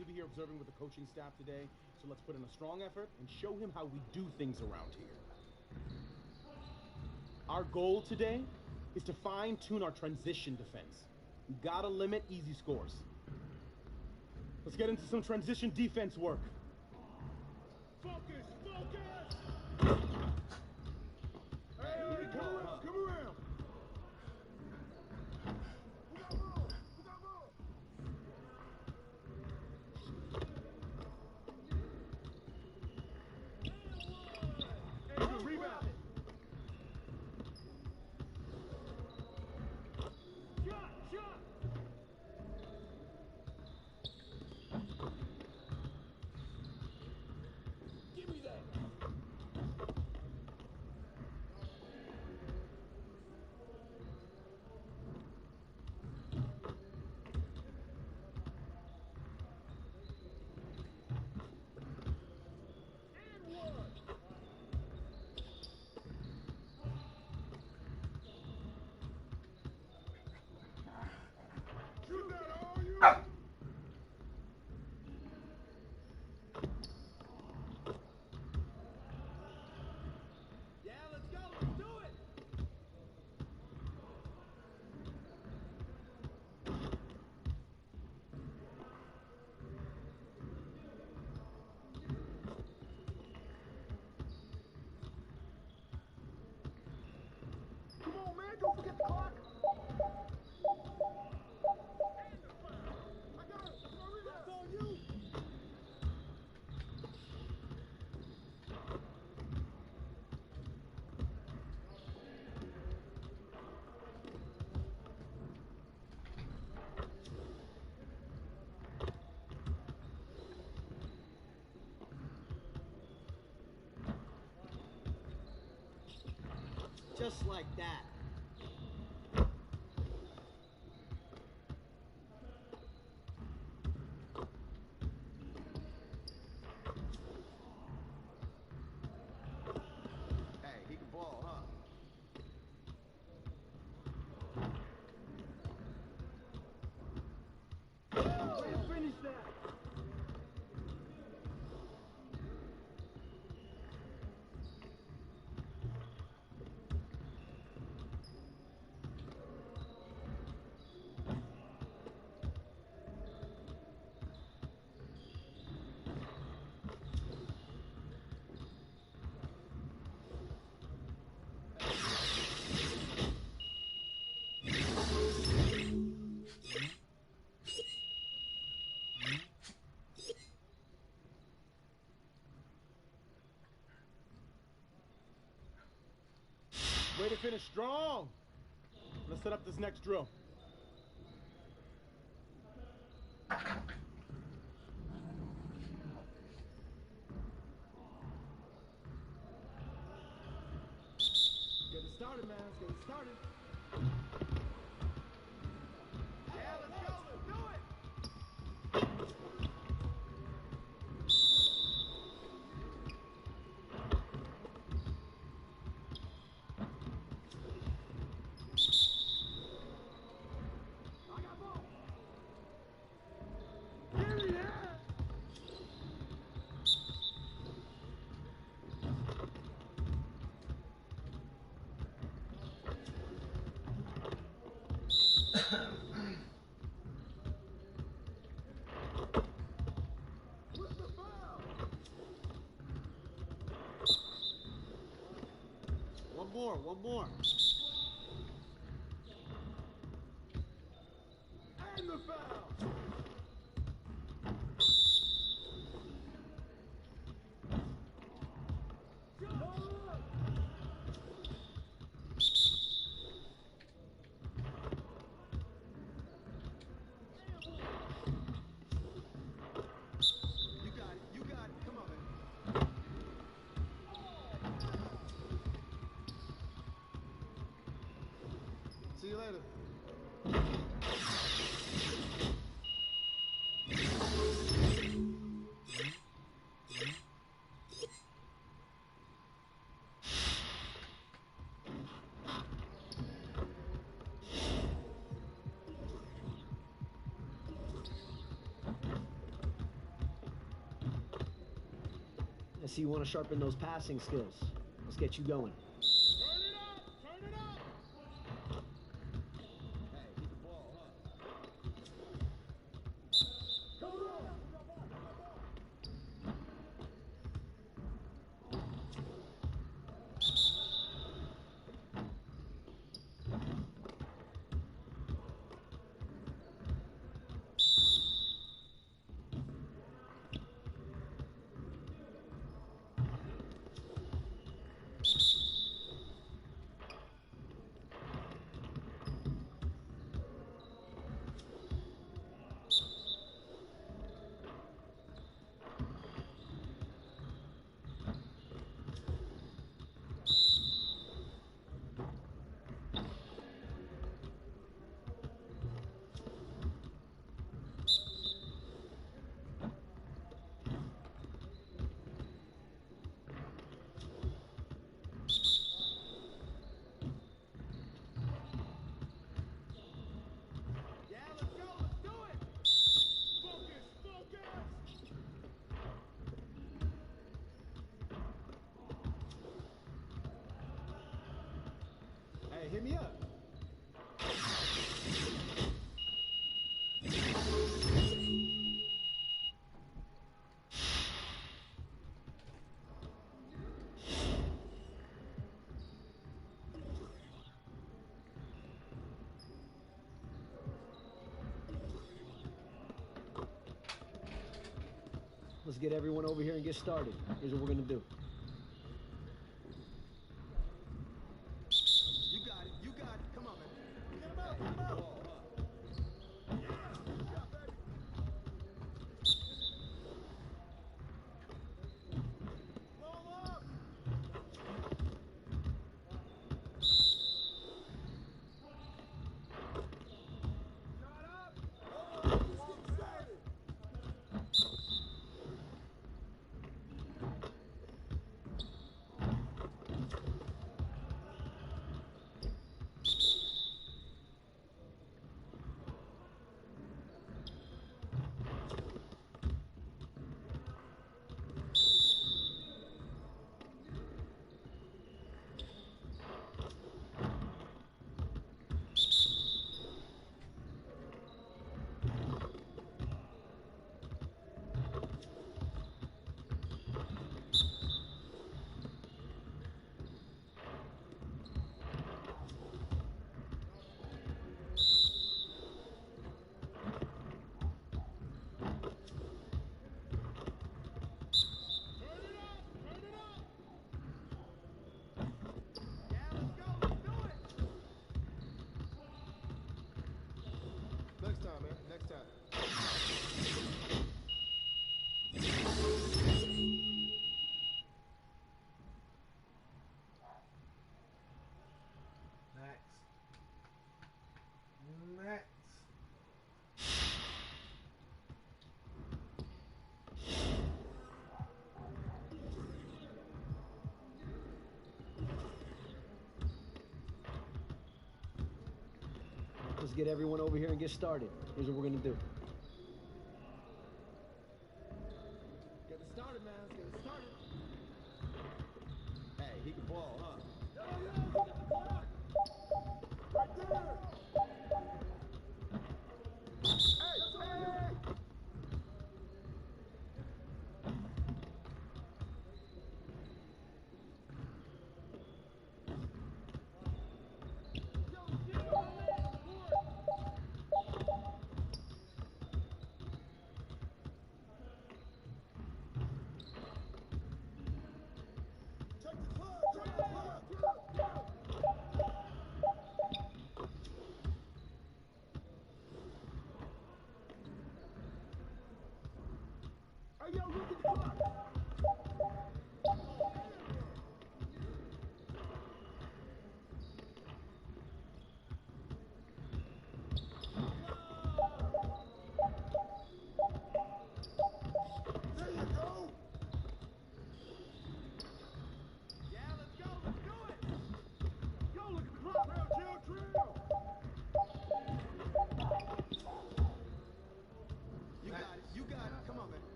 He'll be here observing with the coaching staff today, so let's put in a strong effort and show him how we do things around here. Our goal today is to fine-tune our transition defense. We gotta limit easy scores. Let's get into some transition defense work. Focus! Focus! Hey, come around! Come around! Don't forget the clock. I got it. That's on you. Just like that. Way to finish strong. Let's set up this next drill. Get it started, man. Let's get it started. Yeah, let's go. Let's do it. One more. And the foul. see you want to sharpen those passing skills. Let's get you going. Turn it up! Turn it up! Hey, keep the ball, Yeah, let's go! Let's do it! Focus! Focus! Hey, hit me up. Let's get everyone over here and get started. Here's what we're gonna do. You got it. You got it. Come on, man. Get him out. Get him out. Next time, man. Next time. Next. Let's get everyone over here and get started. Here's what we're gonna do. Get it started, man. Let's get it started. Hey, he can ball, huh? Check the clock! Check the clock!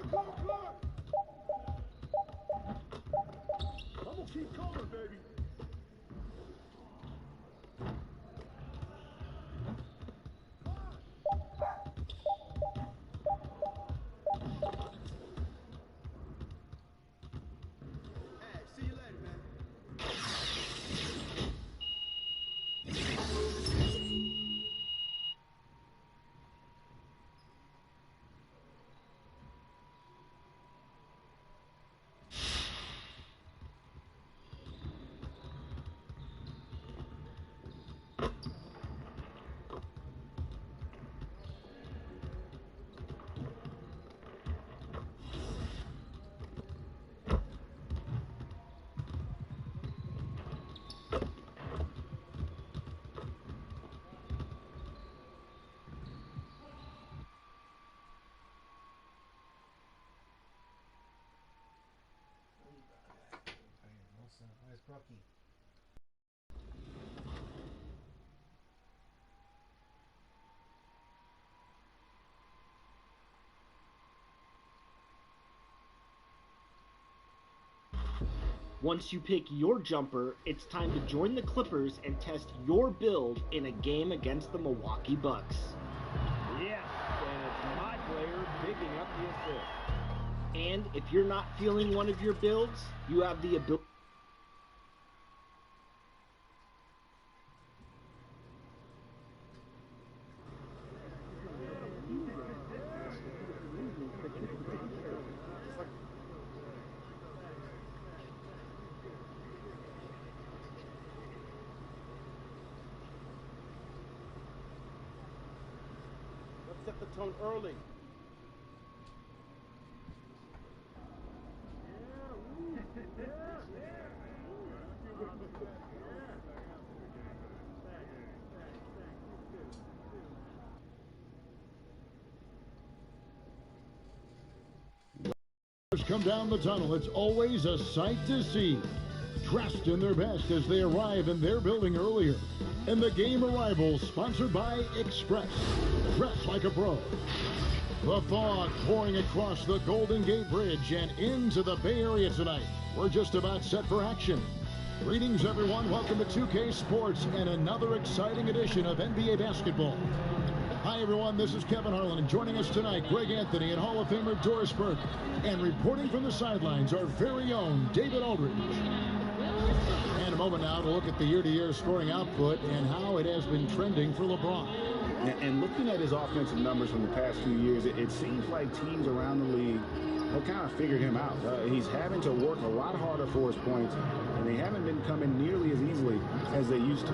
I'm gonna keep coming, baby. Hey, see you later, man. Where's Brookie? Once you pick your jumper, it's time to join the Clippers and test your build in a game against the Milwaukee Bucks. Yes, and it's my player picking up the assist. And if you're not feeling one of your builds, you have the ability. Let's set the tone early. Come down the tunnel. It's always a sight to see. Dressed in their best as they arrive in their building earlier. And the game arrival sponsored by Express. Dress like a pro. The fog pouring across the Golden Gate Bridge and into the Bay Area tonight. We're just about set for action. Greetings, everyone. Welcome to 2K Sports and another exciting edition of NBA basketball. Hi, everyone. This is Kevin Harlan, and joining us tonight, Greg Anthony and Hall of Famer Doris Burke. And reporting from the sidelines, our very own David Aldridge. And a moment now to look at the year-to-year scoring output and how it has been trending for LeBron. And looking at his offensive numbers from the past few years, it seems like teams around the league have kind of figured him out. He's having to work a lot harder for his points, and they haven't been coming nearly as easily as they used to.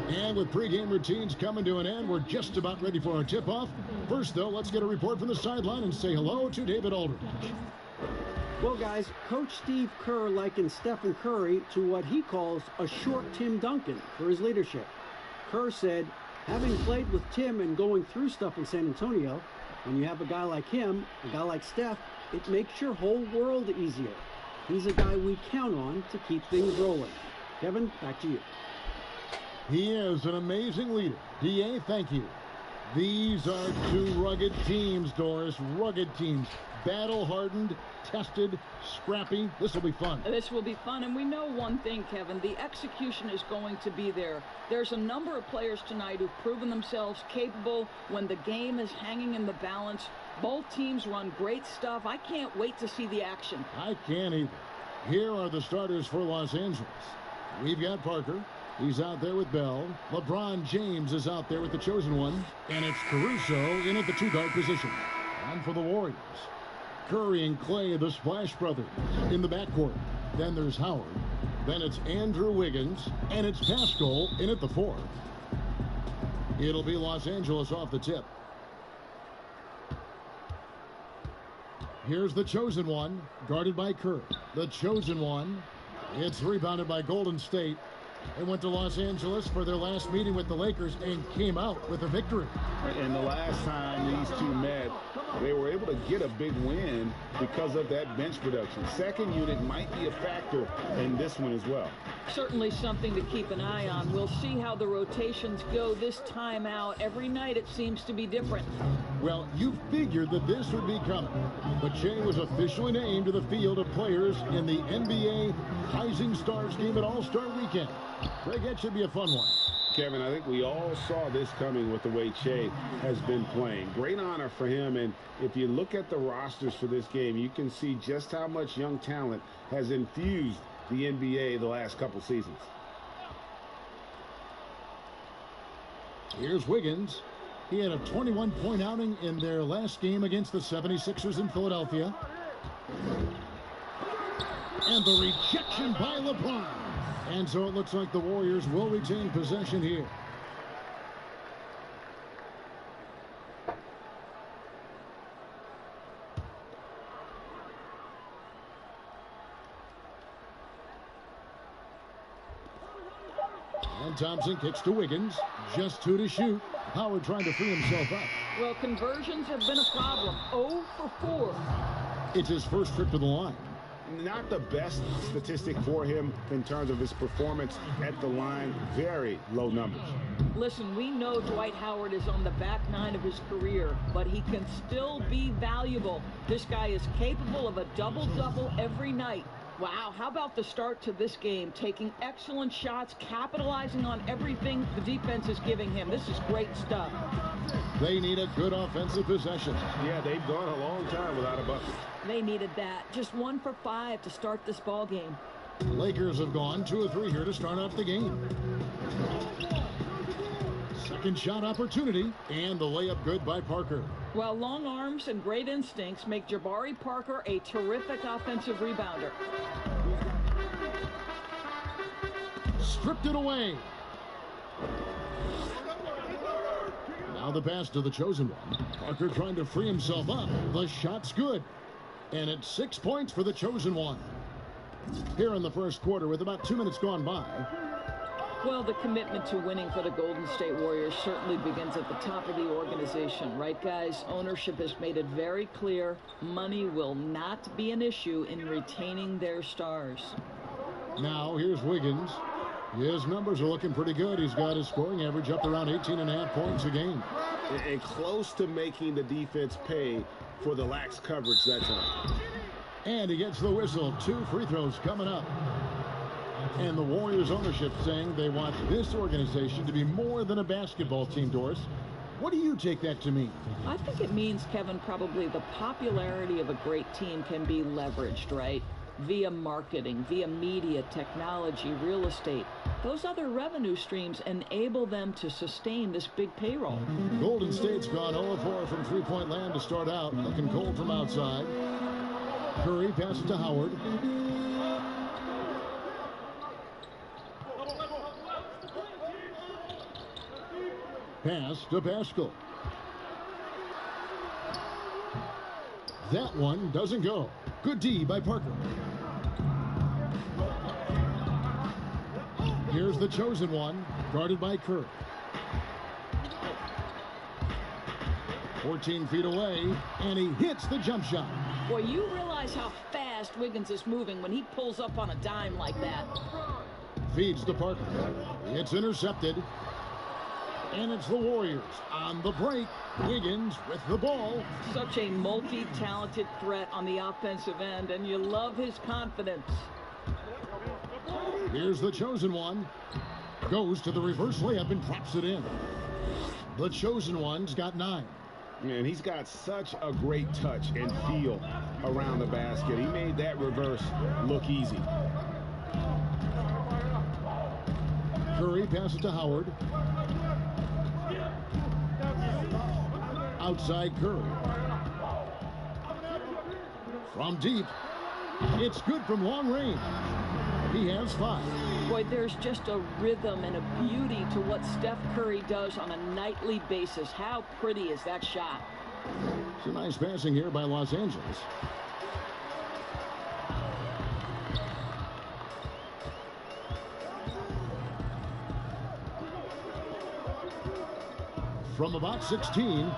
And with pregame routines coming to an end, we're just about ready for our tip-off. First, though, let's get a report from the sideline and say hello to David Aldridge. Well, guys, Coach Steve Kerr likens Stephen Curry to what he calls a short Tim Duncan for his leadership. Kerr said, having played with Tim and going through stuff in San Antonio, when you have a guy like him, a guy like Steph, it makes your whole world easier. He's a guy we count on to keep things rolling. Kevin, back to you. He is an amazing leader. D.A., thank you. These are two rugged teams, Doris. Rugged teams. Battle-hardened, tested, scrappy. This will be fun. This will be fun, and we know one thing, Kevin. The execution is going to be there. There's a number of players tonight who've proven themselves capable when the game is hanging in the balance. Both teams run great stuff. I can't wait to see the action. I can't either. Here are the starters for Los Angeles. We've got Parker. He's out there with Bell. LeBron James is out there with the chosen one. And it's Caruso in at the two-guard position. And for the Warriors, Curry and Clay, the Splash Brothers, in the backcourt. Then there's Howard. Then it's Andrew Wiggins. And it's Pascal in at the four. It'll be Los Angeles off the tip. Here's the chosen one, guarded by Curry. The chosen one. It's rebounded by Golden State. They went to Los Angeles for their last meeting with the Lakers and came out with a victory. And the last time these two met, they were able to get a big win because of that bench production. Second unit might be a factor in this one as well. Certainly something to keep an eye on. We'll see how the rotations go this time out. Every night it seems to be different. Well, you figured that this would be coming, but Shea was officially named to the field of players in the NBA Rising Stars game at All-Star Weekend. Greg, that should be a fun one. Kevin, I think we all saw this coming with the way Shea has been playing. Great honor for him, and if you look at the rosters for this game, you can see just how much young talent has infused the NBA the last couple seasons. Here's Wiggins. He had a 21-point outing in their last game against the 76ers in Philadelphia. And the rejection by LeBron. And so it looks like the Warriors will retain possession here. And Thompson kicks to Wiggins. Just 2 to shoot. Howard trying to free himself up. Well, conversions have been a problem. 0 for 4. It's his first trip to the line. Not the best statistic for him in terms of his performance at the line. Very low numbers. Listen, we know Dwight Howard is on the back nine of his career, but he can still be valuable. This guy is capable of a double-double every night. Wow, how about the start to this game? Taking excellent shots, capitalizing on everything the defense is giving him. This is great stuff. They need a good offensive possession. Yeah, they've gone a long time without a bucket. They needed that. Just 1 for 5 to start this ball game. Lakers have gone 2 of 3 here to start off the game. Second shot opportunity, and the layup good by Parker. Well, long arms and great instincts make Jabari Parker a terrific offensive rebounder. Stripped it away. Now the pass to the chosen one. Parker trying to free himself up. The shot's good. And it's 6 points for the chosen one. Here in the first quarter with about 2 minutes gone by. Well, the commitment to winning for the Golden State Warriors certainly begins at the top of the organization, right, guys? Ownership has made it very clear money will not be an issue in retaining their stars. Now here's Wiggins. His numbers are looking pretty good. He's got his scoring average up around 18.5 points a game. And close to making the defense pay for the lax coverage that time. And he gets the whistle. 2 free throws coming up. And the Warriors ownership saying they want this organization to be more than a basketball team, Doris. What do you take that to mean? I think it means, Kevin, probably the popularity of a great team can be leveraged, right? Via marketing, via media, technology, real estate. Those other revenue streams enable them to sustain this big payroll. Golden State's gone 0-4 from three-point land to start out. Looking cold from outside. Curry passes to Howard. Pass to Pascal. That one doesn't go. Good D by Parker. Here's the chosen one, guarded by Curry. 14 feet away, and he hits the jump shot. Boy, you realize how fast Wiggins is moving when he pulls up on a dime like that. Feeds to Parker. It's intercepted. And it's the Warriors on the break. Wiggins with the ball. Such a multi-talented threat on the offensive end, and you love his confidence. Here's the chosen one. Goes to the reverse layup and drops it in. The chosen one's got 9. And he's got such a great touch and feel around the basket. He made that reverse look easy. Curry passes to Howard. Outside Curry. From deep. It's good from long range. He has 5. Boy, there's just a rhythm and a beauty to what Steph Curry does on a nightly basis. How pretty is that shot? It's a nice passing here by Los Angeles. from about 16.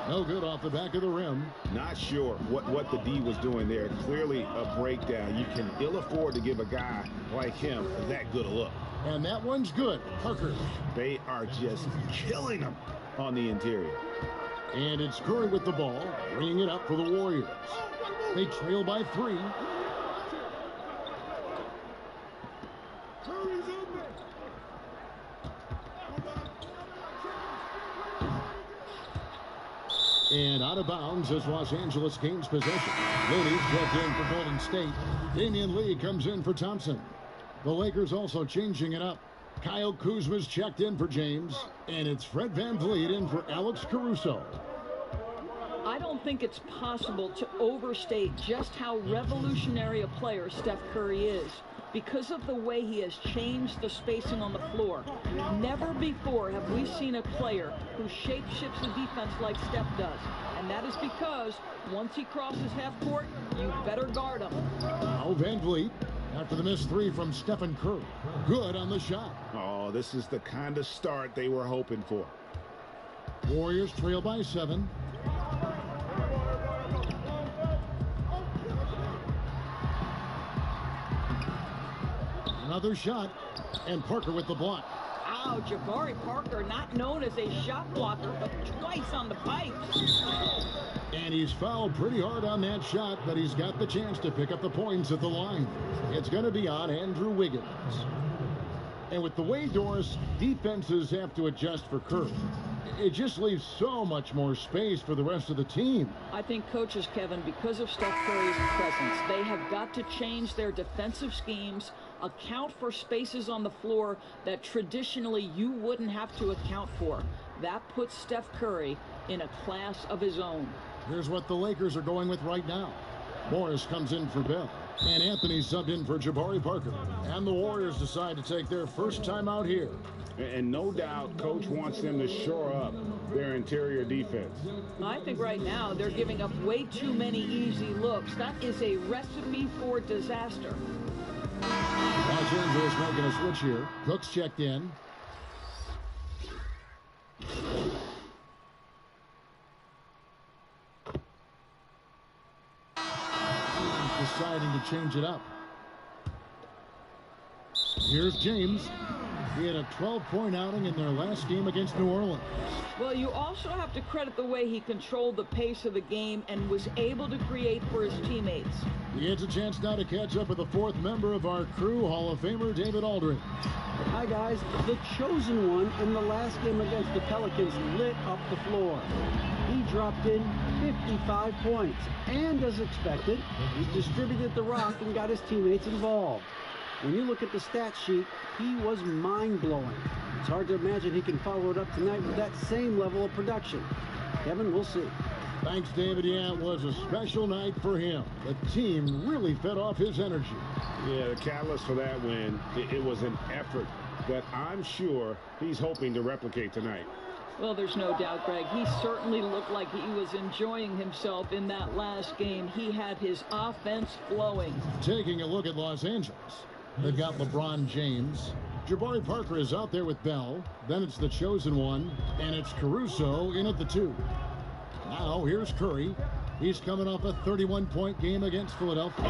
No good off the back of the rim. Not sure what the D was doing there. Clearly a breakdown. You can ill afford to give a guy like him that good a look. And that one's good. Parker. They are just killing him on the interior. And it's Curry with the ball, bringing it up for the Warriors. They trail by 3. And out of bounds as Los Angeles gains possession. Looney's checked in for Golden State. Damian Lee comes in for Thompson. The Lakers also changing it up. Kyle Kuzma's checked in for James. And it's Fred VanVleet in for Alex Caruso. I don't think it's possible to overstate just how revolutionary a player Steph Curry is because of the way he has changed the spacing on the floor. Never before have we seen a player who shape-shifts the defense like Steph does. And that is because once he crosses half court, you better guard him. Now VanVleet after the missed 3 from Stephen Curry. Good on the shot. Oh, this is the kind of start they were hoping for. Warriors trail by 7. Another shot, and Parker with the block. Ow, Jabari Parker, not known as a shot blocker, but twice on the pipes. And he's fouled pretty hard on that shot, but he's got the chance to pick up the points at the line. It's going to be on Andrew Wiggins. And with the way, Doris, defenses have to adjust for Curry, it just leaves so much more space for the rest of the team. I think coaches, Kevin, because of Steph Curry's presence, they have got to change their defensive schemes, account for spaces on the floor that traditionally you wouldn't have to account for. That puts Steph Curry in a class of his own. Here's what the Lakers are going with right now. Morris comes in for Bell, and Anthony subbed in for Jabari Parker. And the Warriors decide to take their first time out here. And no doubt coach wants them to shore up their interior defense. I think right now they're giving up way too many easy looks. That is a recipe for disaster. Los Angeles making a switch here. Cooks checked in. Deciding to change it up. Here's James. He had a 12-point outing in their last game against New Orleans. Well, you also have to credit the way he controlled the pace of the game and was able to create for his teammates. He gets a chance now to catch up with the 4th member of our crew, Hall of Famer David Aldridge. Hi, guys. The chosen one in the last game against the Pelicans lit up the floor. He dropped in 55 points. And as expected, he distributed the rock and got his teammates involved. When you look at the stat sheet, he was mind-blowing. It's hard to imagine he can follow it up tonight with that same level of production. Kevin, we'll see. Thanks, David. Yeah, it was a special night for him. The team really fed off his energy. Yeah, the catalyst for that win, it was an effort that I'm sure he's hoping to replicate tonight. Well, there's no doubt, Greg. He certainly looked like he was enjoying himself in that last game. He had his offense flowing. Taking a look at Los Angeles. They've got LeBron James. Jabari Parker is out there with Bell. Then it's the chosen one, and it's Caruso in at the 2. Now here's Curry. He's coming off a 31-point game against Philadelphia.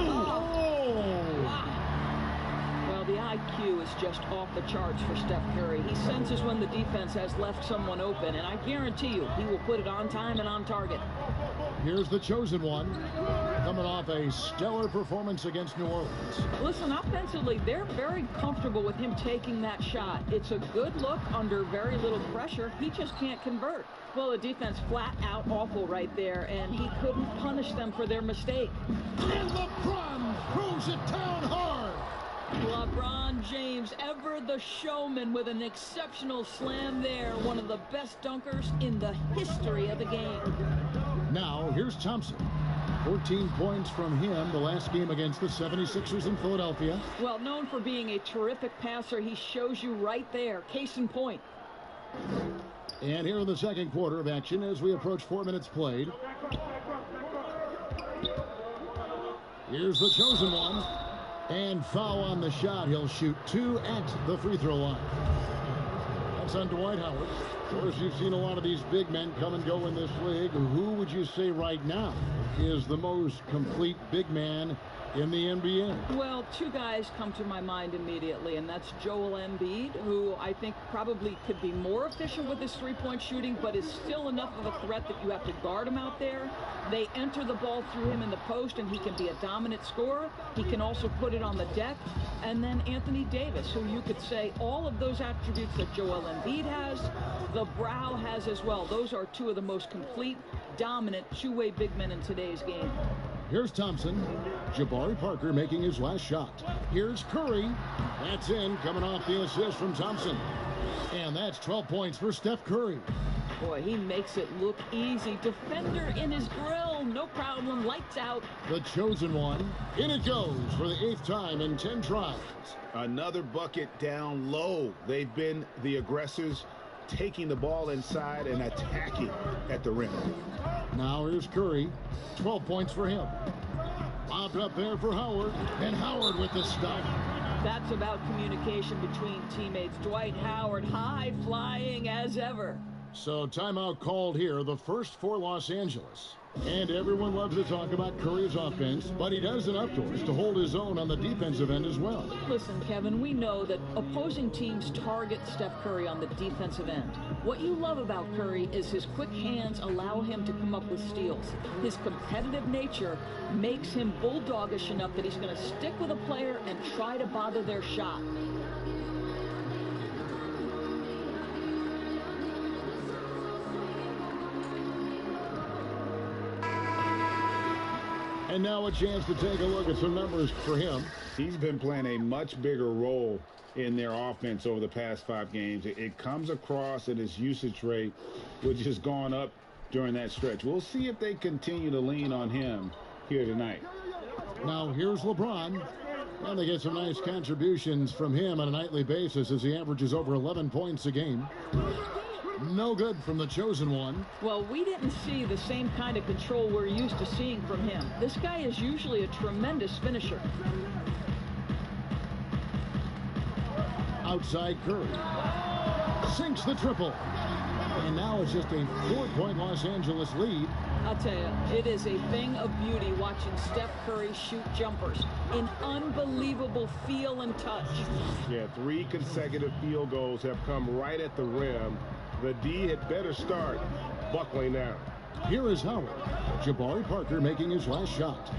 Well, the IQ is just off the charts for Steph Curry. He senses when the defense has left someone open, and I guarantee you he will put it on time and on target. Here's the chosen one, coming off a stellar performance against New Orleans. Listen, offensively, they're very comfortable with him taking that shot. It's a good look under very little pressure. He just can't convert. Well, the defense flat out awful right there, and he couldn't punish them for their mistake. And LeBron throws it down hard. LeBron James, ever the showman, with an exceptional slam there. One of the best dunkers in the history of the game. Now, here's Thompson. 14 points from him the last game against the 76ers in Philadelphia. Well, known for being a terrific passer, he shows you right there. Case in point. And here in the second quarter of action as we approach 4 minutes played. Here's the chosen one. And foul on the shot. He'll shoot 2 at the free throw line. That's on Dwight Howard. Of course, you've seen a lot of these big men come and go in this league. Who would you say right now is the most complete big man in the NBA? Well, two guys come to my mind immediately, and that's Joel Embiid, who I think probably could be more efficient with his three-point shooting, but is still enough of a threat that you have to guard him out there. They enter the ball through him in the post, and he can be a dominant scorer. He can also put it on the deck. And then Anthony Davis, who you could say all of those attributes that Joel Embiid has, the Brow has as well. Those are two of the most complete, dominant, two-way big men in today's game. Here's Thompson. Jabari Parker making his last shot. Here's Curry. That's in, coming off the assist from Thompson. And that's 12 points for Steph Curry. Boy, he makes it look easy. Defender in his grill, no problem, lights out. The chosen one. In it goes for the 8th time in 10 tries. Another bucket down low. They've been the aggressors, taking the ball inside and attacking at the rim. Now here's Curry. 12 points for him. Bobbed up there for Howard. And Howard with the stop. That's about communication between teammates. Dwight Howard, high flying as ever. So timeout called here, the first for Los Angeles. And everyone loves to talk about Curry's offense, but he does enough to us to hold his own on the defensive end as well. Listen, Kevin, we know that opposing teams target Steph Curry on the defensive end. What you love about Curry is his quick hands allow him to come up with steals. His competitive nature makes him bulldogish enough that he's going to stick with a player and try to bother their shot. And now a chance to take a look at some numbers for him. He's been playing a much bigger role in their offense over the past 5 games. It comes across at his usage rate, which has gone up during that stretch. We'll see if they continue to lean on him here tonight. Now here's LeBron. And they get some nice contributions from him on a nightly basis as he averages over 11 points a game. No good from the chosen one. Well, we didn't see the same kind of control we're used to seeing from him. This guy is usually a tremendous finisher. Outside Curry. Sinks the triple. And now it's just a 4-point Los Angeles lead. I'll tell you, it is a thing of beauty watching Steph Curry shoot jumpers. An unbelievable feel and touch. Yeah, 3 consecutive field goals have come right at the rim. The D had better start buckling now. Here is Howard. Jabari Parker making his last shot.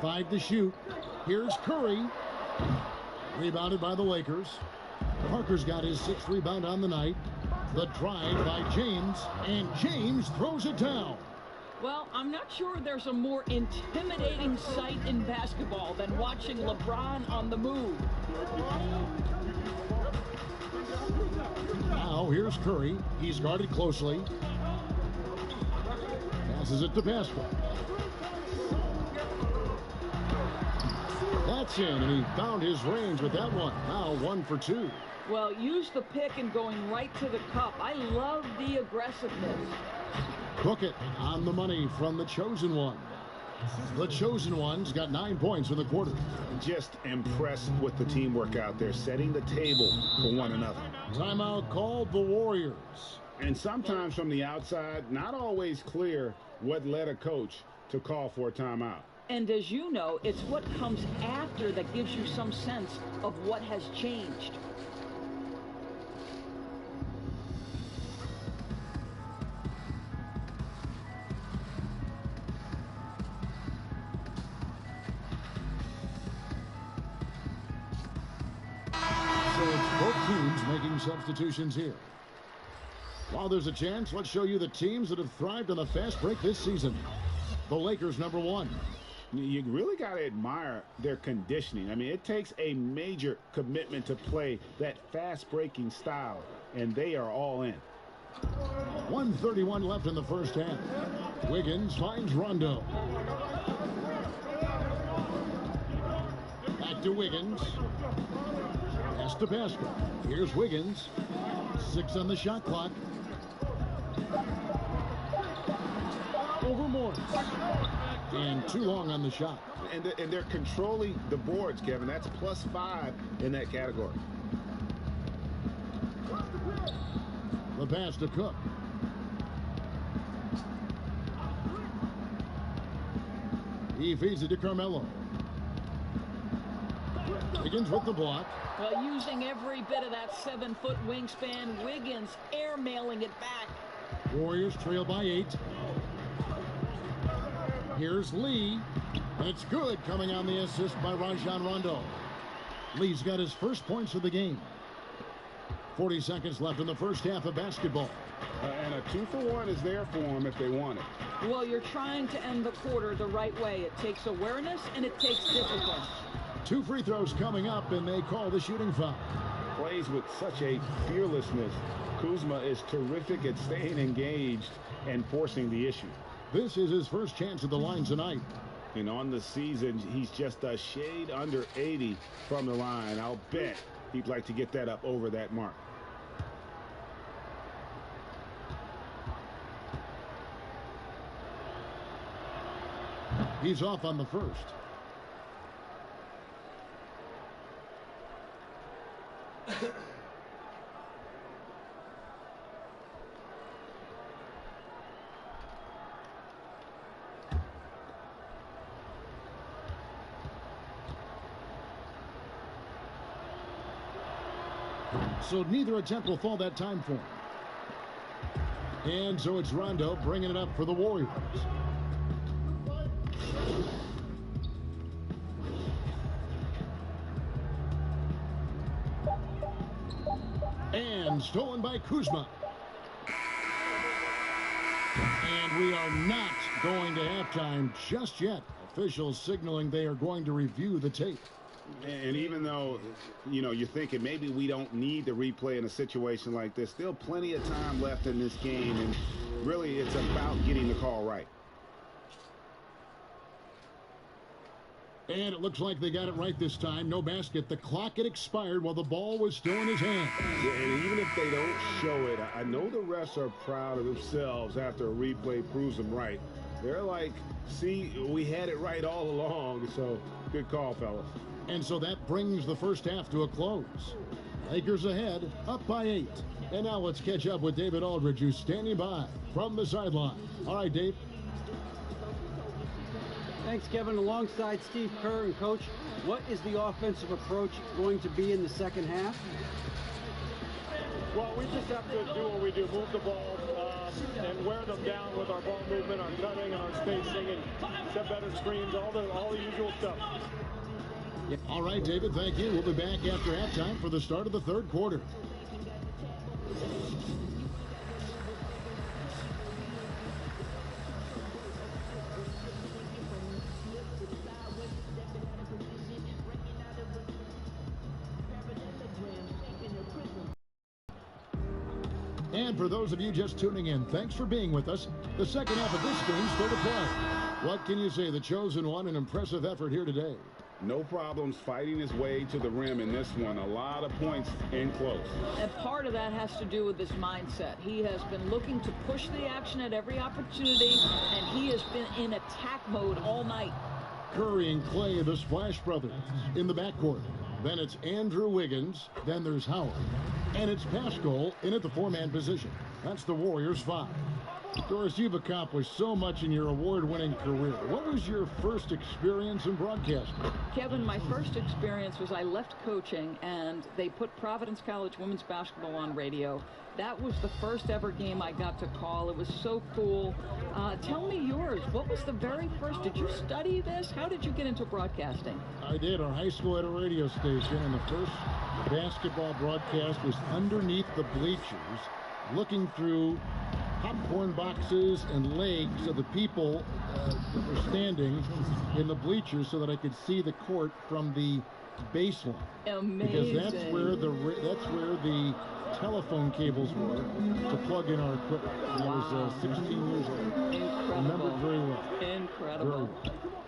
Five to shoot. Here's Curry. Rebounded by the Lakers. Parker's got his 6th rebound on the night. The drive by James, and James throws it down. Well, I'm not sure there's a more intimidating sight in basketball than watching LeBron on the move. Now here's Curry. He's guarded closely. Passes it to Pascal. That's in, and he found his range with that one. Now 1 for 2. Well, use the pick and going right to the cup. I love the aggressiveness. Book it on the money from the chosen one. The chosen one's got 9 points in the quarter. Just impressed with the teamwork out there, setting the table for one another. Timeout called the Warriors. And sometimes from the outside, not always clear what led a coach to call for a timeout. And as you know, it's what comes after that gives you some sense of what has changed. So it's both teams making substitutions here. While there's a chance, let's show you the teams that have thrived on the fast break this season. The Lakers, number 1. You really got to admire their conditioning. I mean, it takes a major commitment to play that fast-breaking style, and they are all in. 1:31 left in the first half. Wiggins finds Rondo. Back to Wiggins. Pass to Pascal. Here's Wiggins. 6 on the shot clock. Over Morris. and too long on the shot. And they're controlling the boards, Kevin. That's +5 in that category. The pass to Cook. He feeds it to Carmelo. Wiggins with the block. Well, using every bit of that 7-foot wingspan, Wiggins airmailing it back. Warriors trail by 8. Here's Lee. It's good, coming on the assist by Rajon Rondo. Lee's got his first points of the game. 40 seconds left in the first half of basketball. And a 2-for-1 is there for them if they want it. Well, you're trying to end the quarter the right way. It takes awareness and it takes discipline. 2 free throws coming up, and they call the shooting foul. Plays with such a fearlessness. Kuzma is terrific at staying engaged and forcing the issue. This is his first chance at the line tonight. And on the season, he's just a shade under 80 from the line. I'll bet he'd like to get that up over that mark. He's off on the first. So neither attempt will fall that time for him. And so it's Rondo bringing it up for the Warriors. And stolen by Kuzma. And we are not going to halftime just yet. Officials signaling they are going to review the tape. And even though, you're thinking maybe we don't need the replay in a situation like this, still plenty of time left in this game, and really it's about getting the call right. And it looks like they got it right this time. No basket. The clock had expired while the ball was still in his hand. Yeah, and even if they don't show it, I know the refs are proud of themselves after a replay proves them right. They're like, see, we had it right all along, so good call, fellas. And so that brings the first half to a close. Lakers ahead, up by 8. And now let's catch up with David Aldridge, who's standing by from the sideline. All right, Dave. Thanks, Kevin. Alongside Steve Kerr and Coach, what is the offensive approach going to be in the second half? Well, we just have to do what we do, move the ball and wear them down with our ball movement, our cutting, and our spacing, and set better screens, all the usual stuff. All right, David, thank you. We'll be back after halftime for the start of the third quarter. And for those of you just tuning in, thanks for being with us. The second half of this game still to play. What can you say? The Chosen One, an impressive effort here today. No problems fighting his way to the rim in this one. A lot of points in close. And part of that has to do with his mindset. He has been looking to push the action at every opportunity, and he has been in attack mode all night. Curry and Clay, the Splash Brothers, in the backcourt. Then it's Andrew Wiggins. Then there's Howard. And it's Pascal in at the 4-man position. That's the Warriors' 5. Doris, you've accomplished so much in your award-winning career. What was your first experience in broadcasting? Kevin, my first experience was I left coaching, and they put Providence College women's basketball on radio. That was the first ever game I got to call. It was so cool. Tell me yours. What was the very first? Did you study this? How did you get into broadcasting? I did. Our high school had a radio station, and the first basketball broadcast was underneath the bleachers, looking through popcorn boxes and legs of the people that were standing in the bleachers so that I could see the court from the baseline. Amazing. Because that's where the telephone cables were to plug in our equipment. And I was 16 years old. Incredible. Remember it very well. Incredible.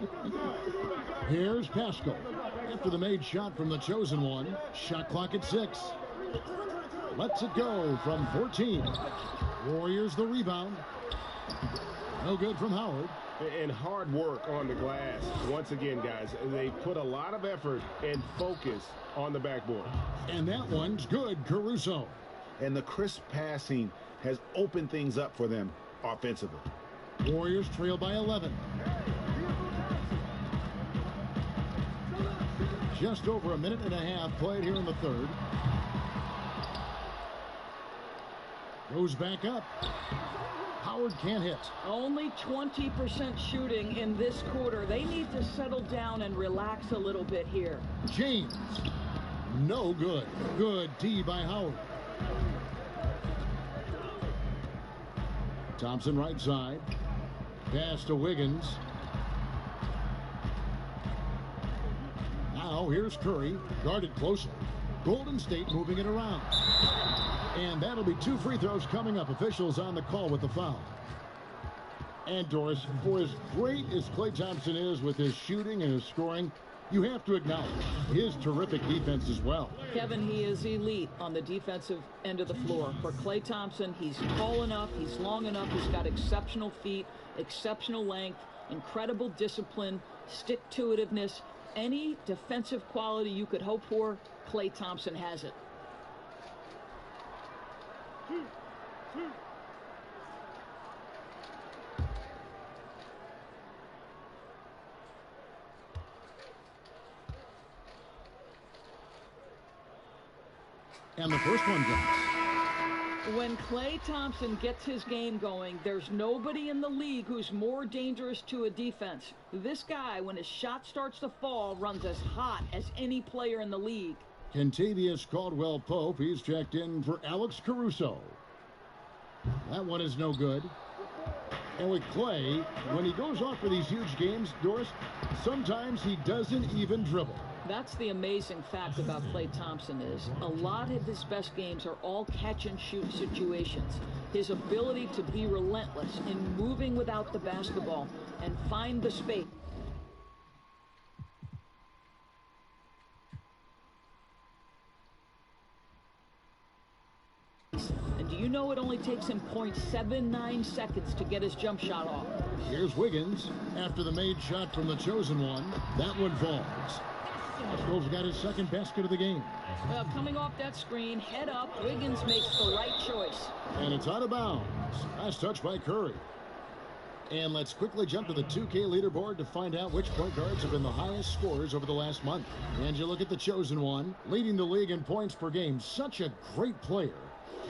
Very well. Here's Pascal. After the made shot from the Chosen One, shot clock at 6. Lets it go from 14. Warriors the rebound. No good from Howard. and hard work on the glass. Once again, guys, they put a lot of effort and focus on the backboard. And that one's good, Caruso. And the crisp passing has opened things up for them offensively. Warriors trail by 11. Just over a minute and a half played here in the third. Goes back up. Howard can't hit. Only 20% shooting in this quarter. They need to settle down and relax a little bit here. James. No good. Good D by Howard. Thompson right side. Pass to Wiggins. Now here's Curry. Guarded closely. Golden State moving it around. And that'll be 2 free throws coming up. Officials on the call with the foul. And Doris, for as great as Klay Thompson is with his shooting and his scoring, you have to acknowledge his terrific defense as well. Kevin, he is elite on the defensive end of the floor. For Klay Thompson, he's tall enough, he's long enough, he's got exceptional feet, exceptional length, incredible discipline, stick-to-itiveness. Any defensive quality you could hope for, Klay Thompson has it. And the first one drops. When Klay Thompson gets his game going, there's nobody in the league who's more dangerous to a defense. This guy, when his shot starts to fall, runs as hot as any player in the league. Kentavious Caldwell-Pope, he's checked in for Alex Caruso. That one is no good. And with Klay, when he goes off for these huge games, Doris, sometimes he doesn't even dribble. That's the amazing fact about Klay Thompson is a lot of his best games are all catch-and-shoot situations. His ability to be relentless in moving without the basketball and find the space. And do you know it only takes him 0.79 seconds to get his jump shot off? Here's Wiggins after the made shot from the chosen one. That one falls. Scholes got his second basket of the game. Well, coming off that screen, head up, Wiggins makes the right choice. And it's out of bounds. Nice touch by Curry. And let's quickly jump to the 2K leaderboard to find out which point guards have been the highest scorers over the last month. And you look at the chosen one, leading the league in points per game. Such a great player.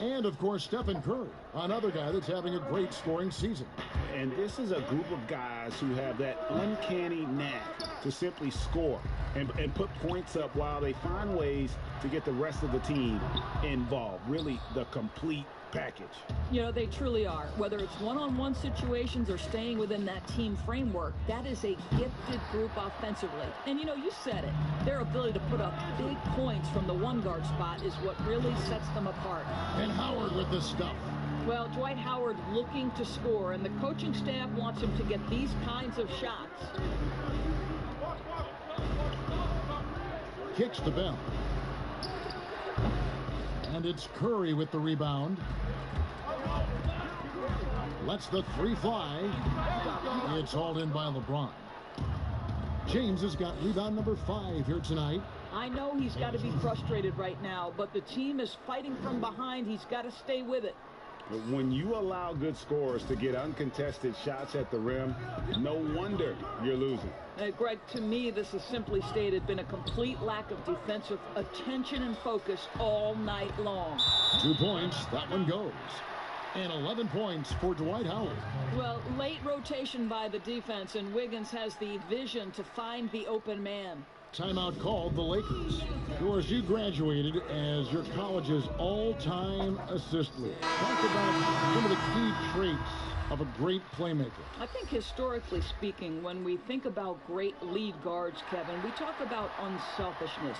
And, of course, Stephen Curry, another guy that's having a great scoring season. And this is a group of guys who have that uncanny knack to simply score and put points up while they find ways to get the rest of the team involved. Really the complete package. You know, they truly are. Whether it's one-on-one situations or staying within that team framework, that is a gifted group offensively. And, you know, you said it. Their ability to put up big points from the one-guard spot is what really sets them apart. And Howard with the stuff. Well, Dwight Howard looking to score, and the coaching staff wants him to get these kinds of shots. Kicks the bell. And it's Curry with the rebound. Lets the three fly. It's hauled in by LeBron. James has got rebound number 5 here tonight. I know he's got to be frustrated right now, but the team is fighting from behind. He's got to stay with it. But when you allow good scorers to get uncontested shots at the rim, no wonder you're losing. Greg, to me, this has simply stated been a complete lack of defensive attention and focus all night long. 2 points. That one goes. And 11 points for Dwight Howard. Well, late rotation by the defense, and Wiggins has the vision to find the open man. Timeout called the Lakers. Yours, you graduated as your college's all-time assist leader. Talk about some of the key traits of a great playmaker. I think historically speaking, when we think about great lead guards, Kevin, we talk about unselfishness,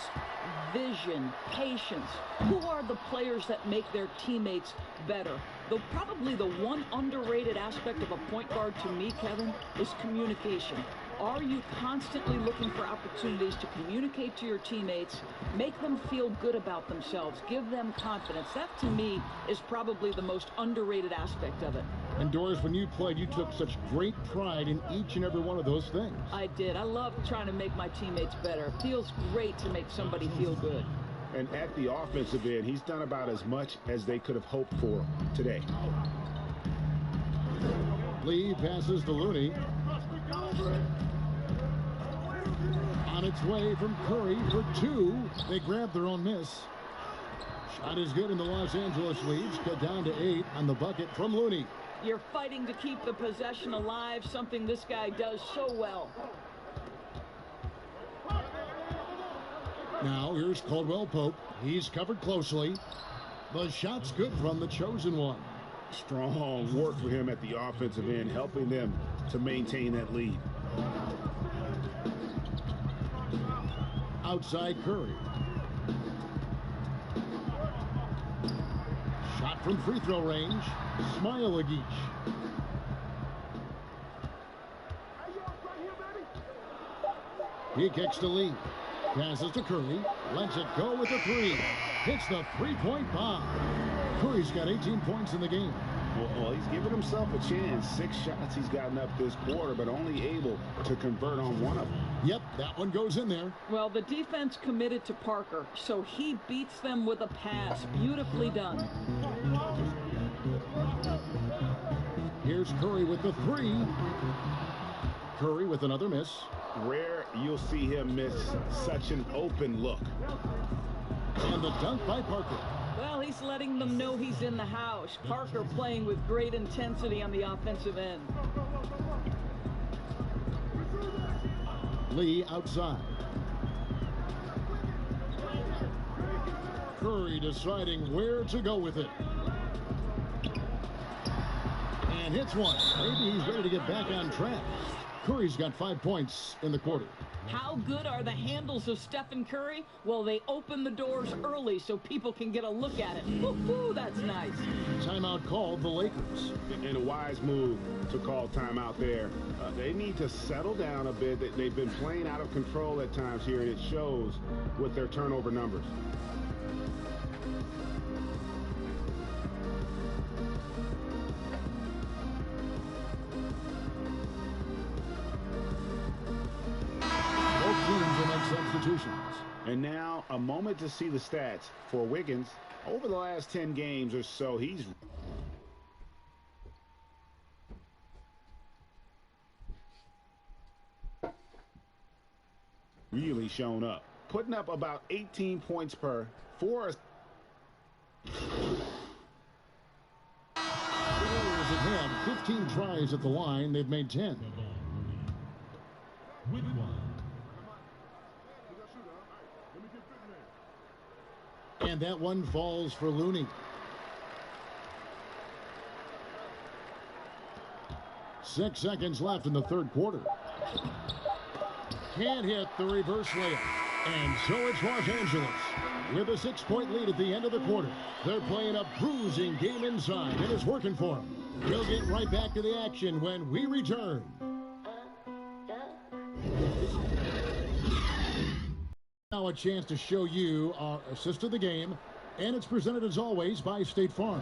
vision, patience. Who are the players that make their teammates better? Though probably the one underrated aspect of a point guard to me, Kevin, is communication. Are you constantly looking for opportunities to communicate to your teammates, make them feel good about themselves, give them confidence? That, to me, is probably the most underrated aspect of it. And Doris, when you played, you took such great pride in each and every one of those things. I did. I love trying to make my teammates better. It feels great to make somebody feel good. And at the offensive end, he's done about as much as they could have hoped for today. Lee passes to Looney. On its way from Curry for two. They grab their own miss. Shot is good, and the Los Angeles leads cut down to 8 on the bucket from Looney. You're fighting to keep the possession alive, something this guy does so well. Now here's Caldwell Pope. He's covered closely. The shot's good from the chosen one. Strong work for him at the offensive end, helping them to maintain that lead. Outside Curry. Shot from free throw range. Smailagic. He kicks to Lee. Passes to Curry. Lets it go with a 3. Hits the three-point bomb. Curry's got 18 points in the game. Well, he's given himself a chance. 6 shots he's gotten up this quarter, but only able to convert on one of them. Yep, that one goes in there. Well, the defense committed to Parker, so he beats them with a pass. Beautifully done. Here's Curry with the 3. Curry with another miss. Rare you'll see him miss such an open look. And the dunk by Parker. Well, he's letting them know he's in the house. Parker playing with great intensity on the offensive end. Lee outside. Curry deciding where to go with it. And hits one. Maybe he's ready to get back on track. Curry's got 5 points in the quarter. How good are the handles of Stephen Curry? Well, they open the doors early so people can get a look at it. Woo-hoo, that's nice. Timeout called the Lakers. And a wise move to call timeout there. They need to settle down a bit. They've been playing out of control at times here, and it shows with their turnover numbers. Substitutions. And now a moment to see the stats for Wiggins. Over the last 10 games or so, he's really shown up, putting up about 18 points per 4. The Warriors have had 15 tries at the line. They've made 10. And that one falls for Looney. 6 seconds left in the third quarter. Can't hit the reverse layup. And so it's Los Angeles with a 6-point lead at the end of the quarter. They're playing a bruising game inside, and it's working for them. We'll get right back to the action when we return. Now a chance to show you our assist of the game, and it's presented as always by State Farm.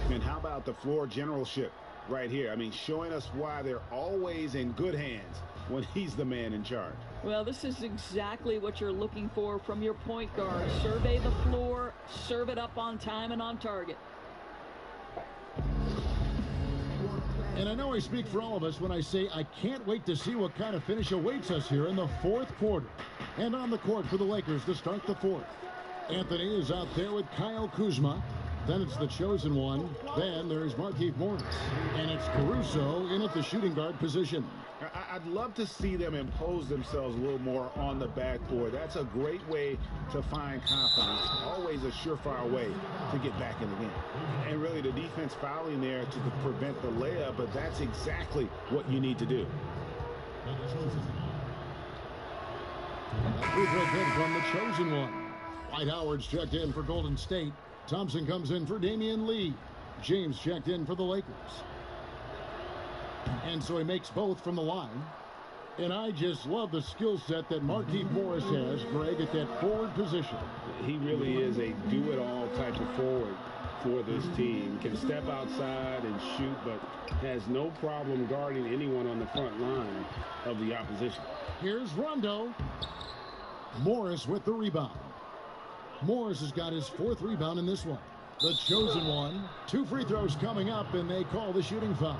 And how about the floor generalship right here? I mean, showing us why they're always in good hands when he's the man in charge. Well, this is exactly what you're looking for from your point guard. Survey the floor, serve it up on time and on target. And I know I speak for all of us when I say I can't wait to see what kind of finish awaits us here in the fourth quarter. And on the court for the Lakers to start the fourth. Anthony is out there with Kyle Kuzma. Then it's the chosen one. Then there's Markieff Morris. And it's Caruso in at the shooting guard position. I'd love to see them impose themselves a little more on the backboard. That's a great way to find confidence. Always a surefire way to get back in the game. And really the defense fouling there to prevent the layup, but that's exactly what you need to do. A free throw good from the chosen one. Dwight Howard's checked in for Golden State. Thompson comes in for Damian Lee. James checked in for the Lakers. And so he makes both from the line. And I just love the skill set that Markieff Morris has, Greg, at that forward position. He really is a do-it-all type of forward for this team. Can step outside and shoot, but has no problem guarding anyone on the front line of the opposition. Here's Rondo. Morris with the rebound. Morris has got his 4th rebound in this one. The chosen one. 2 free throws coming up, and they call the shooting foul.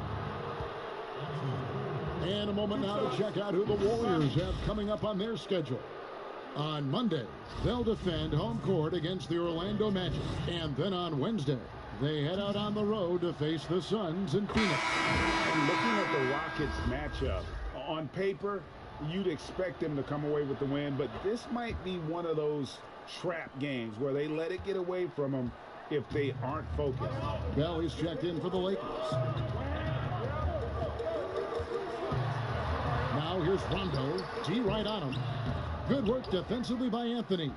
And a moment now to check out who the Warriors have coming up on their schedule. On Monday, they'll defend home court against the Orlando Magic. And then on Wednesday, they head out on the road to face the Suns in Phoenix. And looking at the Rockets matchup, on paper, you'd expect them to come away with the win, but this might be one of those trap games where they let it get away from them if they aren't focused. Bell is checked in for the Lakers. Now here's Rondo. D right on him. Good work defensively by Anthony.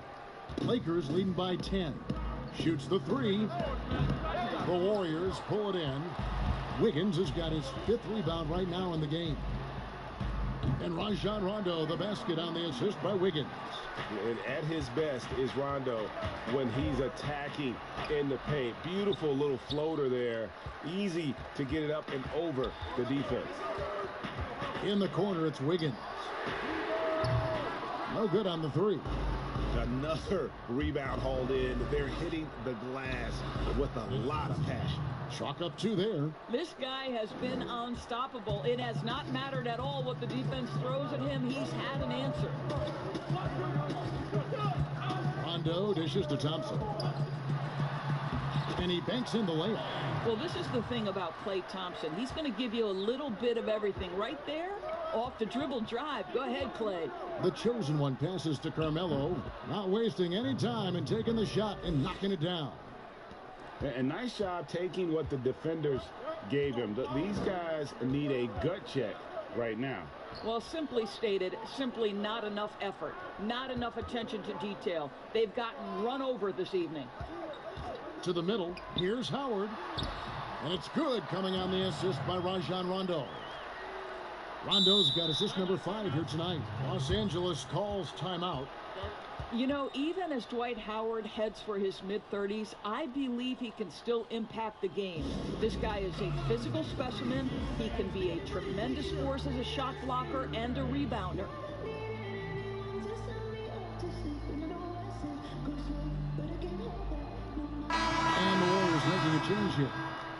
Lakers leading by 10. Shoots the 3. The Warriors pull it in. Wiggins has got his 5th rebound right now in the game. And Rajon Rondo, the basket on the assist by Wiggins. And at his best is Rondo when he's attacking in the paint. Beautiful little floater there. Easy to get it up and over the defense. In the corner, it's Wiggins. No good on the 3. Another rebound hauled in. They're hitting the glass with a lot of passion. Chalk up 2 there. This guy has been unstoppable. It has not mattered at all what the defense throws at him. He's had an answer. Rondo dishes to Thompson. And he banks in the layup. Well, this is the thing about Klay Thompson. He's going to give you a little bit of everything right there. Off the dribble drive. Go ahead, Klay. The chosen one passes to Carmelo. Not wasting any time and taking the shot and knocking it down. A nice job taking what the defenders gave him. These guys need a gut check right now. Well, simply stated, simply not enough effort. Not enough attention to detail. They've gotten run over this evening. To the middle. Here's Howard. And it's good, coming on the assist by Rajon Rondo. Rondo's got assist number 5 here tonight. Los Angeles calls timeout. You know, even as Dwight Howard heads for his mid-30s, I believe he can still impact the game. This guy is a physical specimen. He can be a tremendous force as a shot blocker and a rebounder. And the Warriors making a change here.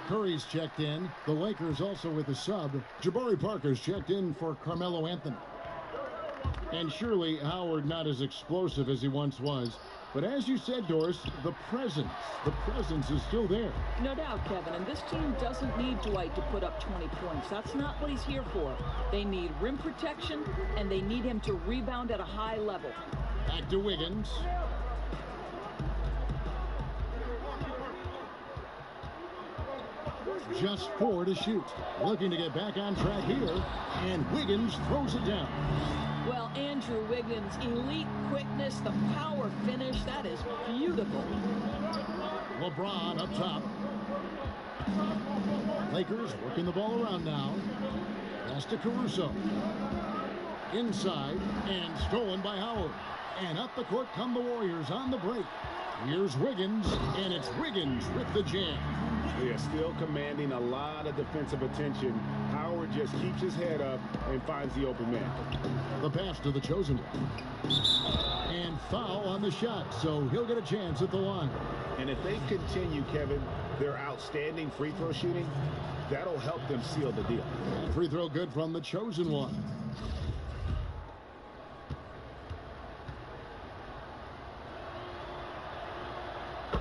Curry's checked in. The Lakers also with a sub. Jabari Parker's checked in for Carmelo Anthony. And surely Howard not as explosive as he once was. But as you said, Doris, the presence is still there. No doubt, Kevin. And this team doesn't need Dwight to put up 20 points. That's not what he's here for. They need rim protection, and they need him to rebound at a high level. Back to Wiggins. Just 4 to shoot. Looking to get back on track here. And Wiggins throws it down. Well, Andrew Wiggins, elite quickness, the power finish, that is beautiful. LeBron up top. Lakers working the ball around now. Pass to Caruso. Inside and stolen by Howard. And up the court come the Warriors on the break. Here's Wiggins, and it's Wiggins with the jam. They are still commanding a lot of defensive attention. Howard just keeps his head up and finds the open man. The pass to the chosen one. And foul on the shot, so he'll get a chance at the line. And if they continue, Kevin, their outstanding free throw shooting, that'll help them seal the deal. And free throw good from the chosen one.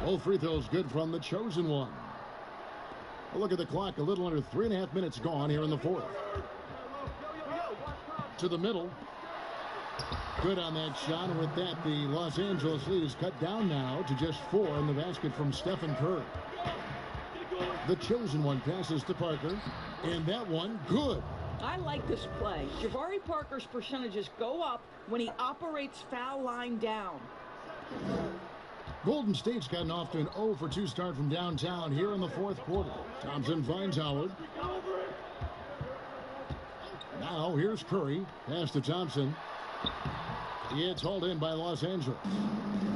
Both free throws good from the chosen one. A look at the clock, a little under 3.5 minutes gone here in the 4th. To the middle. Good on that shot, and with that, the Los Angeles lead is cut down now to just 4 in the basket from Stephen Curry. The chosen one passes to Parker, and that one, good. I like this play. Jabari Parker's percentages go up when he operates foul line down. Golden State's gotten off to an 0-for-2 start from downtown here in the 4th quarter. Thompson finds Howard. Now here's Curry. Pass to Thompson. It's hauled in by Los Angeles.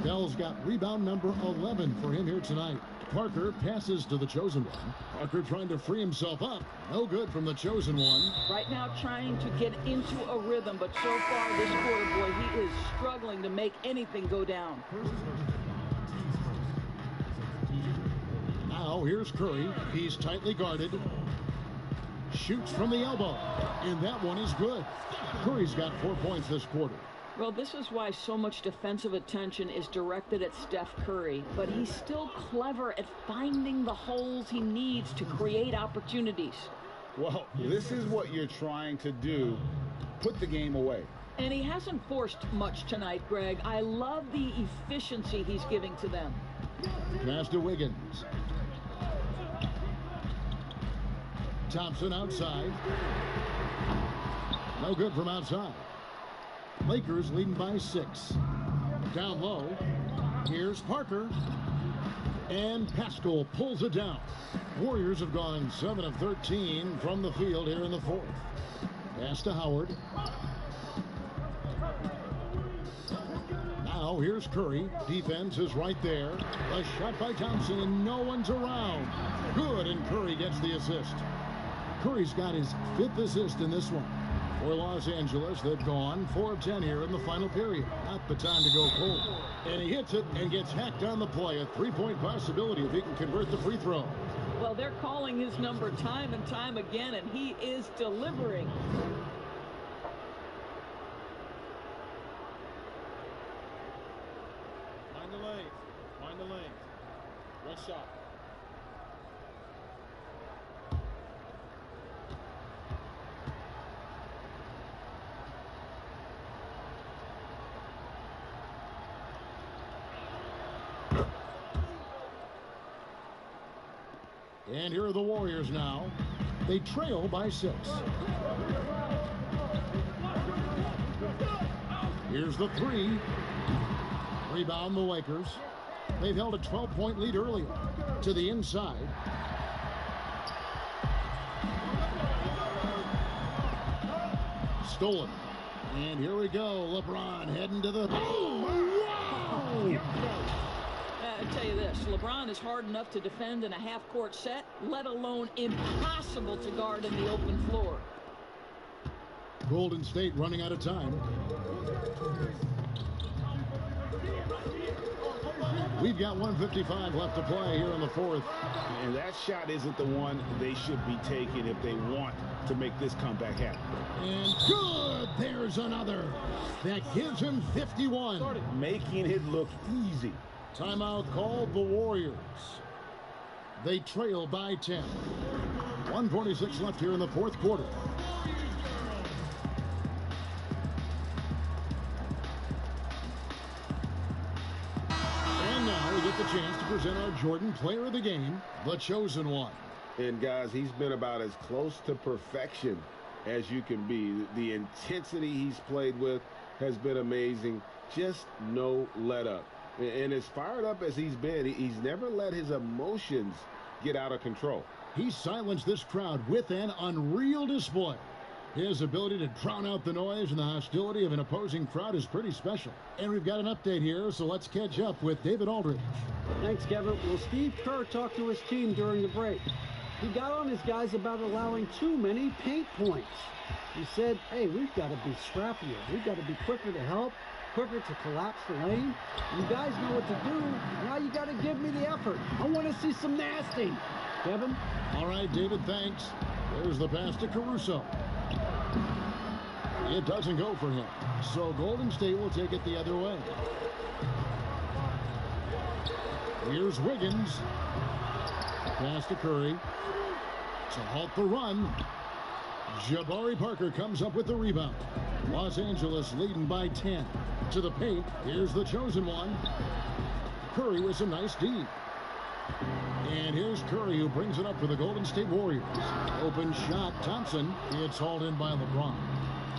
Bell's got rebound number 11 for him here tonight. Parker passes to the chosen one. Parker trying to free himself up. No good from the chosen one. Right now trying to get into a rhythm, but so far this quarter, boy, he is struggling to make anything go down. Now here's Curry. He's tightly guarded. Shoots from the elbow. And that one is good. Curry's got 4 points this quarter. Well, this is why so much defensive attention is directed at Steph Curry, but he's still clever at finding the holes he needs to create opportunities. Well, this is what you're trying to do. Put the game away. And he hasn't forced much tonight, Greg. I love the efficiency he's giving to them. Pass to Wiggins. Thompson outside. No good from outside. Lakers leading by 6. Down low. Here's Parker. And Pascal pulls it down. Warriors have gone 7 of 13 from the field here in the fourth. Pass to Howard. Now here's Curry. Defense is right there. A shot by Thompson and no one's around. Good, and Curry gets the assist. Curry's got his 5th assist in this one. For Los Angeles, they've gone 4 of 10 here in the final period. Not the time to go cold. And he hits it and gets hacked on the play. A 3-point possibility if he can convert the free throw. Well, they're calling his number time and time again, and he is delivering. Find the lane. Find the lane. One shot. And here are the Warriors now. They trail by 6. Here's the 3. Rebound the Lakers. They've held a 12-point lead earlier. To the inside. Stolen. And here we go. LeBron heading to the... Oh, wow! I tell you this, LeBron is hard enough to defend in a half-court set, let alone impossible to guard in the open floor. Golden State running out of time. We've got 1:55 left to play here in the fourth. And that shot isn't the one they should be taking if they want to make this comeback happen. And good! There's another. That gives him 51. Making it look easy. Timeout called the Warriors. They trail by 10. 1:46 left here in the fourth quarter. And now we get the chance to present our Jordan Player of the Game, the chosen one. And guys, he's been about as close to perfection as you can be. The intensity he's played with has been amazing. Just no let up. And as fired up as he's been, he's never let his emotions get out of control. He silenced this crowd with an unreal display. His ability to drown out the noise and the hostility of an opposing crowd is pretty special. And we've got an update here, so let's catch up with David Aldridge. Thanks, Kevin. Well, Steve Kerr talked to his team during the break. He got on his guys about allowing too many paint points. He said, hey, we've got to be scrappier. We've got to be quicker to help, quicker to collapse the lane. You guys know what to do. Now you got to give me the effort. I want to see some nasty. Kevin? All right, David, thanks. There's the pass to Caruso. It doesn't go for him. So Golden State will take it the other way. Here's Wiggins. Pass to Curry. To halt the run. Jabari Parker comes up with the rebound. Los Angeles leading by 10. To the paint. Here's the chosen one. Curry with some nice D. And here's Curry, who brings it up for the Golden State Warriors. Open shot, Thompson. It's hauled in by LeBron.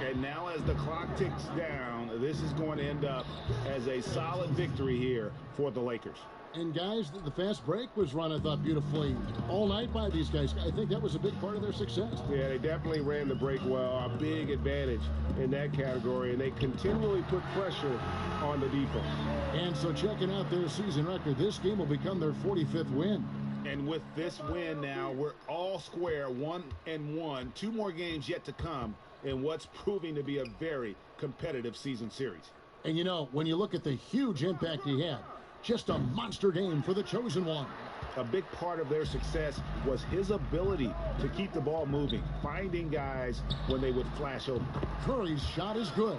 And now as the clock ticks down, this is going to end up as a solid victory here for the Lakers. And guys, the fast break was run, I thought, beautifully all night by these guys. I think that was a big part of their success. Yeah, they definitely ran the break well. A big advantage in that category, and they continually put pressure on the defense. And so checking out their season record, this game will become their 45th win. And with this win now, we're all square, 1-1. 2 more games yet to come in what's proving to be a very competitive season series. And you know, when you look at the huge impact he had, just a monster game for the Chosen One. A big part of their success was his ability to keep the ball moving, finding guys when they would flash open. Curry's shot is good.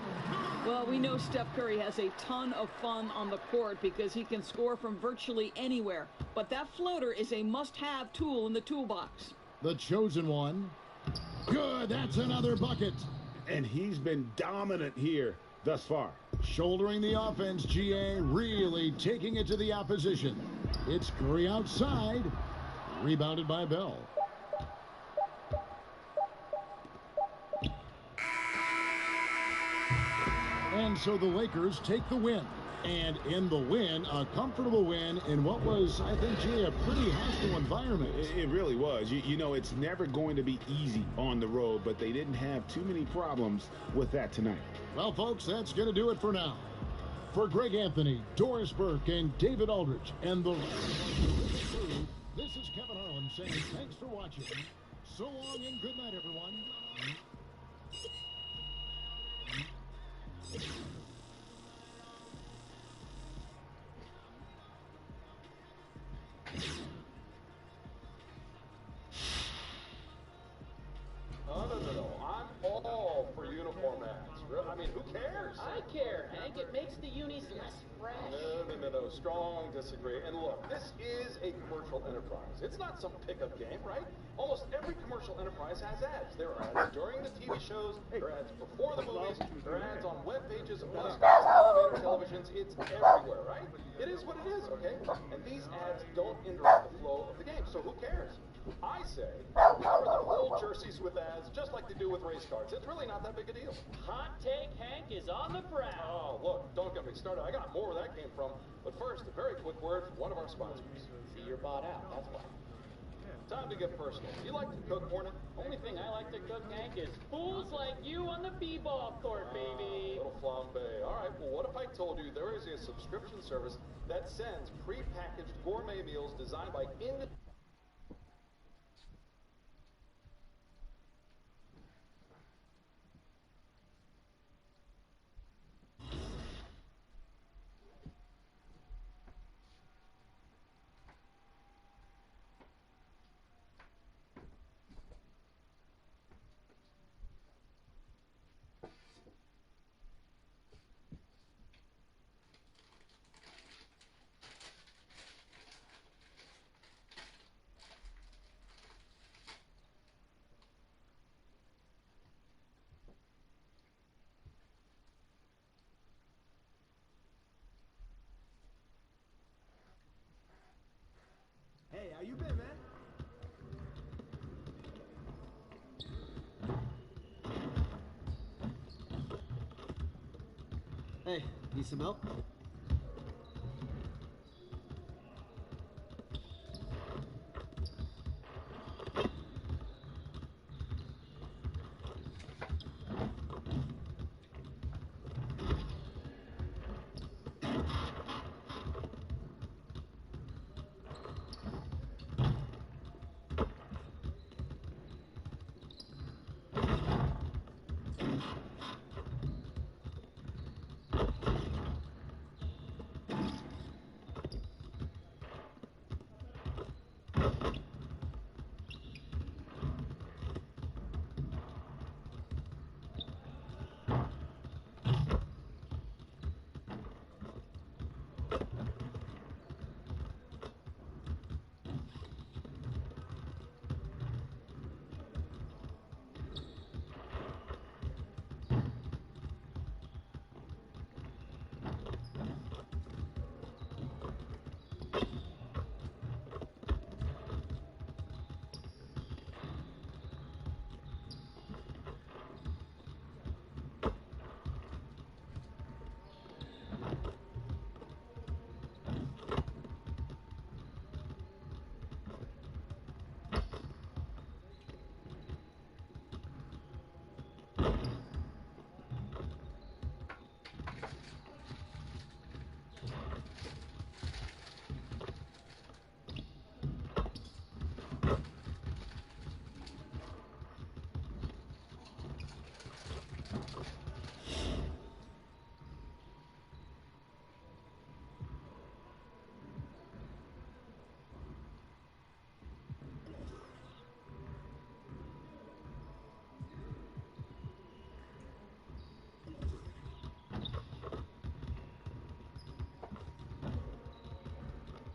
Well, we know Steph Curry has a ton of fun on the court because he can score from virtually anywhere. But that floater is a must-have tool in the toolbox. The Chosen One. Good, that's another bucket. And he's been dominant here thus far. Shouldering the offense, GA really taking it to the opposition. It's Curry outside. Rebounded by Bell. And so the Lakers take the win. And in the win, a comfortable win in what was, I think, GA, a pretty hostile environment. It really was. You know, it's never going to be easy on the road, but they didn't have too many problems with that tonight. Well, folks, that's going to do it for now. For Greg Anthony, Doris Burke, and David Aldridge, and the this is Kevin Harlan saying thanks for watching. So long and good night, everyone. No. I'm all for uniform ads. I mean, who cares? I care, Hank. It makes the unis less fresh. No. Strong disagree. And look, this is a commercial enterprise. It's not some pickup game, right? Almost every commercial enterprise has ads. There are ads during the TV shows, there are ads before the movies, there are ads on web pages, bus stops, elevator televisions. It's everywhere, right? It is what it is, okay? And these ads don't interrupt the flow of the game, so who cares? I say, cover the whole jerseys with ads, just like they do with race cars. It's really not that big a deal. Hot take Hank is on the prowl. Oh, look, don't get me started. I got more where that came from. But first, a very quick word from one of our sponsors. See, you're bought out, that's why. Time to get personal. You like to cook, Hornet? Only thing I like to cook, Hank, is fools like you on the b-ball court, baby. Little flambe. All right, well, what if I told you there is a subscription service that sends pre-packaged gourmet meals designed by independent... Hey, how you been, man? Hey, need some milk?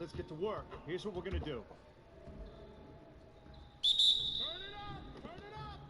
let's get to work. Here's what we're gonna do. Turn it up! Turn it up!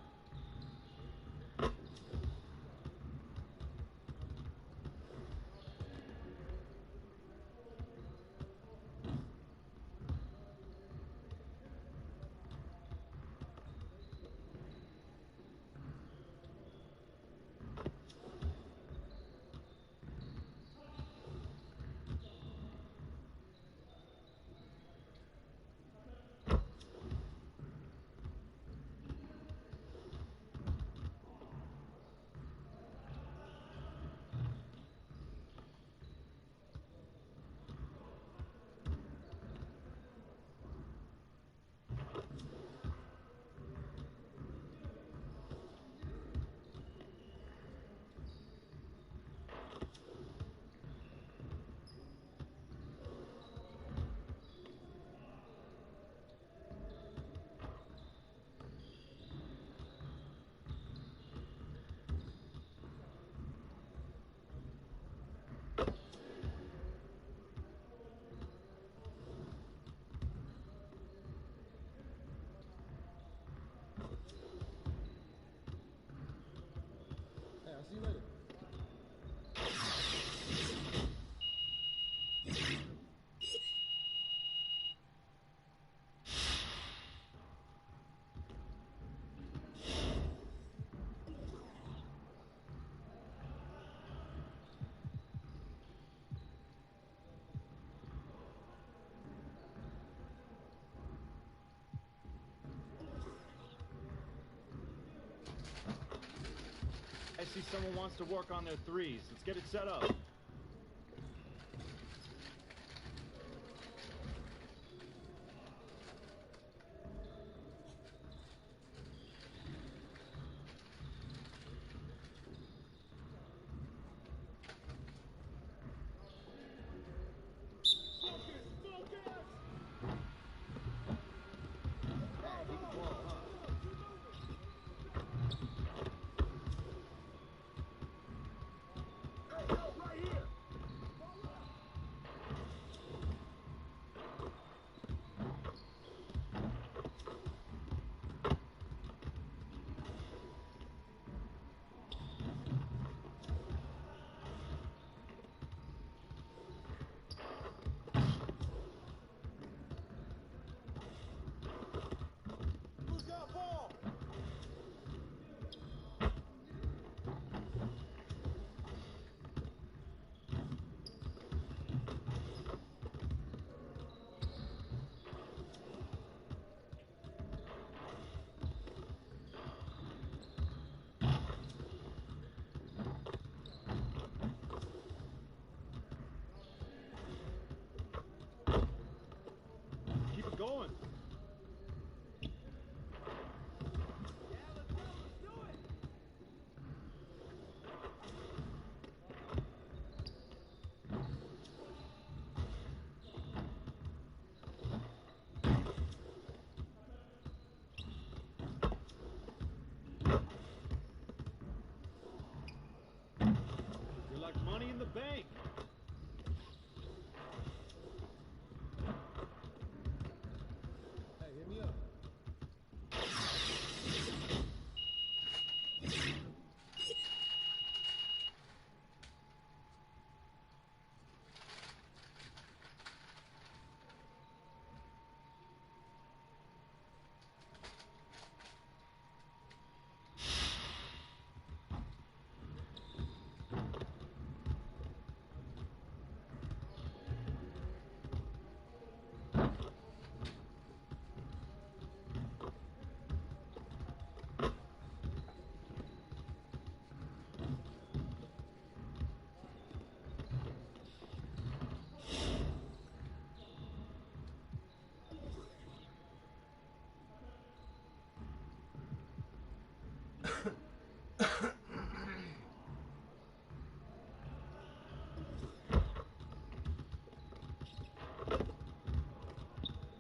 Hey, I'll see you later. I see someone wants to work on their threes. Let's get it set up. Who's got ball? Keep it going. You're like money in the bank. Hey, hit me up.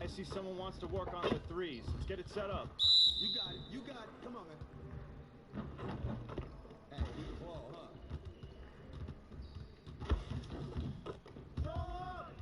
I see someone wants to work on their threes. Let's get it set up. You got it. You got it. Come on, man. Hey, you the ball, huh? Roll up!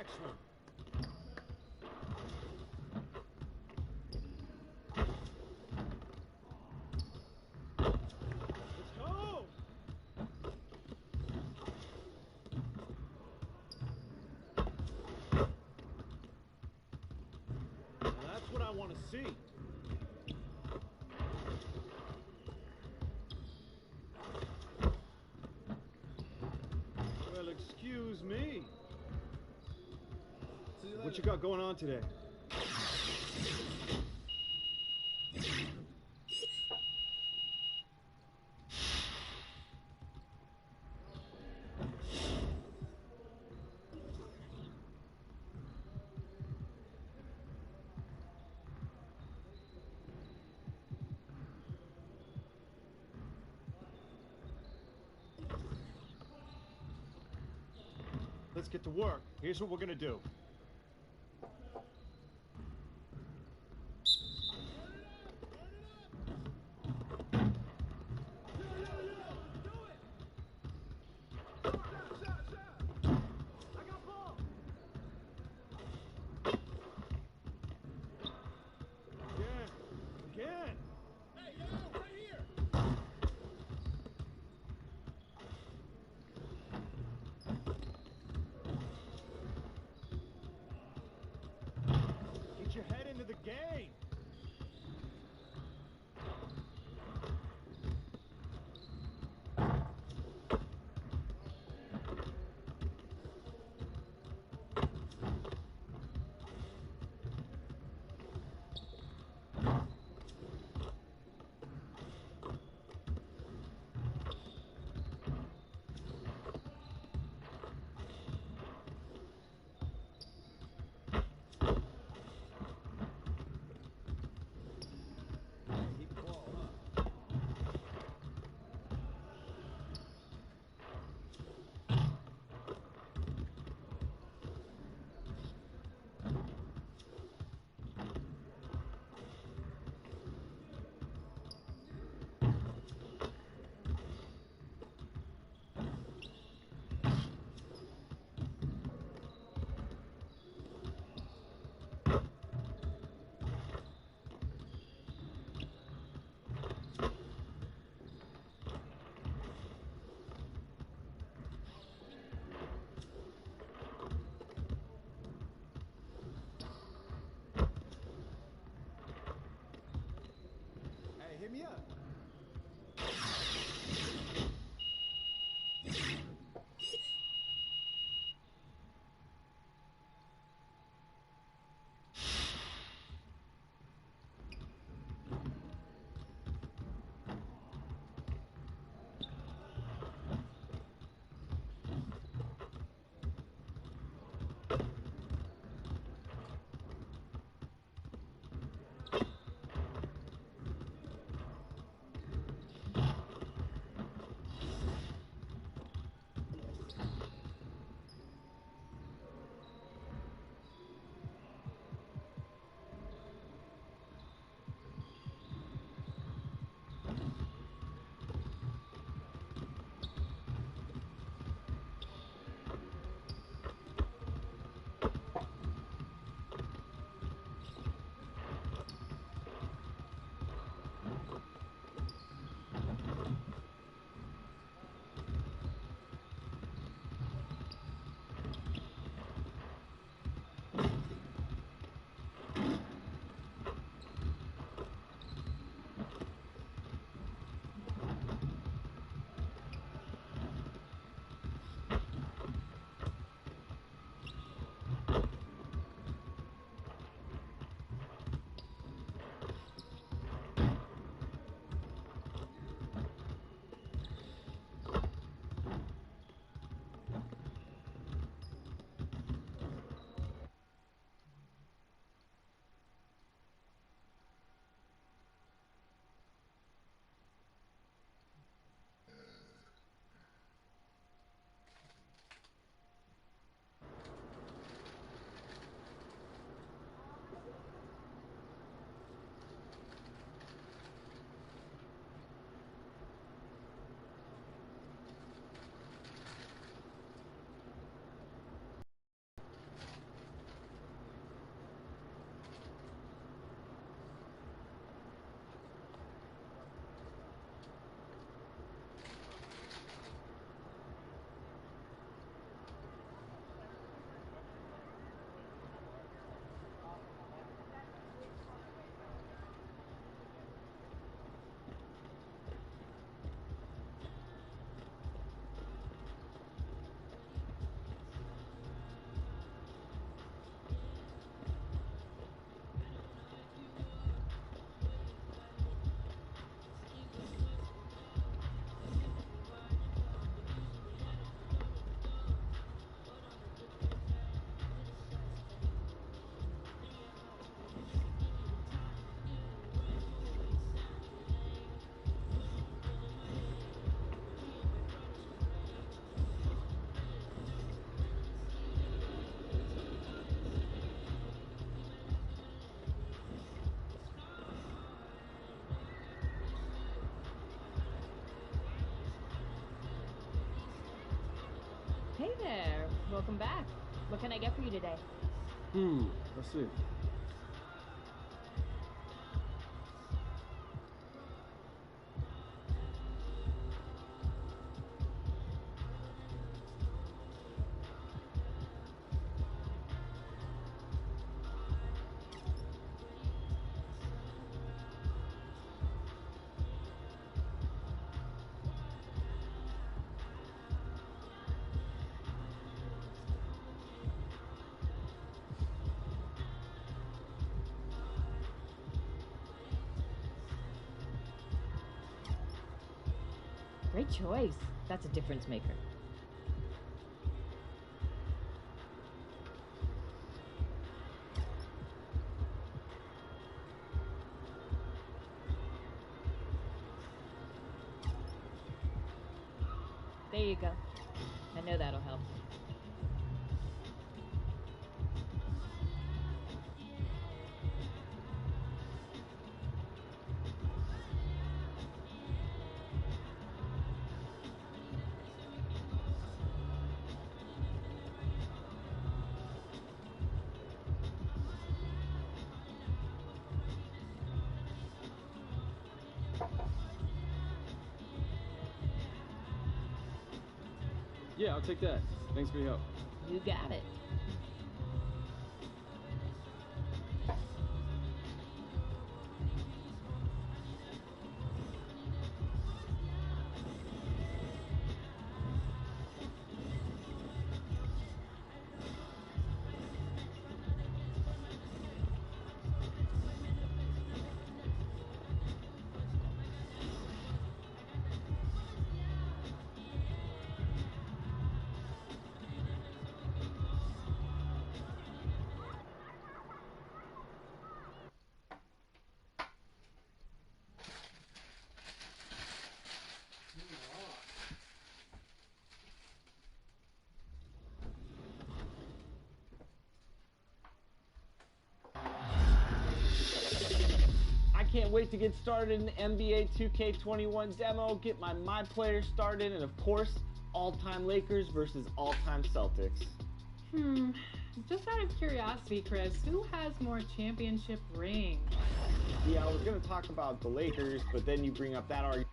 next one. Let's go! Now that's what I want to see. Well, excuse me. What you got going on today? Let's get to work. Here's what we're gonna do. Again. Hey, yo, right here. there. Welcome back. What can I get for you today? Let's see. Great choice. That's a difference maker. There you go. I know that'll help. Yeah, I'll take that. Thanks for your help. You got it. Can't wait to get started in the NBA 2K21 demo, get my players started, and of course, all-time Lakers versus all-time Celtics. Just out of curiosity, Chris, who has more championship rings? Yeah, I was going to talk about the Lakers, but then you bring up that argument.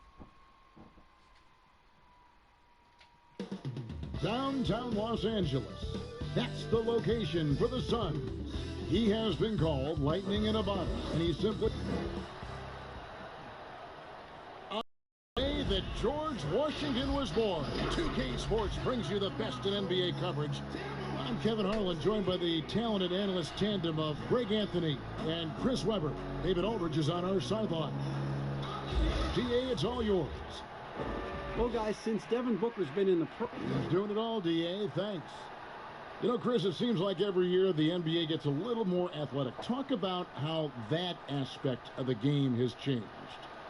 Downtown Los Angeles. That's the location for the Suns. He has been called lightning in a bottle, and he's simply... that George Washington was born. 2K Sports brings you the best in NBA coverage. I'm Kevin Harlan, joined by the talented analyst tandem of Greg Anthony and Chris Webber. David Aldridge is on our sideline. DA, it's all yours. Well, guys, since Devin Booker's been in the He's doing it all, DA. Thanks. You know, Chris, it seems like every year the NBA gets a little more athletic. Talk about how that aspect of the game has changed.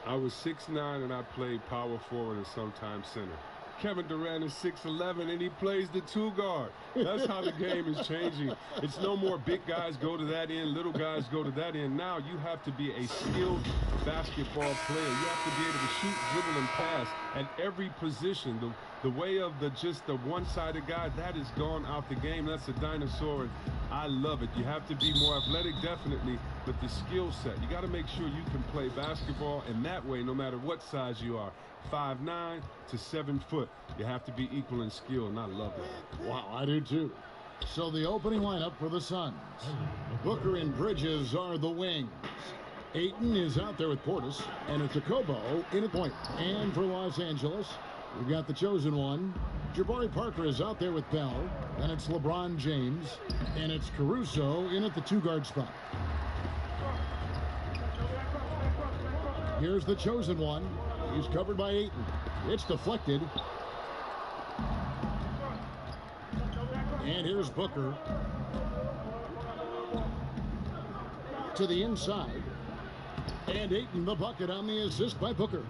I was 6'9" and I played power forward and sometimes center. Kevin Durant is 6'11" and he plays the 2 guard. That's how the game is changing. It's no more big guys go to that end, little guys go to that end. Now you have to be a skilled basketball player. You have to be able to shoot, dribble, and pass at every position. The way of just the one-sided guy, that is gone out the game. That's a dinosaur, and I love it. You have to be more athletic, definitely, but the skill set. You got to make sure you can play basketball, and that way, no matter what size you are, 5'9" to 7 foot, you have to be equal in skill, and I love it. Wow, I do too. So the opening lineup for the Suns. Booker and Bridges are the wings. Ayton is out there with Portis, and it's Okobo in at point. And for Los Angeles, we've got the chosen one. Jabari Parker is out there with Bell, and it's LeBron James, and it's Caruso in at the 2 guard spot. Here's the chosen one. He's covered by Ayton. It's deflected. And here's Booker to the inside. And Ayton the bucket on the assist by Booker.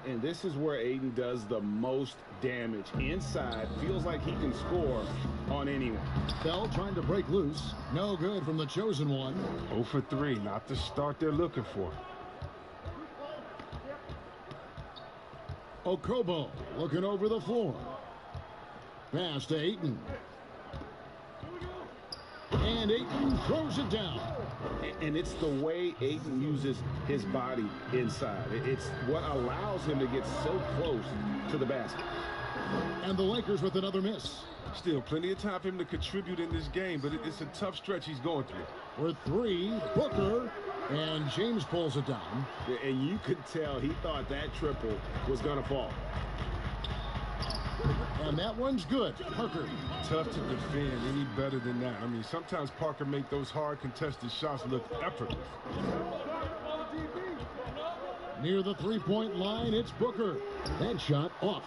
And this is where Ayton does the most damage. Inside, feels like he can score on anyone. Bell trying to break loose. No good from the chosen one. 0 for 3, not the start they're looking for. Okobo looking over the floor. Pass to Ayton. And Ayton throws it down. And it's the way Ayton uses his body inside. It's what allows him to get so close to the basket. And the Lakers with another miss. Still plenty of time for him to contribute in this game, but it's a tough stretch he's going through. For three, Booker, and James pulls it down. And you could tell he thought that triple was going to fall. And that one's good. Parker. Tough to defend any better than that. I mean, sometimes Parker make those hard contested shots look effortless. Near the three-point line, it's Booker. That shot off.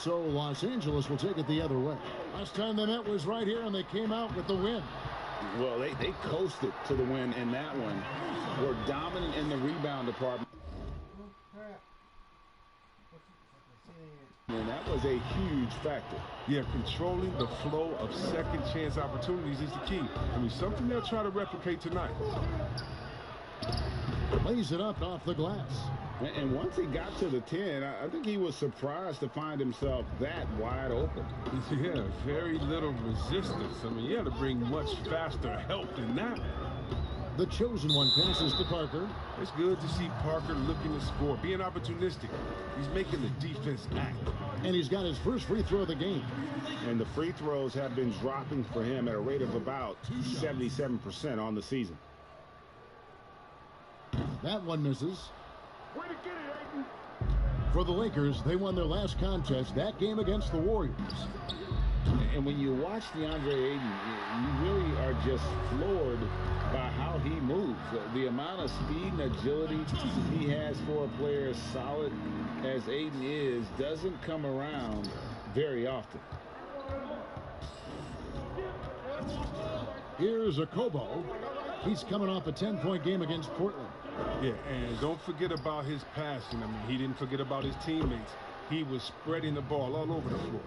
So Los Angeles will take it the other way. Last time they met was right here, and they came out with the win. Well, they coasted to the win in that one. Were dominant in the rebound department. And that was a huge factor. Yeah, controlling the flow of second chance opportunities is the key. I mean, something they'll try to replicate tonight. Lays it up off the glass. And once he got to the 10, I think he was surprised to find himself that wide open. Yeah, very little resistance. I mean, you had to bring much faster help than that. The chosen one passes to Parker. It's good to see Parker looking to score, being opportunistic. He's making the defense act. And he's got his first free throw of the game. And the free throws have been dropping for him at a rate of about 77% on the season. That one misses. For the Lakers, they won their last contest, that game against the Warriors. And when you watch DeAndre Ayton, you really are just floored by how he moves. The amount of speed and agility he has for a player as solid as Ayton is doesn't come around very often. Here's Okobo. He's coming off a 10-point game against Portland. Yeah, and don't forget about his passing. I mean, he didn't forget about his teammates. He was spreading the ball all over the floor.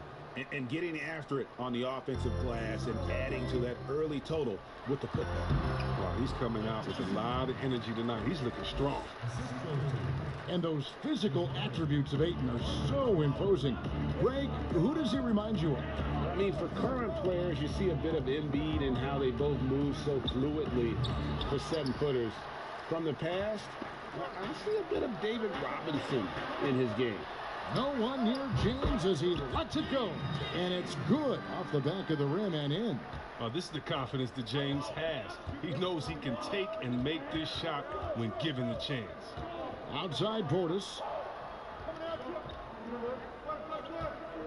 And getting after it on the offensive glass and adding to that early total with the football. Wow, he's coming out with a lot of energy tonight. He's looking strong. And those physical attributes of Ayton are so imposing. Greg, who does he remind you of? I mean, for current players, you see a bit of Embiid and how they both move so fluidly for 7-footers. From the past, I see a bit of David Robinson in his game. No one near James as he lets it go. And it's good off the back of the rim and in. This is the confidence that James has. He knows he can take and make this shot when given the chance. Outside Portis.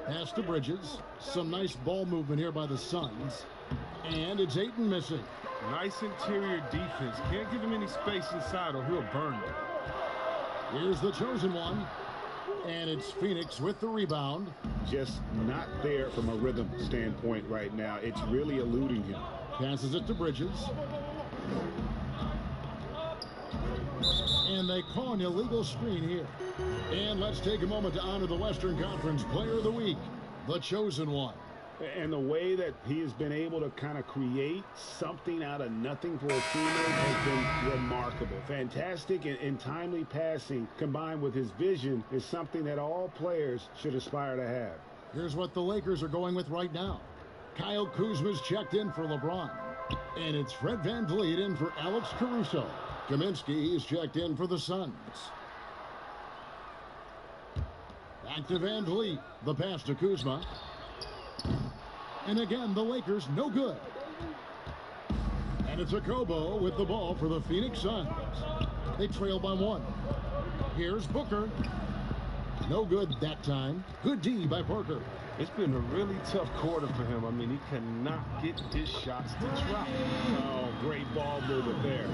Pass to Bridges. Some nice ball movement here by the Suns. And it's Ayton missing. Nice interior defense. Can't give him any space inside or he'll burn you. Here's the chosen one. And it's Phoenix with the rebound. Just not there from a rhythm standpoint right now. It's really eluding him. Passes it to Bridges. And they call an illegal screen here. And let's take a moment to honor the Western Conference Player of the Week, the chosen one. And the way that he has been able to kind of create something out of nothing for a teammate has been remarkable. Fantastic and timely passing combined with his vision is something that all players should aspire to have. Here's what the Lakers are going with right now. Kyle Kuzma's checked in for LeBron. And it's Fred VanVleet in for Alex Caruso. Kaminsky is checked in for the Suns. Back to VanVleet. The pass to Kuzma. And again, the Lakers no good. And it's Okobo with the ball for the Phoenix Suns. They trail by 1. Here's Booker. No good that time. Good D by Parker. It's been a really tough quarter for him. I mean, he cannot get his shots to drop. Oh, great ball movement there.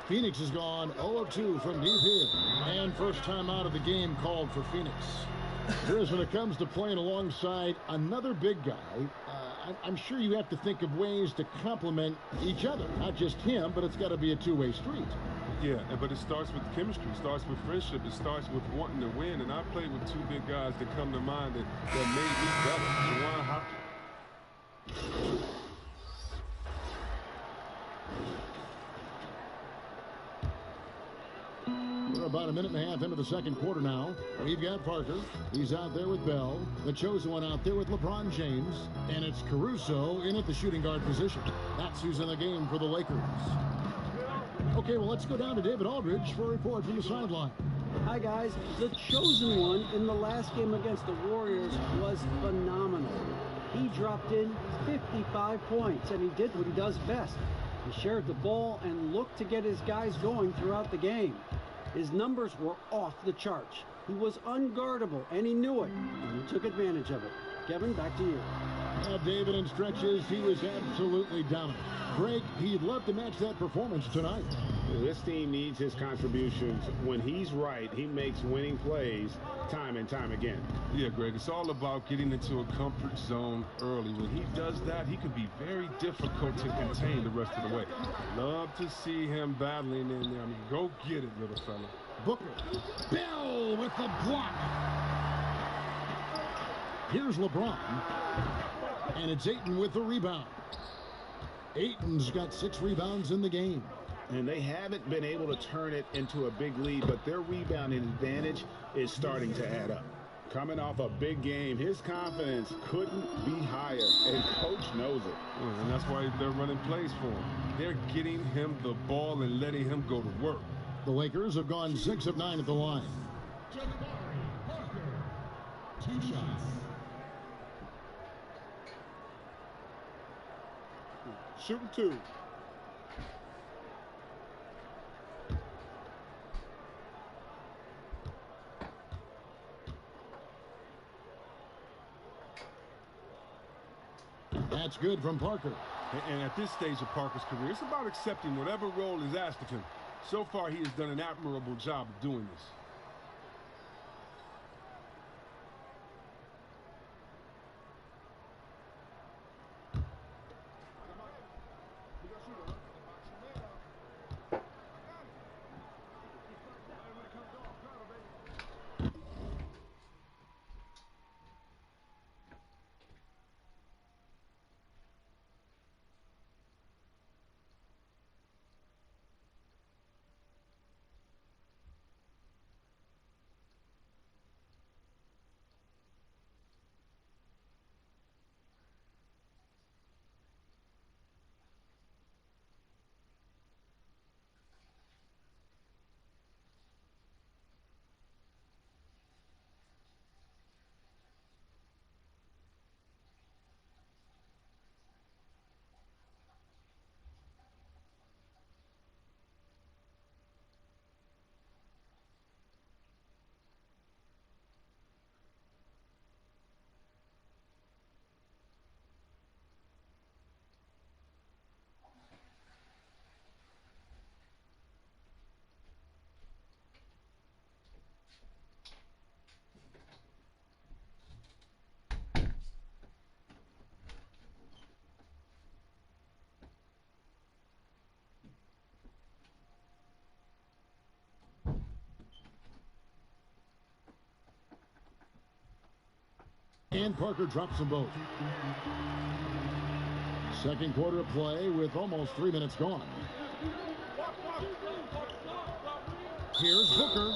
Phoenix has gone 0 of 2 from deep here. And first time out of the game called for Phoenix. Here's when it comes to playing alongside another big guy. I'm sure you have to think of ways to complement each other. Not just him, but it's got to be a two-way street. Yeah, but it starts with chemistry. It starts with friendship. It starts with wanting to win. And I played with 2 big guys that come to mind that made me better. Juwan Hopkins. about a minute and a half into the second quarter now. We've got Parker. He's out there with Bell. The chosen one out there with LeBron James. And it's Caruso in at the shooting guard position. That's who's in the game for the Lakers. Okay, well, let's go down to David Aldridge for a report from the sideline. Hi, guys. The chosen one in the last game against the Warriors was phenomenal. He dropped in 55 points, and he did what he does best. He shared the ball and looked to get his guys going throughout the game. His numbers were off the charts. He was unguardable, and he knew it, and he took advantage of it. Kevin, back to you. David, in stretches, he was absolutely dominant. Greg, he'd love to match that performance tonight. This team needs his contributions. When he's right, he makes winning plays time and time again. Yeah, Greg, it's all about getting into a comfort zone early. When he does that, he can be very difficult to contain the rest of the way. Love to see him battling in there. I mean, go get it, little fella. Booker. Bell with the block. Here's LeBron. And it's Ayton with the rebound. Ayton's got 6 rebounds in the game. And they haven't been able to turn it into a big lead, but their rebounding advantage is starting to add up. Coming off a big game, his confidence couldn't be higher, and coach knows it. And that's why they're running plays for him. They're getting him the ball and letting him go to work. The Lakers have gone 6 of 9 at the line. 2 shots. Shooting 2. That's good from Parker. And at this stage of Parker's career, it's about accepting whatever role is asked of him. So far, he has done an admirable job of doing this. And Parker drops them both. Second quarter of play with almost 3 minutes gone. Here's Booker.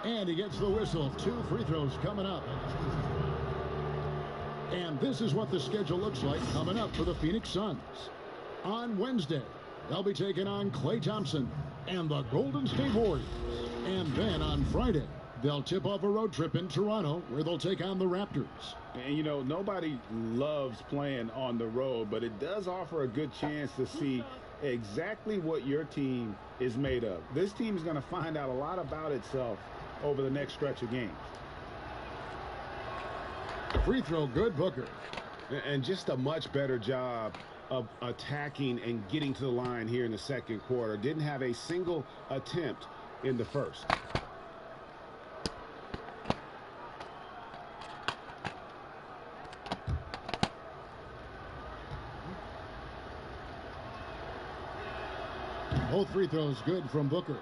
And he gets the whistle. 2 free throws coming up. And this is what the schedule looks like coming up for the Phoenix Suns. On Wednesday, they'll be taking on Klay Thompson and the Golden State Warriors. And then on Friday, they'll tip off a road trip in Toronto where they'll take on the Raptors. And, you know, nobody loves playing on the road, but it does offer a good chance to see exactly what your team is made of. This team is going to find out a lot about itself over the next stretch of games. Free throw, good, Booker. And just a much better job of attacking and getting to the line here in the second quarter. Didn't have a single attempt in the first. Both free throws good from Booker.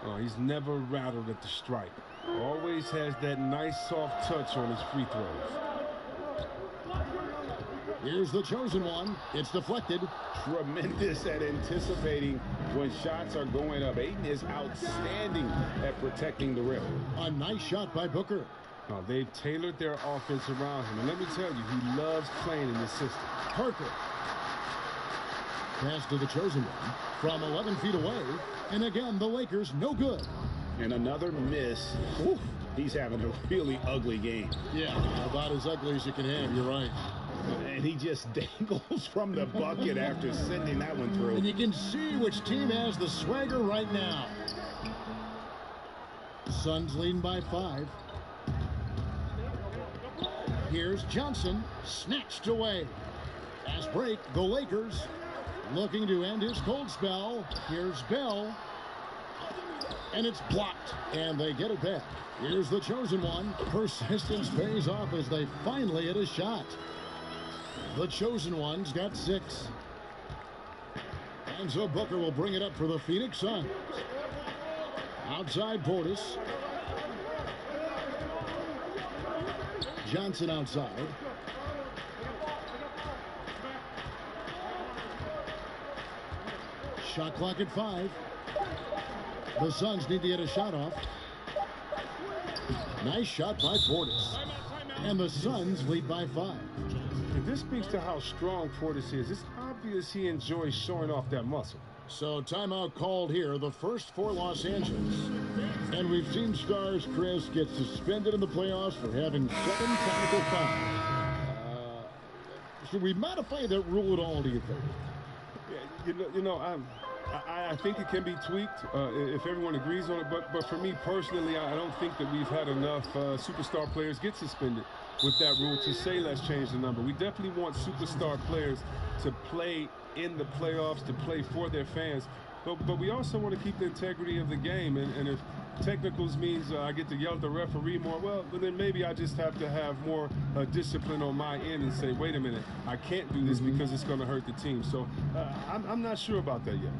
Oh, he's never rattled at the stripe. Always has that nice soft touch on his free throws. Here's the chosen one. It's deflected. Tremendous at anticipating when shots are going up. Ayton is outstanding at protecting the rim. A nice shot by Booker. Oh, they've tailored their offense around him. And let me tell you, he loves playing in this system. Parker. Pass to the chosen one from 11 feet away. And again, the Lakers no good. And another miss. Oof, he's having a really ugly game. Yeah, about as ugly as you can have. You're right. And he just dangles from the bucket after sending that one through. And you can see which team has the swagger right now. Suns leading by 5. Here's Johnson, snatched away. Fast break, the Lakers looking to end his cold spell. Here's Bell. And it's blocked, and they get it back. Here's the chosen one. Persistence pays off as they finally hit a shot. The chosen one's got 6. And so Booker will bring it up for the Phoenix Suns. Outside Portis. Johnson outside. Shot clock at 5. The Suns need to get a shot off. Nice shot by Portis. And the Suns lead by 5. And this speaks to how strong Portis is. It's obvious he enjoys showing off that muscle. So timeout called here, the first for Los Angeles. And we've seen stars, Chris, get suspended in the playoffs for having 7 technical fouls. Should we modify that rule at all, do you think? Yeah, I think it can be tweaked if everyone agrees on it. But for me personally, I don't think that we've had enough superstar players get suspended with that rule to say let's change the number. We definitely want superstar players to play in the playoffs, to play for their fans. But we also want to keep the integrity of the game. And if technicals means I get to yell at the referee more, well, then maybe I just have to have more discipline on my end and say, wait a minute, I can't do this because it's going to hurt the team. So I'm not sure about that yet.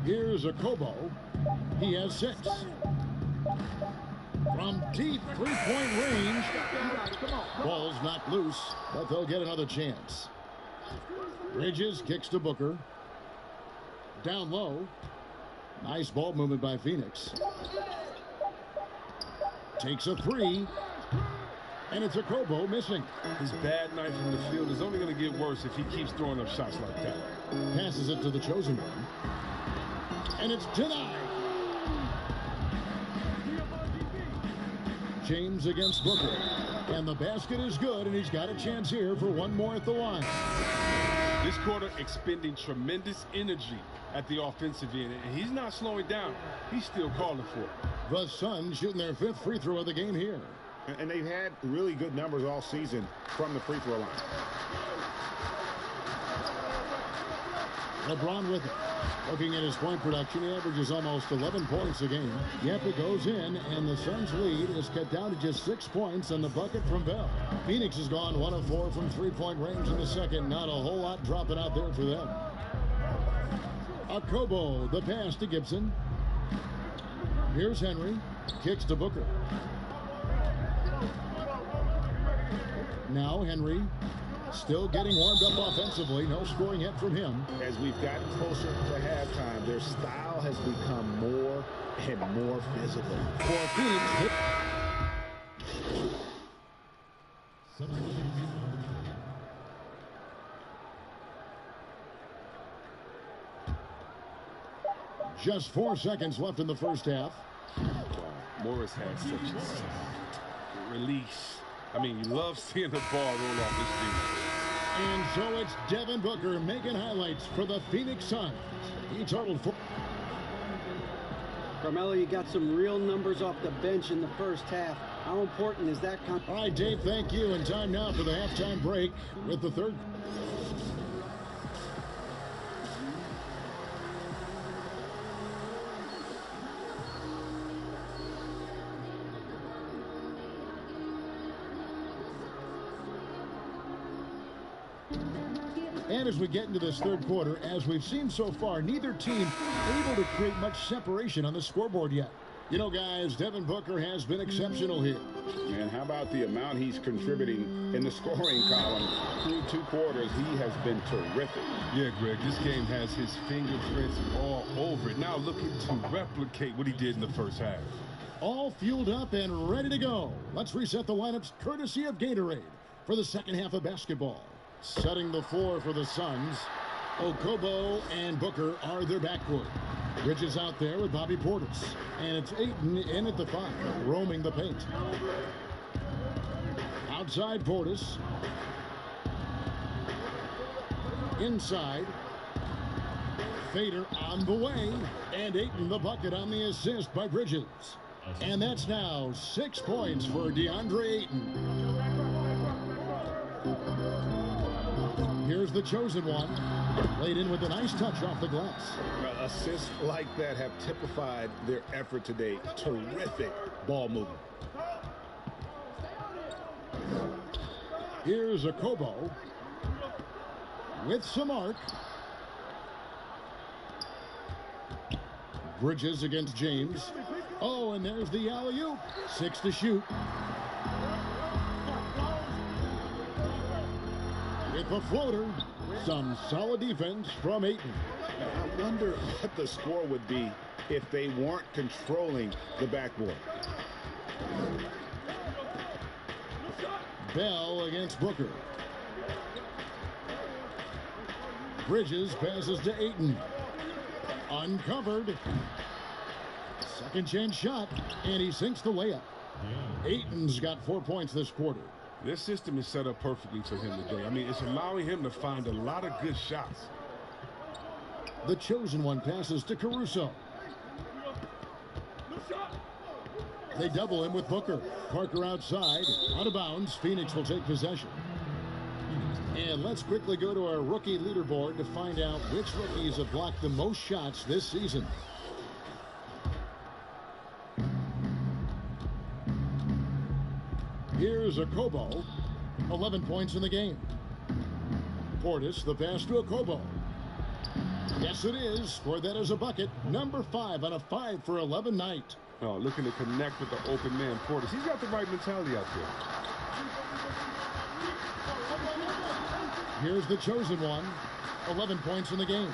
Here's Okobo. He has 6. From deep three-point range. Ball's knocked loose, but they'll get another chance. Bridges kicks to Booker. Down low. Nice ball movement by Phoenix. Takes a 3. And it's Okobo missing. His bad night from the field is only going to get worse if he keeps throwing up shots like that. Passes it to the chosen one. And it's denied. James against Booker. And the basket is good, and he's got a chance here for one more at the line. This quarter expending tremendous energy at the offensive end, and he's not slowing down. He's still calling for it. The Suns shooting their 5th free throw of the game here. And they've had really good numbers all season from the free throw line. LeBron with it. Looking at his point production, he averages almost 11 points a game. Yep, it goes in, and the Suns' lead is cut down to just 6 points on the bucket from Bell. Phoenix has gone 1 of 4 from three-point range in the second. Not a whole lot dropping out there for them. Okobo, the pass to Gibson. Here's Henry. Kicks to Booker. Now Henry. Still getting warmed up offensively. No scoring yet from him. As we've gotten closer to halftime, their style has become more and more visible. For Phoenix, hit. Just 4 seconds left in the first half. Morris had such a release. I mean, you love seeing the ball roll off this team. And so it's Devin Booker making highlights for the Phoenix Suns. He totaled 4. Carmelo, you got some real numbers off the bench in the first half. How important is that? All right, Dave, thank you. And time now for the halftime break with the third. And as we get into this third quarter, as we've seen so far, neither team able to create much separation on the scoreboard yet. You know, guys, Devin Booker has been exceptional here. And how about the amount he's contributing in the scoring column through 2 quarters? He has been terrific. Yeah, Greg, this game has his fingerprints all over it. Now looking to replicate what he did in the first half. All fueled up and ready to go. Let's reset the lineups courtesy of Gatorade for the second half of basketball. Setting the floor for the Suns, Okobo and Booker are their backcourt. Bridges out there with Bobby Portis. And it's Ayton in at the 5, roaming the paint. Outside Portis. Inside. Fader on the way. And Ayton the bucket on the assist by Bridges. And that's now 6 points for DeAndre Ayton. Here's the chosen one. Laid in with a nice touch off the glass. Assists like that have typified their effort today. Terrific ball movement. Here's Okobo with some arc. Bridges against James. Oh, and there's the alley-oop. 6 to shoot. With a floater. Some solid defense from Ayton. I wonder what the score would be if they weren't controlling the backboard. Bell against Booker. Bridges passes to Ayton. Uncovered. Second chance shot, and he sinks the layup. Ayton's got 4 points this quarter. This system is set up perfectly for him today. I mean, it's allowing him to find a lot of good shots. The chosen one passes to Caruso. They double him with Booker. Parker outside, out of bounds. Phoenix will take possession. And let's quickly go to our rookie leaderboard to find out which rookies have blocked the most shots this season. Here's Okobo, 11 points in the game. Portis, the pass to Okobo. Yes, it is. Scored that as a bucket. Number 5 on a 5 for 11 night. Oh, looking to connect with the open man, Portis. He's got the right mentality out there. Here's the chosen one, 11 points in the game.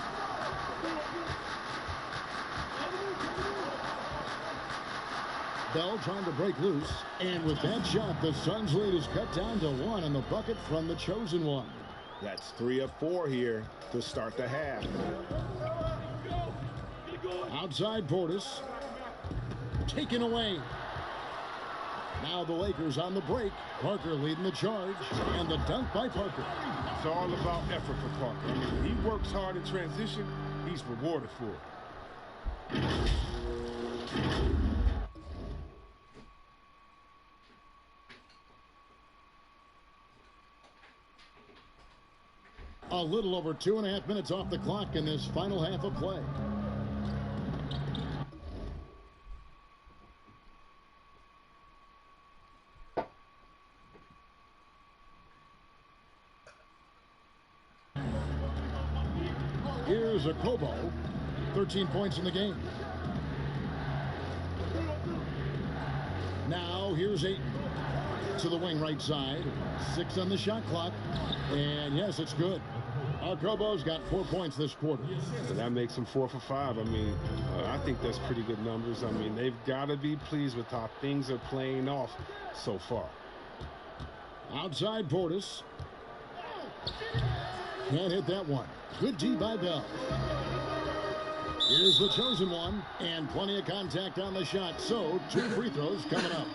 Bell trying to break loose, and with that shot, the Suns' lead is cut down to 1 on the bucket from the chosen one. That's 3 of 4 here to start the half. Outside Portis, taken away. Now the Lakers on the break. Parker leading the charge, and the dunk by Parker. It's all about effort for Parker. I mean, when he works hard in transition, he's rewarded for it. A little over 2.5 minutes off the clock in this final half of play. Here's Okobo, 13 points in the game. Now here's Ayton to the wing right side. 6 on the shot clock. And yes, it's good. Okobo's got 4 points this quarter. So that makes him 4 for 5. I mean, I think that's pretty good numbers. I mean, they've got to be pleased with how things are playing off so far. Outside Portis. Can't hit that one. Good D by Bell. Here's the chosen one, and plenty of contact on the shot. So 2 free throws coming up.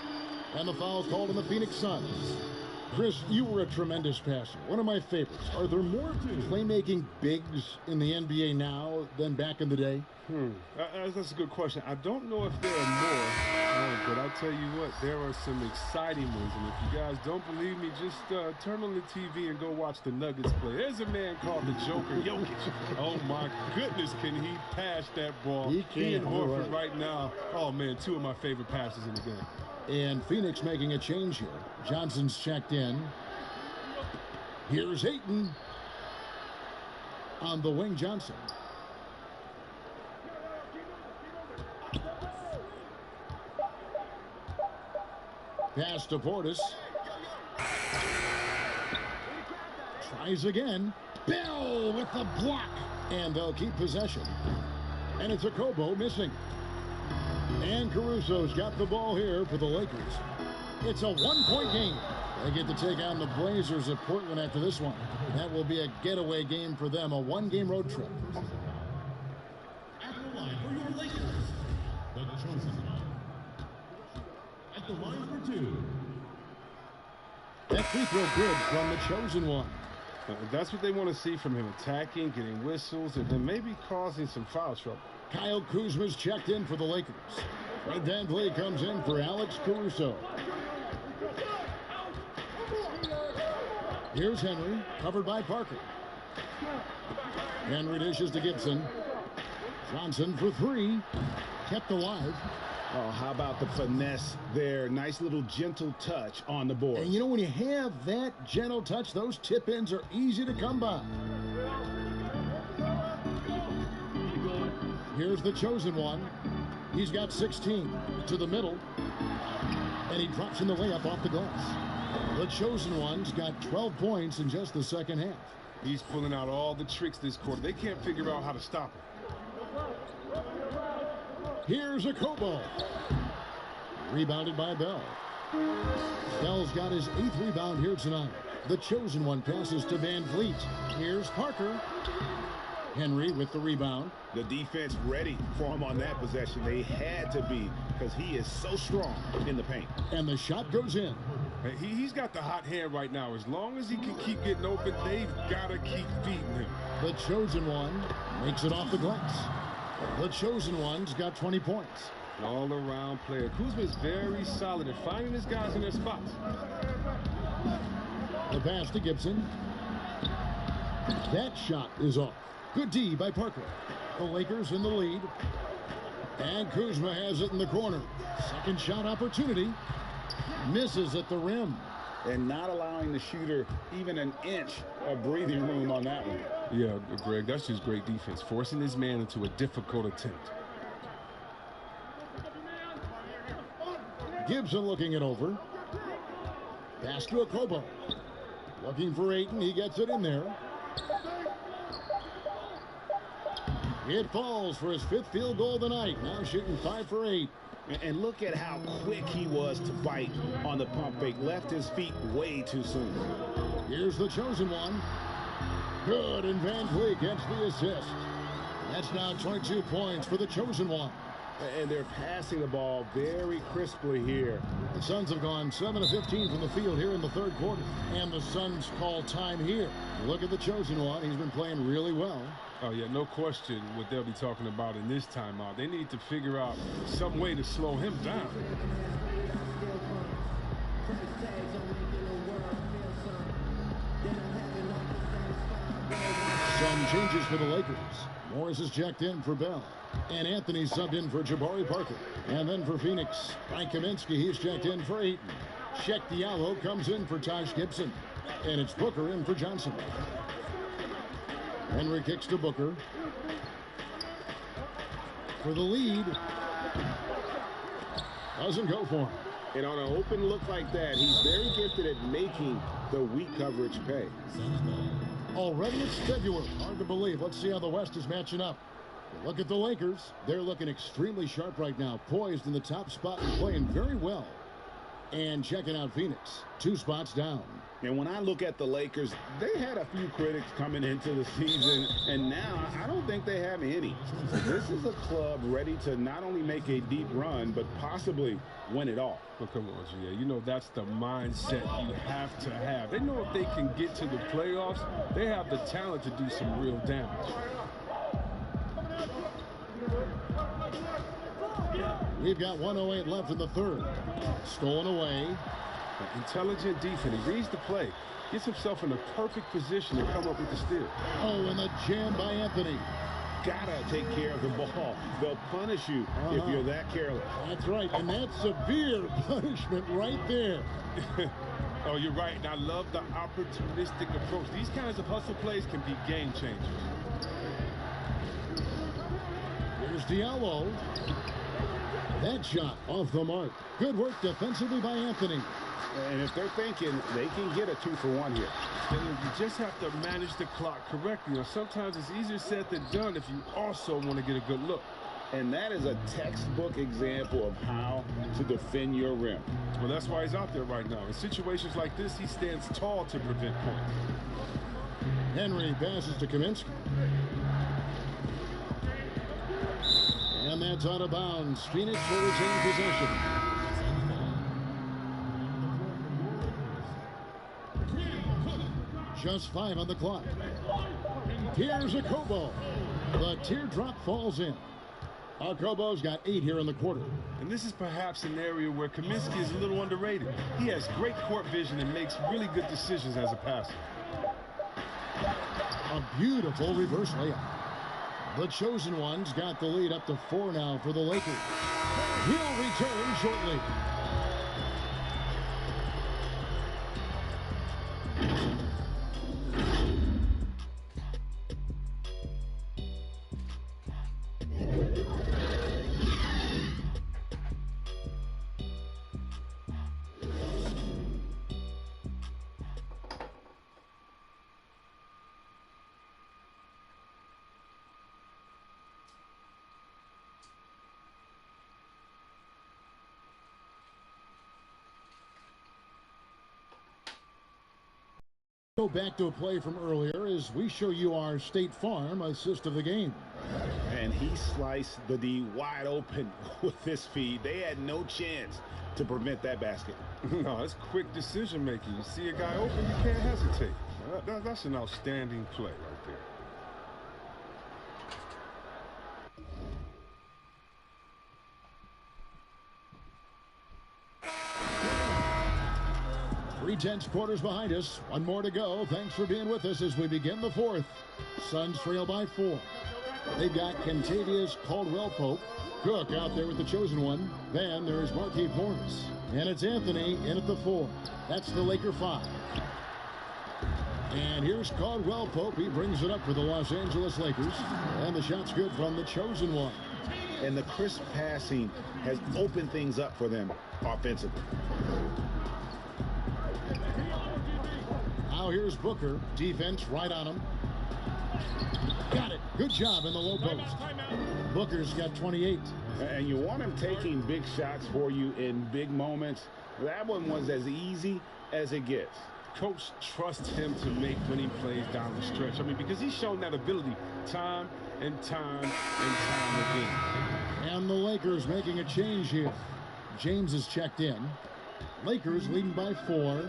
And the foul called on the Phoenix Suns. Chris, you were a tremendous passer. One of my favorites. Are there more playmaking bigs in the NBA now than back in the day? That's a good question. I don't know if there are more, but I tell you what, there are some exciting ones. And if you guys don't believe me, just turn on the TV and go watch the Nuggets play. There's a man called the Joker, Jokic. Oh, my goodness, can he pass that ball? He and Horford right now. Oh, man, 2 of my favorite passes in the game. And Phoenix making a change here. Johnson's checked in. Here's Ayton. On the wing, Johnson. Pass to Portis. Tries again. Bell with the block. And they'll keep possession. And it's a Kobo missing. And Caruso's got the ball here for the Lakers. It's a 1-point game. They get to take on the Blazers of Portland after this one. That will be a getaway game for them, a 1-game road trip. At the line for your Lakers, the chosen one. At the line for 2. That free throw good from the chosen one. That's what they want to see from him, attacking, getting whistles, and then maybe causing some foul trouble. Kyle Kuzma's checked in for the Lakers. Fred VanVleet comes in for Alex Caruso. Here's Henry, covered by Parker. Henry dishes to Gibson. Johnson for 3. Kept alive. Oh, how about the finesse there? Nice little gentle touch on the board. And you know, when you have that gentle touch, those tip-ins are easy to come by. Here's the chosen one. He's got 16 to the middle. And he drops in the layup off the glass. The chosen one's got 12 points in just the second half. He's pulling out all the tricks this quarter. They can't figure out how to stop him. Here's a Kobo. Rebounded by Bell. Bell's got his 8th rebound here tonight. The chosen one passes to VanVleet. Here's Parker. Henry with the rebound. The defense ready for him on that possession. They had to be, because he is so strong in the paint. And the shot goes in. He's got the hot hand right now. As long as he can keep getting open, they've got to keep feeding him. The chosen one makes it off the glass. The chosen one's got 20 points. An all-around player. Kuzma's very solid at finding his guys in their spots. The pass to Gibson. That shot is off. Good D by Parker. The Lakers in the lead. And Kuzma has it in the corner. Second shot opportunity. Misses at the rim. And not allowing the shooter even an inch of breathing room on that one. Yeah, Greg, that's just great defense. Forcing his man into a difficult attempt. Gibson looking it over. Pass to Kobo. Looking for Ayton. He gets it in there. It falls for his 5th field goal of the night. Now shooting 5 for 8. And look at how quick he was to fight on the pump fake. Left his feet way too soon. Here's the chosen one. Good, and VanVleet gets the assist. That's now 22 points for the chosen one. And they're passing the ball very crisply here. The Suns have gone 7 of 15 from the field here in the 3rd quarter. And the Suns call time here. Look at the chosen one. He's been playing really well. Oh, yeah, no question what they'll be talking about in this timeout. They need to figure out some way to slow him down. Some changes for the Lakers. Morris is checked in for Bell. And Anthony subbed in for Jabari Parker. And then for Phoenix, Frank Kaminsky, he's checked in for Ayton. Sheck Diallo comes in for Taj Gibson. And it's Booker in for Johnson. Henry kicks to Booker. For the lead. Doesn't go for him. And on an open look like that, he's very gifted at making the weak coverage pay. Already it's February. Hard to believe. Let's see how the West is matching up. Look at the Lakers. They're looking extremely sharp right now. Poised in the top spot and playing very well. And checking out Phoenix. 2 spots down. And when I look at the Lakers, they had a few critics coming into the season, and now I don't think they have any. This is a club ready to not only make a deep run, but possibly win it all. Well, come on, GA. You know that's the mindset you have to have. They know if they can get to the playoffs, they have the talent to do some real damage. We've got 1:08 left in the 3rd. Stolen away. Intelligent defense. He reads the play. Gets himself in a perfect position to come up with the steal. Oh, and the jam by Anthony. Gotta take care of the ball. They'll punish you if you're that careless. That's right, and that's severe punishment right there. Oh, you're right, and I love the opportunistic approach. These kinds of hustle plays can be game changers. Here's Diallo. That shot off the mark. Good work defensively by Anthony. And if they're thinking they can get a 2-for-1 here. And you just have to manage the clock correctly. You know, sometimes it's easier said than done if you also want to get a good look. And that is a textbook example of how to defend your rim. Well, that's why he's out there right now. In situations like this, he stands tall to prevent points. Henry passes to Kaminsky. And that's out of bounds. Phoenix will retain possession. Just 5 on the clock. Here's Okobo. The teardrop falls in. Okobo's got 8 here in the quarter. And this is perhaps an area where Kaminsky is a little underrated. He has great court vision and makes really good decisions as a passer. A beautiful reverse layup. The chosen ones got the lead up to 4 now for the Lakers. He'll return shortly. Go back to a play from earlier as we show you our State Farm assist of the game. And he sliced the D wide open with this feed. They had no chance to prevent that basket. No, it's quick decision making. You see a guy open, you can't hesitate. That's an outstanding play right there. 3/10 quarters behind us. 1 more to go. Thanks for being with us as we begin the 4th. Suns trail by 4. They've got Kentavious Caldwell-Pope. Cook out there with the chosen one. Then there's Markieff Morris. And it's Anthony in at the 4. That's the Laker 5. And here's Caldwell-Pope. He brings it up for the Los Angeles Lakers. And the shot's good from the chosen one. And the crisp passing has opened things up for them offensively. Now here's Booker. Defense right on him. Got it. Good job in the low post. Booker's got 28. And you want him taking big shots for you in big moments. That one was as easy as it gets. Coach trusts him to make winning plays down the stretch. I mean, because he's shown that ability time and time and time again. And the Lakers making a change here. James is checked in. Lakers leading by 4.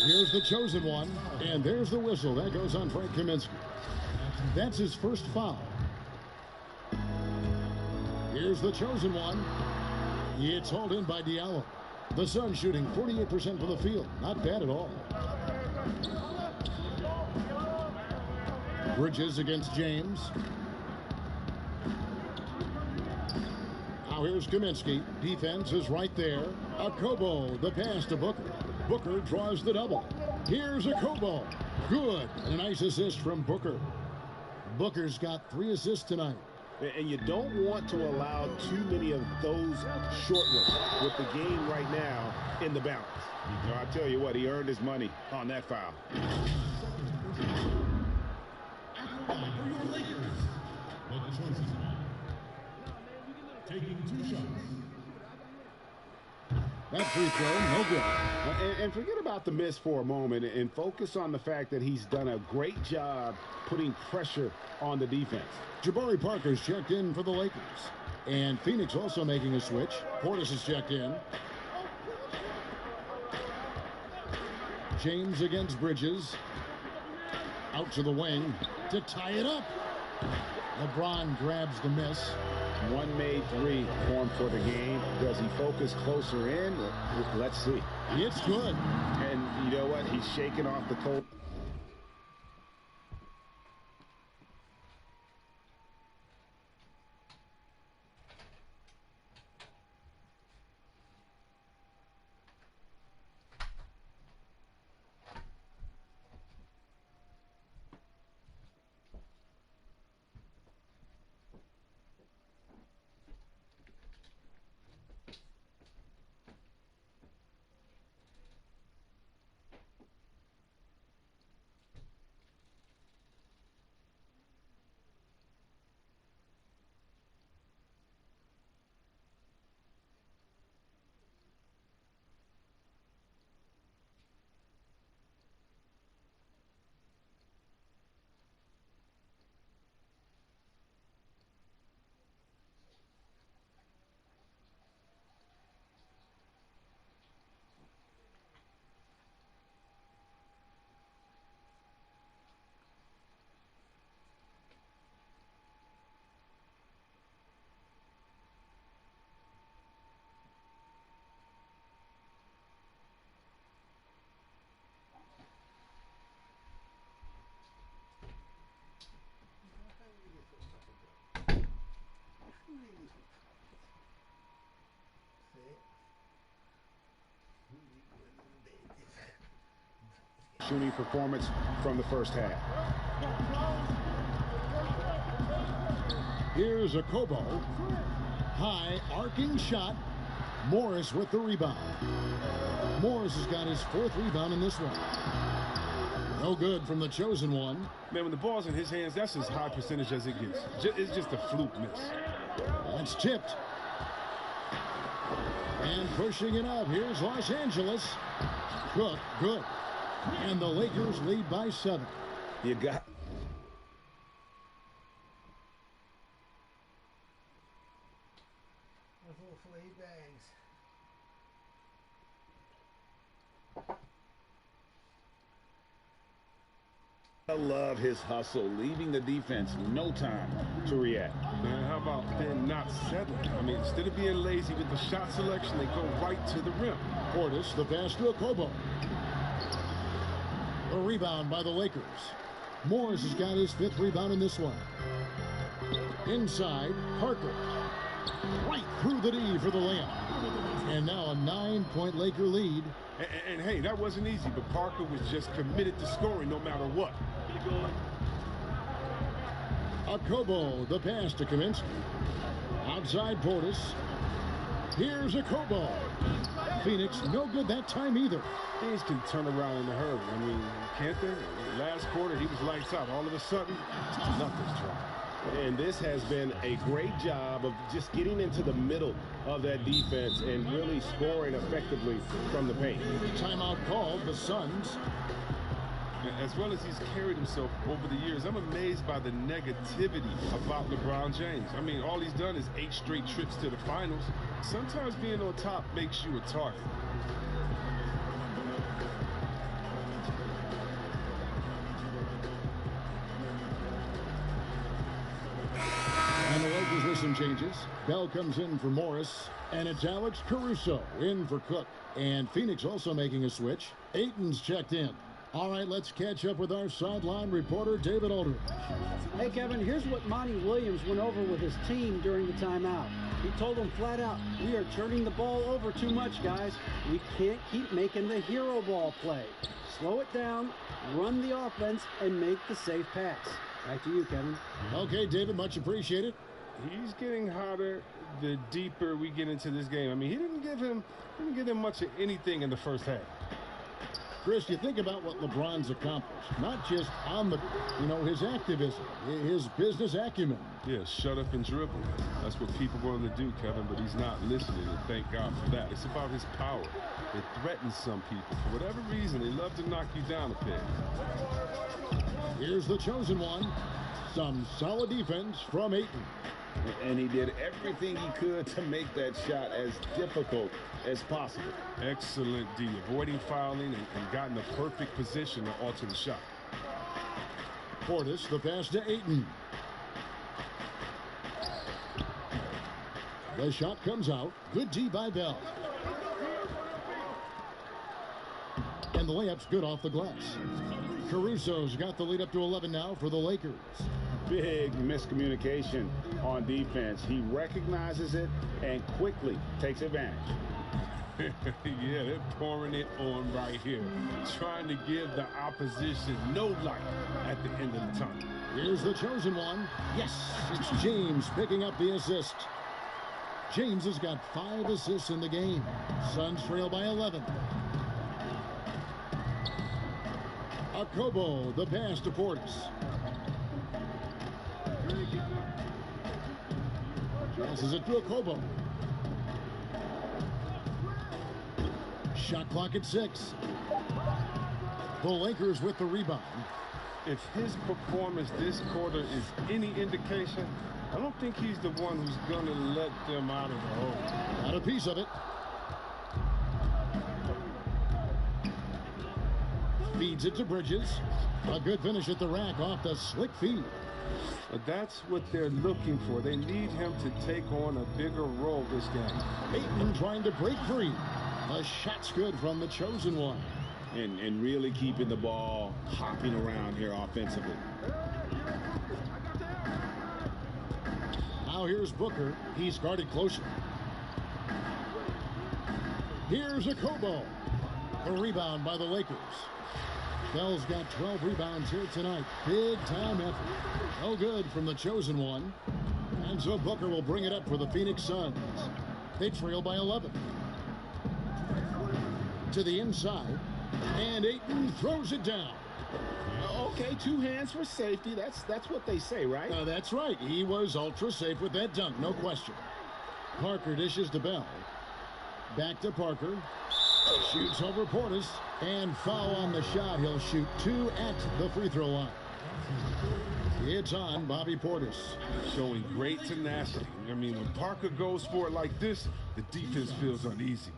Here's the chosen one, and there's the whistle. That goes on Frank Kaminsky. That's his first foul. Here's the chosen one. It's hauled in by Diallo. The Suns shooting 48% from the field. Not bad at all. Bridges against James. Now here's Kaminsky. Defense is right there. Okobo, the pass to Booker. Booker draws the double. Here's Okobo. Good. And a nice assist from Booker. Booker's got 3 assists tonight. And you don't want to allow too many of those short ones with the game right now in the balance. You know, I tell you what, he earned his money on that foul. Taking 2 shots. That free throw, no good. And forget about the miss for a moment and focus on the fact that he's done a great job putting pressure on the defense. Jabari Parker's checked in for the Lakers. And Phoenix also making a switch. Portis is checked in. James against Bridges. Out to the wing to tie it up. LeBron grabs the miss. 1 made 3 formed for the game. Does he focus closer in? Let's see. It's good. And you know what? He's shaking off the cold. shooting performance from the first half. Here's a Kobo. High arcing shot. Morris with the rebound. Morris has got his 4th rebound in this one. No good from the chosen one. Man, when the ball's in his hands, that's as high percentage as it gets. It's just a fluke miss. That's tipped. And pushing it up. Here's Los Angeles. Cook, good. And the Lakers lead by 7. You got... I love his hustle, leaving the defense no time to react. Man, how about then not settling? I mean, instead of being lazy with the shot selection, they go right to the rim. Portis, the pass to Kobo. A rebound by the Lakers. Morris has got his 5th rebound in this one. Inside, Parker. Right through the D for the layup. And now a 9-point Laker lead. And hey, that wasn't easy, but Parker was just committed to scoring no matter what. Kobo, the pass to Kaminsky. Outside Portis. Here's a Kobo. Phoenix, no good that time either. Things can turn around in a hurry. I mean, can't they? Last quarter, he was lights out. All of a sudden, nothing's dry. And this has been a great job of just getting into the middle of that defense and really scoring effectively from the paint. Timeout called, the Suns. As well as he's carried himself over the years, I'm amazed by the negativity about LeBron James. I mean, all he's done is 8 straight trips to the finals. Sometimes being on top makes you a target. And the Lakers with some changes. Bell comes in for Morris, and it's Alex Caruso in for Cook. And Phoenix also making a switch. Ayton's checked in. All right, let's catch up with our sideline reporter, David Aldridge. Hey, Kevin, here's what Monty Williams went over with his team during the timeout. He told them flat out, we are turning the ball over too much, guys. We can't keep making the hero ball play. Slow it down, run the offense, and make the safe pass. Back to you, Kevin. Okay, David, much appreciated. He's getting hotter the deeper we get into this game. I mean, he didn't give him much of anything in the first half. Chris, you think about what LeBron's accomplished, not just on the, his activism, his business acumen. Yeah, shut up and dribble. That's what people want him to do, Kevin, but he's not listening, and thank God for that. It's about his power. It threatens some people. For whatever reason, they love to knock you down a peg. Here's the chosen one. Some solid defense from Ayton. And he did everything he could to make that shot as difficult as possible. Excellent D, avoiding fouling and got in the perfect position to alter the shot. Portis, the pass to Ayton. The shot comes out. Good D by Bell. And the layup's good off the glass. Caruso's got the lead up to 11 now for the Lakers. Big miscommunication on defense. He recognizes it and quickly takes advantage. Yeah, they're pouring it on right here, trying to give the opposition no light at the end of the tunnel. Here's the chosen one. Yes, it's James picking up the assist. James has got 5 assists in the game. Suns trail by 11. Kobo, the pass to Portis. Passes it to Kobo. Shot clock at 6. The Lakers with the rebound. If his performance this quarter is any indication, I don't think he's the one who's going to let them out of the hole. Got a piece of it. Feeds it to Bridges. A good finish at the rack off the slick feed. But that's what they're looking for. They need him to take on a bigger role this game. Ayton trying to break free. A shot's good from the chosen one. And really keeping the ball hopping around here offensively. Now here's Booker. He's guarded closer. Here's a Kobo. A rebound by the Lakers. Bell's got 12 rebounds here tonight. Big time effort. No good from the chosen one. And so Booker will bring it up for the Phoenix Suns. They trail by 11. To the inside. And Ayton throws it down. Okay, 2 hands for safety. That's what they say, right? That's right. He was ultra safe with that dunk, no question. Parker dishes to Bell. Back to Parker. Shoots over Portis. And foul on the shot. He'll shoot 2 at the free throw line. It's on Bobby Portis. Showing great tenacity. I mean, when Parker goes for it like this, the defense feels uneasy.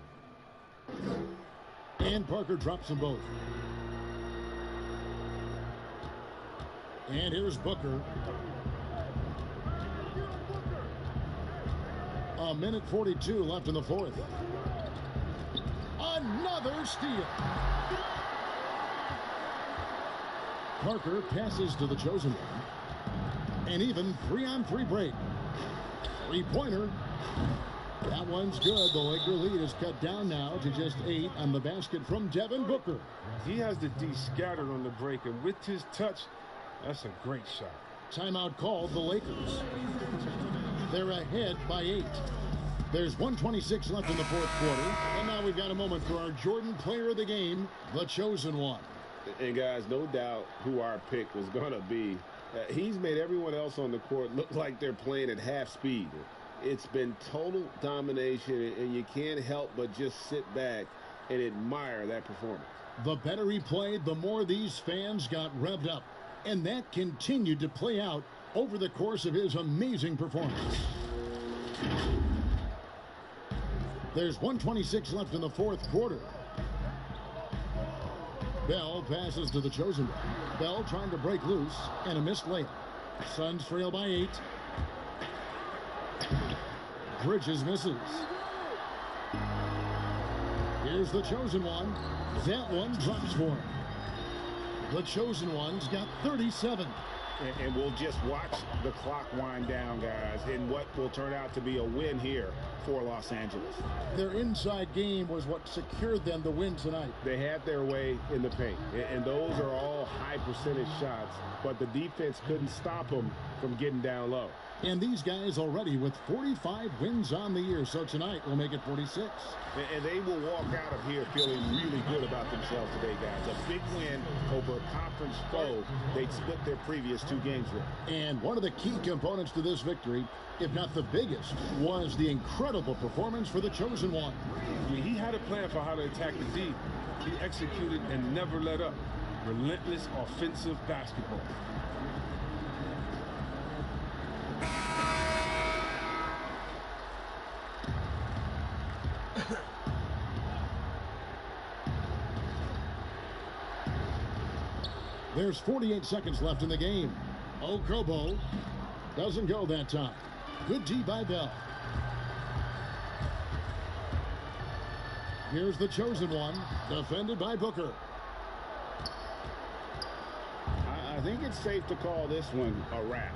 And Parker drops them both. And here's Booker. A minute 42 left in the fourth. Another steal. Parker passes to the chosen one. An even 3-on-3 break. 3-pointer. That one's good. The Laker lead is cut down now to just 8 on the basket from Devin Booker. He has the D scattered on the break, and with his touch, that's a great shot. Timeout called the Lakers. They're ahead by 8. There's 1:26 left in the fourth quarter. And now we've got a moment for our Jordan player of the game, the chosen one. And guys, no doubt who our pick was going to be. He's made everyone else on the court look like they're playing at half speed. It's been total domination, and you can't help but just sit back and admire that performance. The better he played, the more these fans got revved up. And that continued to play out over the course of his amazing performance. There's 1:26 left in the fourth quarter. Bell passes to the chosen one. Bell trying to break loose, and a missed layup. Suns trail by 8. Bridges misses. Here's the chosen one. That one drops for him. The chosen one's got 37. And we'll just watch the clock wind down, guys, in what will turn out to be a win here for Los Angeles. Their inside game was what secured them the win tonight. They had their way in the paint, and those are all high percentage shots, but the defense couldn't stop them from getting down low. And these guys already with 45 wins on the year, so tonight will make it 46. And they will walk out of here feeling really good about themselves today, guys. A big win over a conference foe they'd split their previous 2 games with. And one of the key components to this victory, if not the biggest, was the incredible performance for the chosen one. I mean, he had a plan for how to attack the D. He executed and never let up. Relentless offensive basketball. There's 48 seconds left in the game. Okobo doesn't go that time. Good D by Bell. Here's the chosen one, defended by Booker. I think it's safe to call this one a wrap.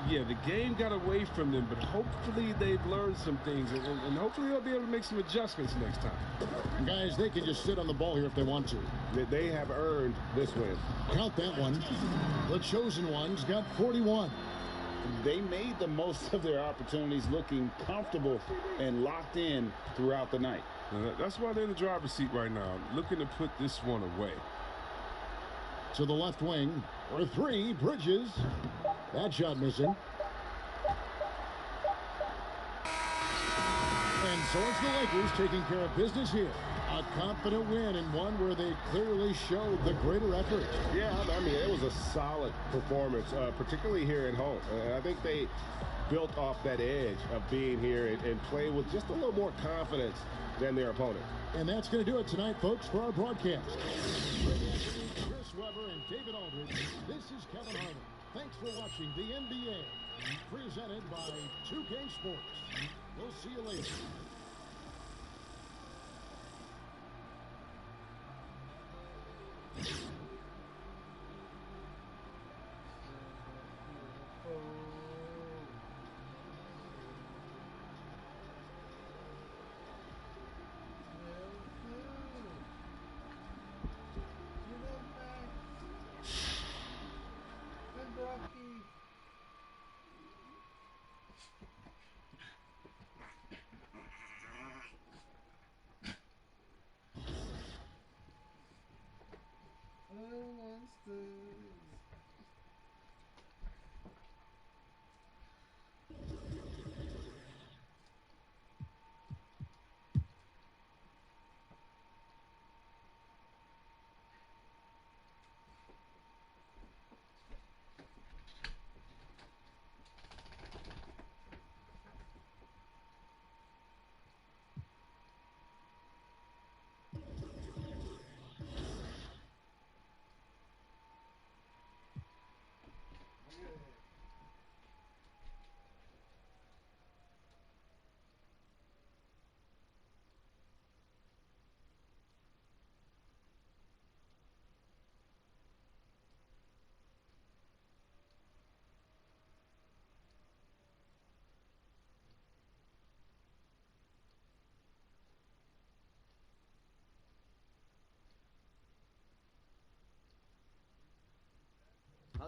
Yeah, the game got away from them, but hopefully they've learned some things, and hopefully they'll be able to make some adjustments next time. Guys, they can just sit on the ball here if they want to. They have earned this win. Count that one. The chosen one's got 41. They made the most of their opportunities, looking comfortable and locked in throughout the night. That's why they're in the driver's seat right now, looking to put this one away. To the left wing for 3, Bridges. That shot missing. And so it's the Lakers taking care of business here. A confident win, and one where they clearly showed the greater effort. Yeah, I mean, it was a solid performance, particularly here at home. I think they built off that edge of being here and play with just a little more confidence than their opponent. And that's going to do it tonight, folks, for our broadcast. Chris Webber and David Aldridge, this is Kevin Harlan. Thanks for watching the NBA, presented by 2K Sports. We'll see you later. You know,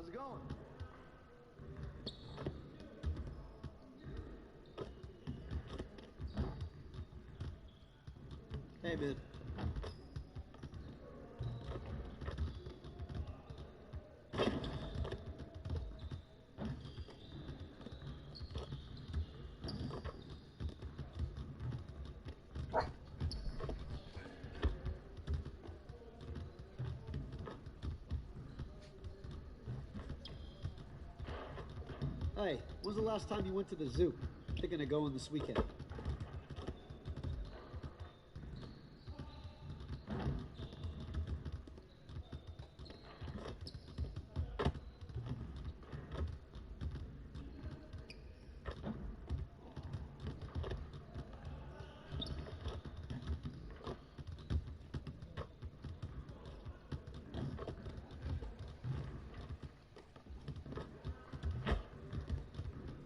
How's it going? Hey, man. Hey, when's the last time you went to the zoo? Thinking of going this weekend.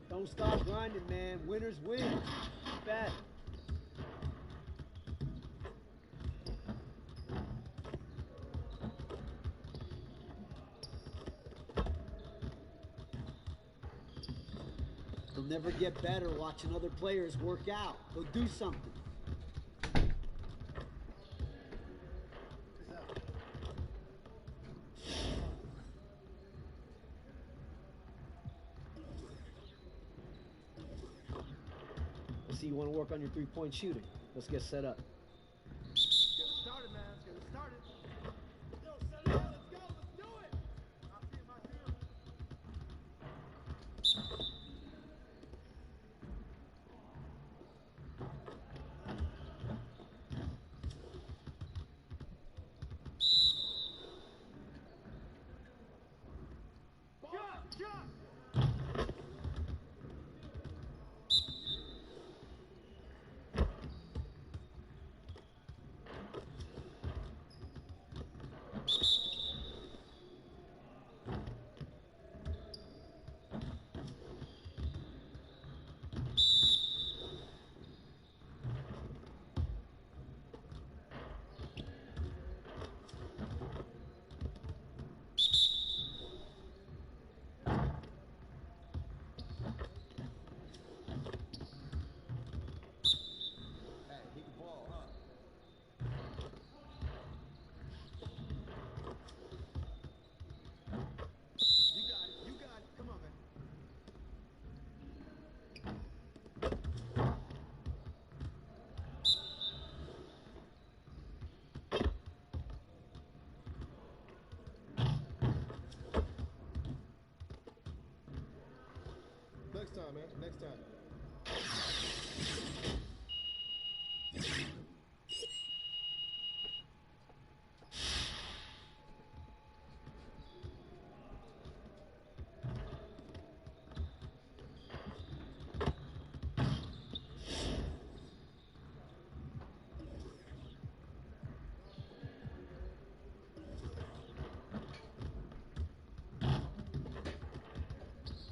Don't stop grinding, man. Winners win. Bet. You'll never get better watching other players work out. Go do something. I see you want to work on your three-point shooting. Let's get set up. Get it started, man. Let's get it started. Yo, set it up. Let's go. Let's do it. I see him. I see him. Shot! Shot! Hey, he can ball, huh? You got it. You got it. Come on, man. Next time, man. Next time.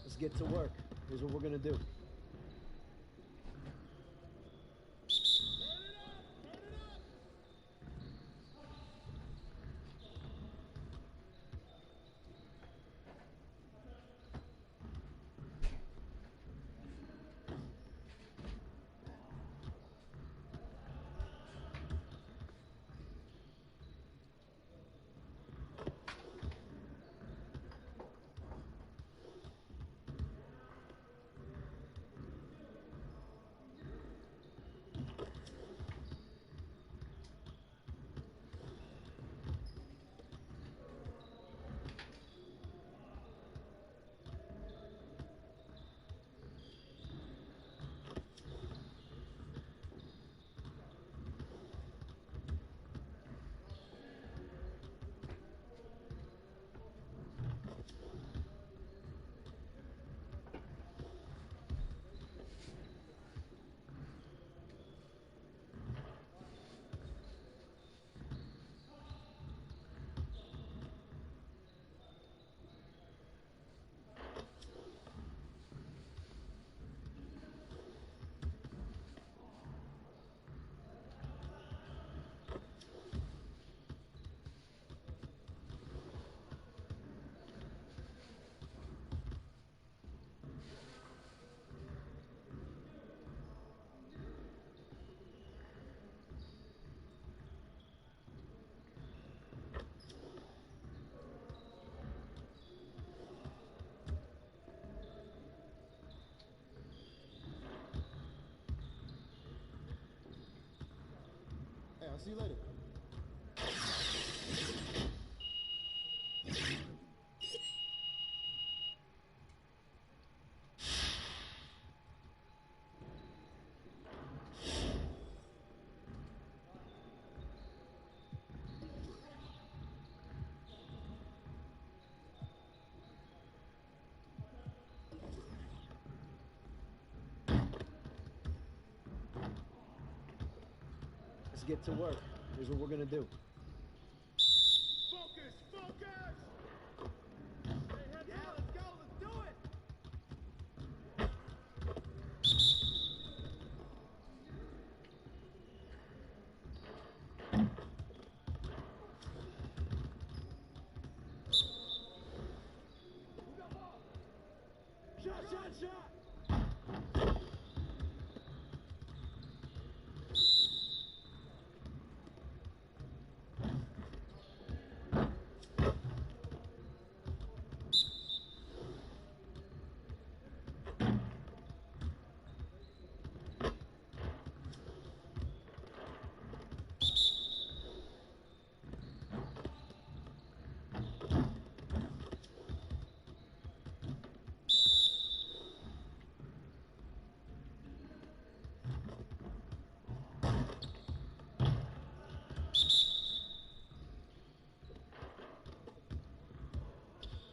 Let's get to work. Here's what we're gonna do. See you later. Let's get to work. Here's what we're gonna do. Focus! Focus! Yeah, let's go! Let's do it! Shot, shot, shot!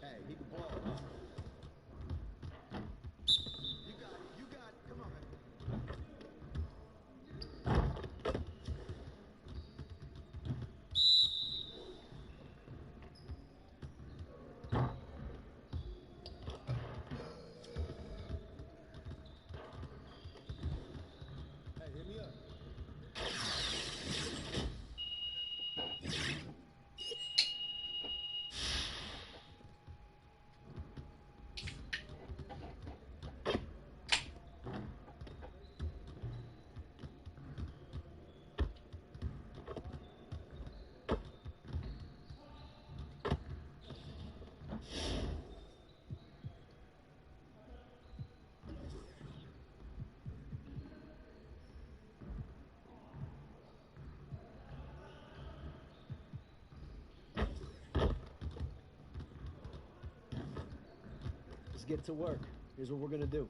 Hey, he can ball. You got it. You got it. Come on, man. Hey, hit me up. Let's get to work. Here's what we're gonna do.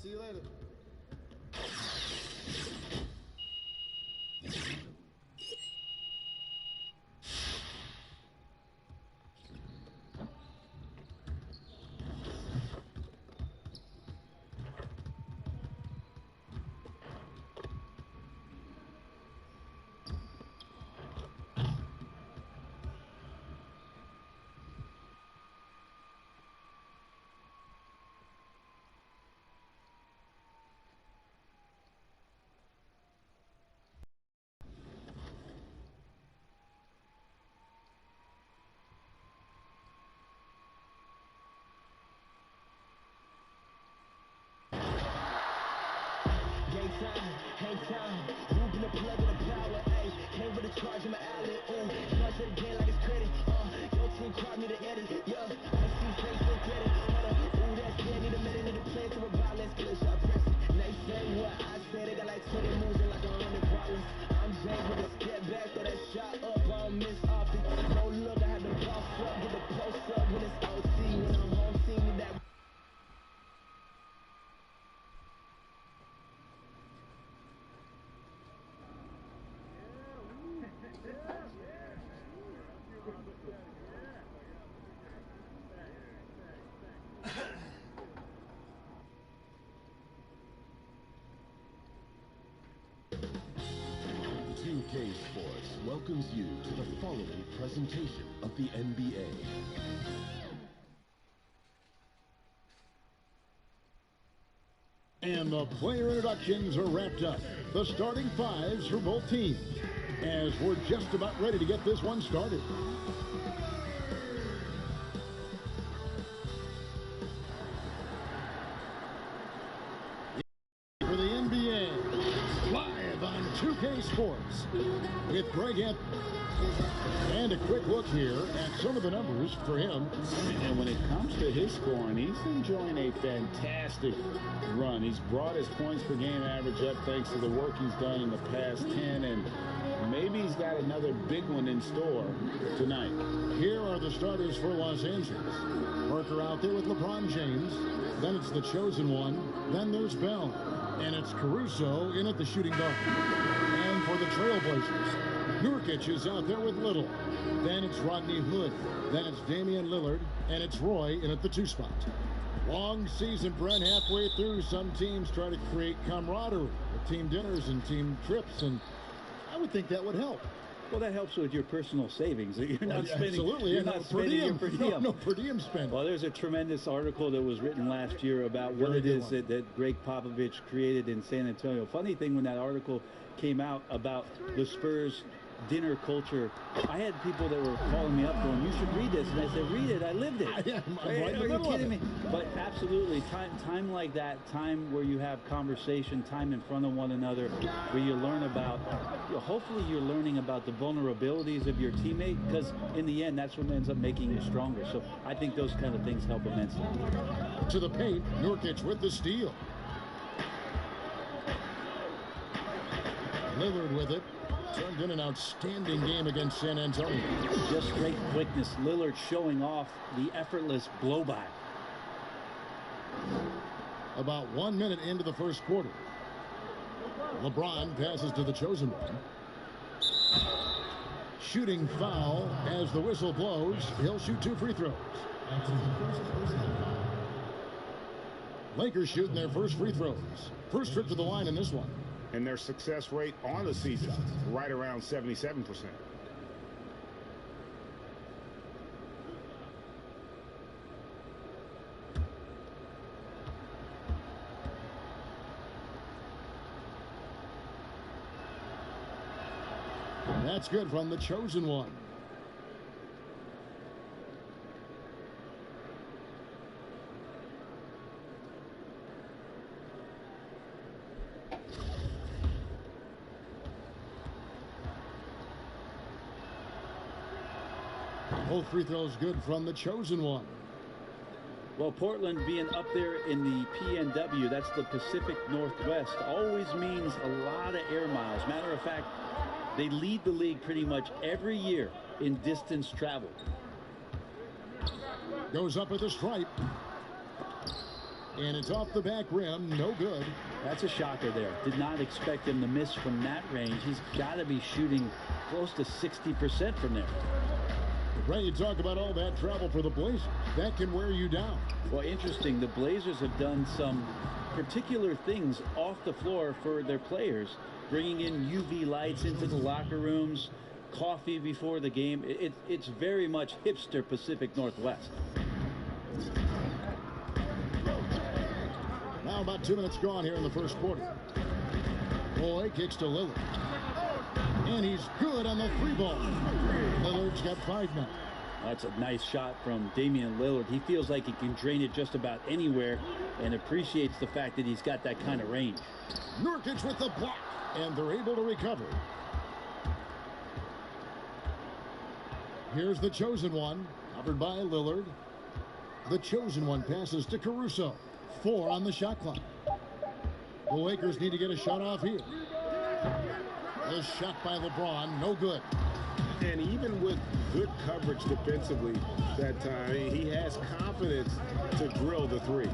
See you later. Hang time, moving the plug in the power, ayy. Came with a the charge in my alley. Ooh, charge it again like it's credit. Your team called me the Eddie. Yeah, I see face for credit. Ooh, that's good. Need a minute, need a play to revive. Let's get a shot press. They say what I say. They got like 20 moves and like 100 problems. I'm James with a step back, throw that shot up. I don't miss often. No look, I had to boss up, get the post up when it's OT. When I'm home, see me that. K Sports welcomes you to the following presentation of the NBA. And the player introductions are wrapped up. The starting fives for both teams, as we're just about ready to get this one started. For the NBA, live on 2K Sports with Greg Anthony. And a quick look here at some of the numbers for him. And when it comes to his scoring, he's enjoying a fantastic run. He's brought his points per game average up thanks to the work he's done in the past 10, and maybe he's got another big one in store tonight. Here are the starters for Los Angeles. Parker out there with LeBron James. Then it's the chosen one. Then there's Bell. And it's Caruso in at the shooting guard. And for the Trailblazers, Nurkic is out there with Little. Then it's Rodney Hood. Then it's Damian Lillard. And it's Roy in at the 2 spot. Long season, Brent, halfway through. Some teams try to create camaraderie with team dinners and team trips, and I would think that would help. Well, that helps with your personal savings. You're not spending. Absolutely, You're not spending your per diem. No per diem spend. Well, there's a tremendous article that was written last year about what it is that Greg Popovich created in San Antonio. Funny thing, when that article came out about the Spurs dinner culture, I had people that were calling me up going, "You should read this," and I said, "Read it. I lived it." Are you kidding me? But absolutely, time like that, time where you have conversation, time in front of one another, where you learn about, hopefully you're learning about the vulnerabilities of your teammate, because in the end, that's what ends up making you stronger. So I think those kind of things help immensely. To the paint, Nurkic with the steal. Lillard with it. Turned in an outstanding game against San Antonio. Just great quickness. Lillard showing off the effortless blow-by. About 1 minute into the first quarter. LeBron passes to the chosen one. Shooting foul as the whistle blows. He'll shoot 2 free throws. Lakers shooting their first free throws. First trip to the line in this one. And their success rate on the season, right around 77%. That's good from the chosen one. Both free throws good from the chosen one. Well, Portland being up there in the PNW, that's the Pacific Northwest, always means a lot of air miles. Matter of fact, they lead the league pretty much every year in distance travel. Goes up at the stripe. And it's off the back rim, no good. That's a shocker there. Did not expect him to miss from that range. He's got to be shooting close to 60% from there. Ray, you talk about all that travel for the Blazers. That can wear you down. Well, interesting. The Blazers have done some particular things off the floor for their players, bringing in UV lights into the locker rooms, coffee before the game. It's very much hipster Pacific Northwest. Now about 2 minutes gone here in the first quarter. Boy kicks to Lillard. And he's good on the 3 ball. Lillard's got 5 now. That's a nice shot from Damian Lillard. He feels like he can drain it just about anywhere and appreciates the fact that he's got that kind of range. Nurkic with the block, and they're able to recover. Here's the chosen one, covered by Lillard. The chosen one passes to Caruso. 4 on the shot clock. The Lakers need to get a shot off here. The shot by LeBron, no good. And even with good coverage defensively that time, he has confidence to drill the three.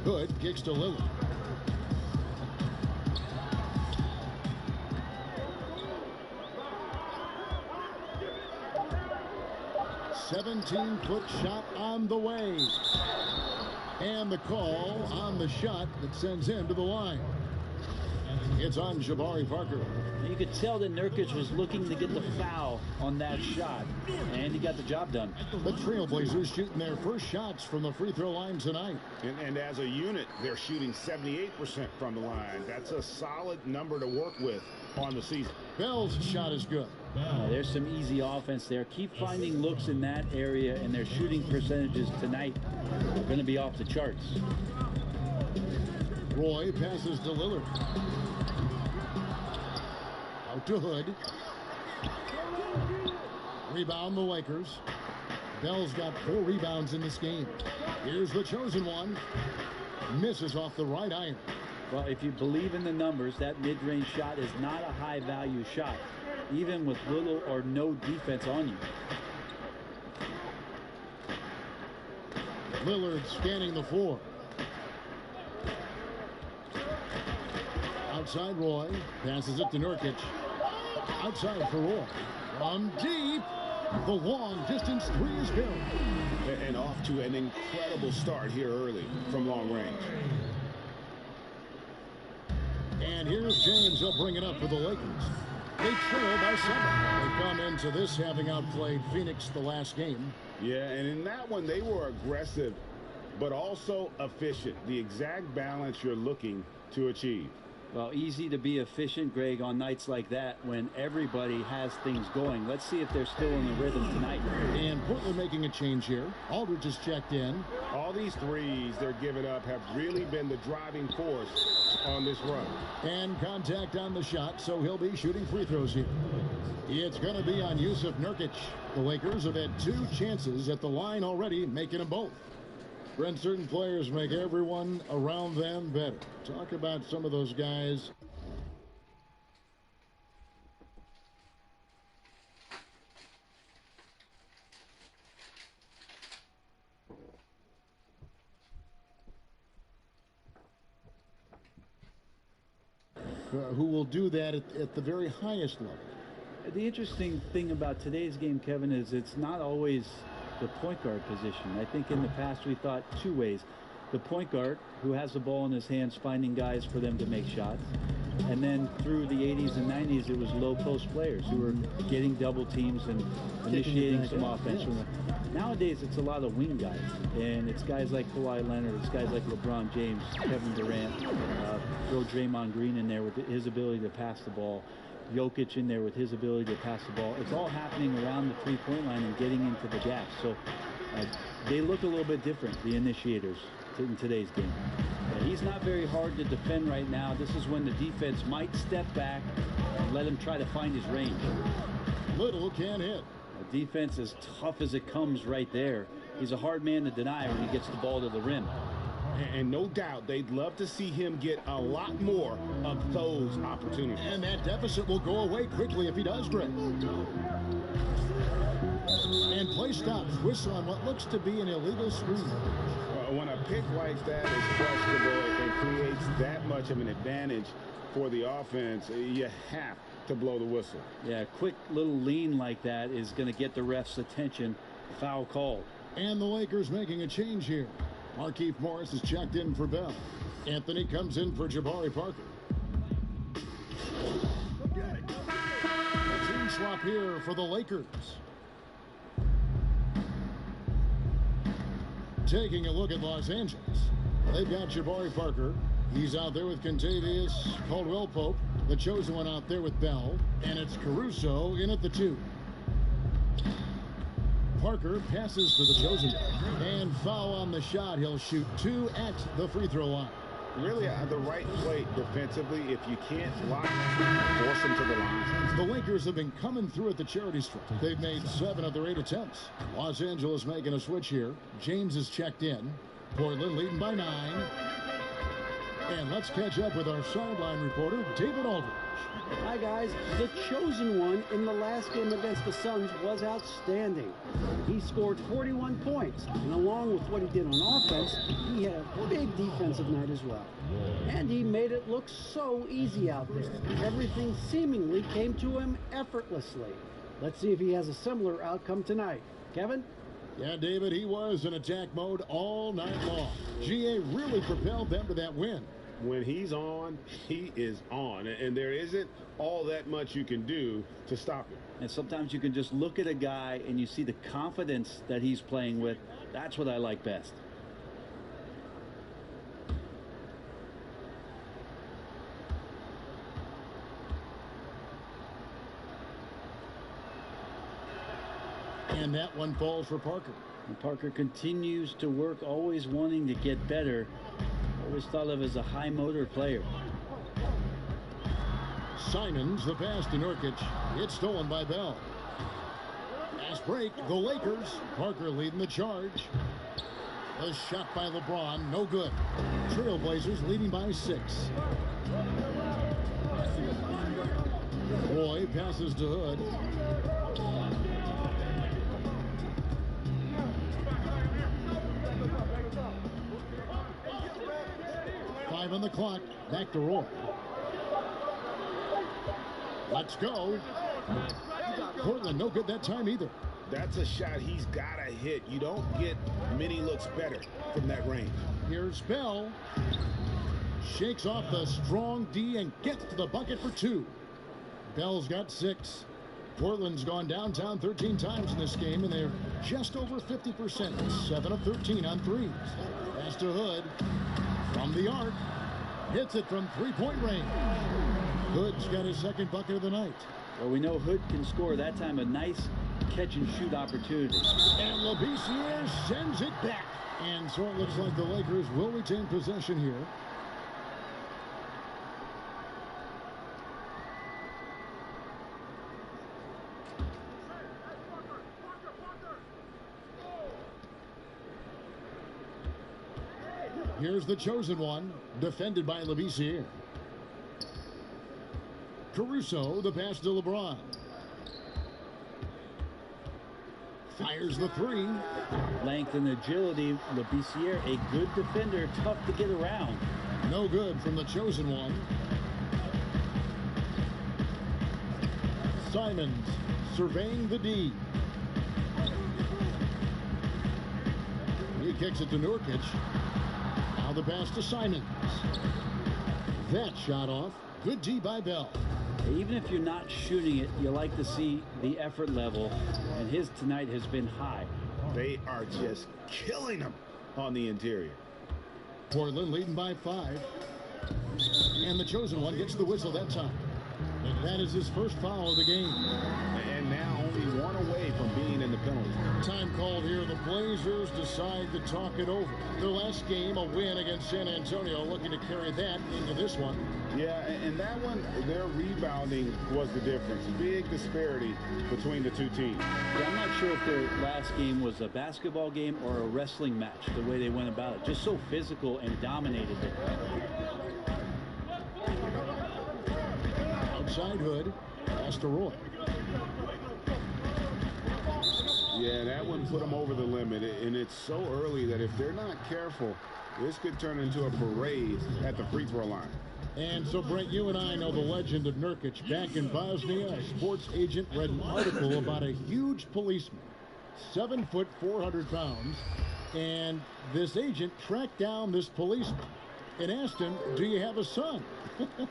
Good kicks to Lillard. "17-foot shot on the way." And the call on the shot that sends him to the line. It's on Jabari Parker. You could tell that Nurkic was looking to get the foul on that shot, and he got the job done. The Trailblazers shooting their first shots from the free throw line tonight. And as a unit, they're shooting 78% from the line. That's a solid number to work with on the season. Bell's shot is good. There's some easy offense there. Keep finding looks in that area, and their shooting percentages tonight are going to be off the charts. Roy passes to Lillard. Out to Hood. Rebound the Lakers. Bell's got 4 rebounds in this game. Here's the chosen one. Misses off the right iron. Well, if you believe in the numbers, that mid-range shot is not a high-value shot, even with little or no defense on you. Lillard scanning the floor. Outside Roy. Passes it to Nurkic. Outside for Roy. From deep. The long distance three is good. And off to an incredible start here early from long range. And here's James. He'll bring it up for the Lakers. They trail by 7. They come into this having outplayed Phoenix the last game. Yeah, and in that one they were aggressive, but also efficient. The exact balance you're looking to achieve. Well, easy to be efficient, Greg, on nights like that when everybody has things going. Let's see if they're still in the rhythm tonight. And Portland making a change here. Aldridge is checked in. All these threes they're giving up have really been the driving force on this run. And contact on the shot, so he'll be shooting free throws here. It's going to be on Yusuf Nurkic. The Lakers have had 2 chances at the line already, making them both. Brent, certain players make everyone around them better. Talk about some of those guys. Who will do that at the very highest level. The interesting thing about today's game, Kevin, is it's not always the point guard position. I think in the past we thought 2 ways. The point guard, who has the ball in his hands, finding guys for them to make shots. And then through the 80s and 90s, it was low post players who were getting double teams and initiating some offense. Yeah. Nowadays, it's a lot of wing guys. And it's guys like Kawhi Leonard, it's guys like LeBron James, Kevin Durant, throw Draymond Green in there with his ability to pass the ball. Jokic in there with his ability to pass the ball. It's all happening around the three-point line and getting into the gap. So they look a little bit different, the initiators, in today's game. He's not very hard to defend right now. This is when the defense might step back and let him try to find his range. Little can't hit. The defense is tough as it comes right there. He's a hard man to deny when he gets the ball to the rim. And no doubt they'd love to see him get a lot more of those opportunities. And that deficit will go away quickly if he does, Greg. And play stops. Whistle on what looks to be an illegal screen. When a pick like that is questionable and creates that much of an advantage for the offense, you have to blow the whistle. Yeah, a quick little lean like that is going to get the ref's attention. Foul called. And the Lakers making a change here. Markieff Morris is checked in for Bell. Anthony comes in for Jabari Parker. A team swap here for the Lakers. Taking a look at Los Angeles. They've got Jabari Parker. He's out there with Kentavious Caldwell-Pope. The chosen one out there with Bell. And it's Caruso in at the 2. Parker passes to the chosen. And foul on the shot. He'll shoot 2 at the free throw line. really the right play defensively. If you can't block, force them to the line. The Lakers have been coming through at the charity stripe. They've made 7 of their 8 attempts. Los Angeles making a switch here. James is checked in. Portland leading by 9. And let's catch up with our sideline reporter, David Aldridge. Hi, guys. The chosen one in the last game against the Suns was outstanding. He scored 41 points, and along with what he did on offense, he had a big defensive night as well. And he made it look so easy out there. Everything seemingly came to him effortlessly. Let's see if he has a similar outcome tonight. Kevin? Yeah, David, he was in attack mode all night long. GA really propelled them to that win. When he's on, he is on. And there isn't all that much you can do to stop him. And sometimes you can just look at a guy and you see the confidence that he's playing with. That's what I like best. And that one falls for Parker. And Parker continues to work, always wanting to get better. Always thought of as a high motor player. Simons, the pass to Nurkic. It's stolen by Bell. Fast break, the Lakers. Parker leading the charge. A shot by LeBron, no good. Trailblazers leading by 6. Roy passes to Hood. On the clock, back to Roy. Let's go. Portland, no good that time either. That's a shot he's got to hit. You don't get many looks better from that range. Here's Bell. Shakes off the strong D and gets to the bucket for 2. Bell's got 6. Portland's gone downtown 13 times in this game, and they're just over 50%. 7 of 13 on threes. Pass to Hood. From the arc. Hits it from 3-point range. Hood's got his second bucket of the night. Well, we know Hood can score. That time a nice catch-and-shoot opportunity. And Labissiere sends it back. And so it looks like the Lakers will retain possession here. Here's the chosen one, defended by Labissiere. Caruso, the pass to LeBron. Fires the 3. Length and agility, Labissiere, a good defender, tough to get around. No good from the chosen one. Simons surveying the D. He kicks it to Nurkic. Now the pass to Simons. That shot off. Good D by Bell. Even if you're not shooting it, you like to see the effort level, and his tonight has been high. They are just killing him on the interior. Portland leading by 5. And the chosen one gets the whistle that time. That is his first foul of the game. And now only 1 away from being in the penalty. Time called here. The Blazers decide to talk it over. Their last game, a win against San Antonio, looking to carry that into this one. Yeah, and that one, their rebounding was the difference. Big disparity between the two teams. Yeah, I'm not sure if their last game was a basketball game or a wrestling match, the way they went about it. Just so physical and dominated it. Outside Hood, pass to Roy. Yeah, that one put them over the limit, and it's so early that if they're not careful, this could turn into a parade at the free throw line. And so, Brent, you and I know the legend of Nurkic. Back in Bosnia, a sports agent read an article about a huge policeman, 7 foot, 400 pounds, and this agent tracked down this policeman and asked him, do you have a son?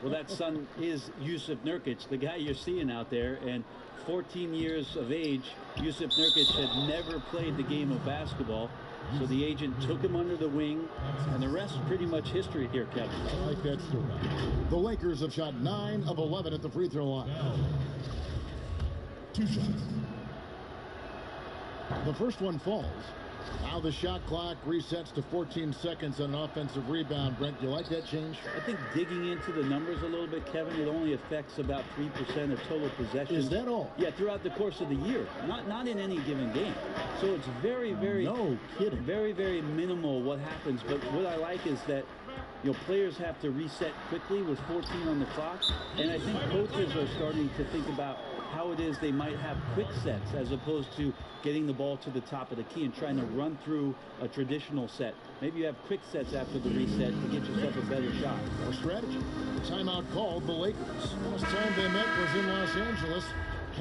Well, that son is Jusuf Nurkic, the guy you're seeing out there, and 14 years of age, Jusuf Nurkic had never played the game of basketball. So the agent took him under the wing, and the rest is pretty much history here, Kevin. I like that story. The Lakers have shot 9 of 11 at the free throw line. 2 shots. The first one falls. Now the shot clock resets to 14 seconds on an offensive rebound. Brent, do you like that change? I think digging into the numbers a little bit, Kevin, it only affects about 3% of total possession. Is that all? Yeah, throughout the course of the year, not in any given game. So it's very, very, no kidding, very, very minimal what happens. But what I like is that, you know, players have to reset quickly with 14 on the clock, and I think coaches are starting to think about how it is they might have quick sets as opposed to getting the ball to the top of the key and trying to run through a traditional set. Maybe you have quick sets after the reset to get yourself a better shot. Or strategy. Timeout called the Lakers. Last time they met was in Los Angeles.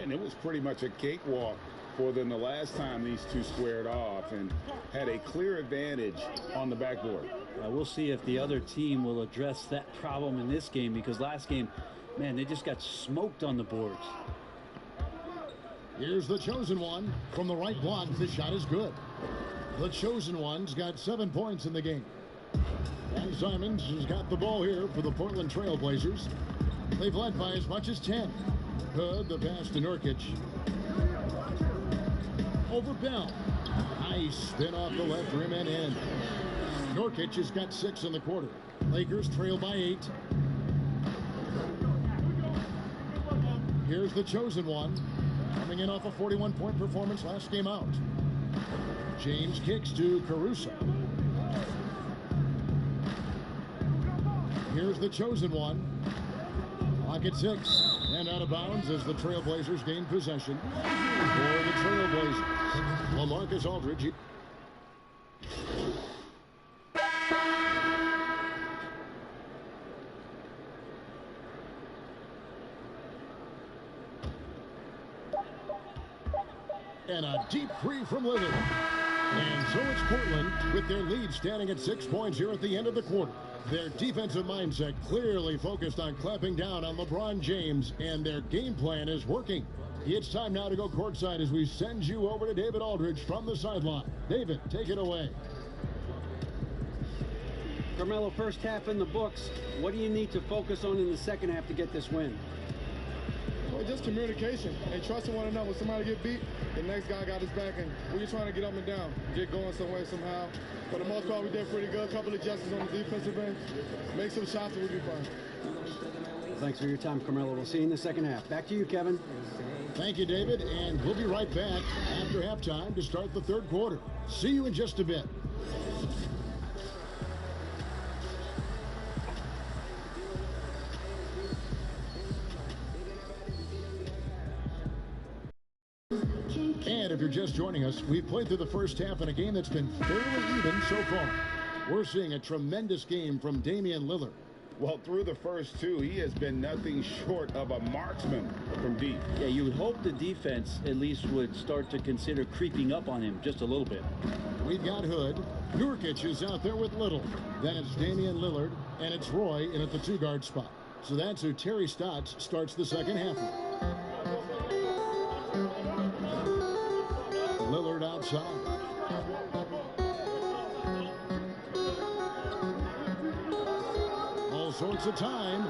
And it was pretty much a cakewalk for them the last time these two squared off and had a clear advantage on the backboard. We'll see if the other team will address that problem in this game, because last game, man, they just got smoked on the boards. Here's the chosen one from the right block. The shot is good. The chosen one's got 7 points in the game. And Simons has got the ball here for the Portland Trail Blazers. They've led by as much as 10. Good, the pass to Nurkic. Over Bell. Nice spin off the left rim and in. Nurkic has got 6 in the quarter. Lakers trail by 8. Here's the chosen one. Coming in off a 41-point performance last game out. James kicks to Caruso. Here's the chosen one. Clock at 6. And out of bounds as the Trailblazers gain possession. For the Trailblazers, LaMarcus Aldridge. And a deep three from Lillard. And so it's Portland with their lead standing at 6 points here at the end of the quarter. Their defensive mindset clearly focused on clamping down on LeBron James, and their game plan is working. It's time now to go courtside as we send you over to David Aldridge from the sideline. David, take it away. Carmelo, first half in the books. What do you need to focus on in the second half to get this win? Well, just communication and trusting one another. When somebody get beat, the next guy got his back, and we're just trying to get up and down, get going some way, somehow. For the most part, we did pretty good. A couple of adjustments on the defensive end. Make some shots and we'll be fine. Thanks for your time, Carmelo. We'll see you in the second half. Back to you, Kevin. Thank you, David, and we'll be right back after halftime to start the third quarter. See you in just a bit. And if you're just joining us, we've played through the first half in a game that's been fairly even so far. We're seeing a tremendous game from Damian Lillard. Well, through the first two, he has been nothing short of a marksman from deep. Yeah, you would hope the defense at least would start to consider creeping up on him just a little bit. We've got Hood. Nurkic is out there with Little. Then it's Damian Lillard, and it's Roy in at the two-guard spot. So that's who Terry Stotts starts the second half with. Lillard outside. All sorts of time.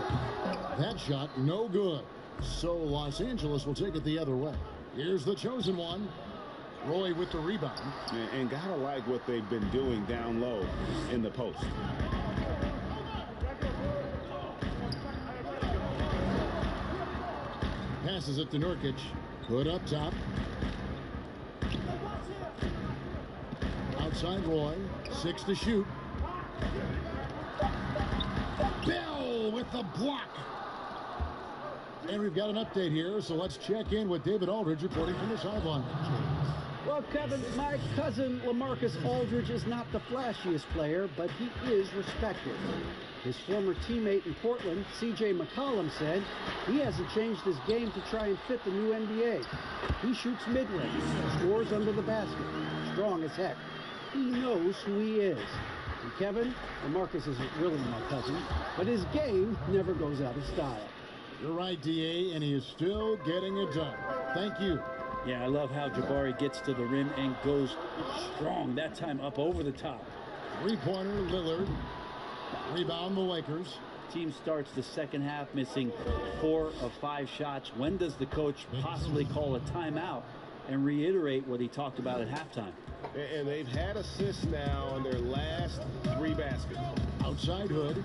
That shot no good. So Los Angeles will take it the other way. Here's the chosen one. Roy with the rebound. And gotta like what they've been doing down low in the post. Passes it to Nurkic. Put up top. Outside Roy. 6 to shoot. Bell with the block. And we've got an update here, so let's check in with David Aldridge reporting from the sideline. Well, Kevin, my cousin LaMarcus Aldridge is not the flashiest player, but he is respected. His former teammate in Portland, C.J. McCollum, said he hasn't changed his game to try and fit the new NBA. He shoots mid-range, scores under the basket, strong as heck. He knows who he is. And Kevin, LaMarcus isn't really my cousin, but his game never goes out of style. You're right, D.A., and he is still getting it done. Thank you. Yeah, I love how Jabari gets to the rim and goes strong, that time up over the top. Three-pointer, Lillard. Rebound, the Lakers. Team starts the second half missing 4 of 5 shots. When does the coach possibly call a timeout? and reiterate what he talked about at halftime. And they've had assists now on their last 3 baskets. Outside Hood.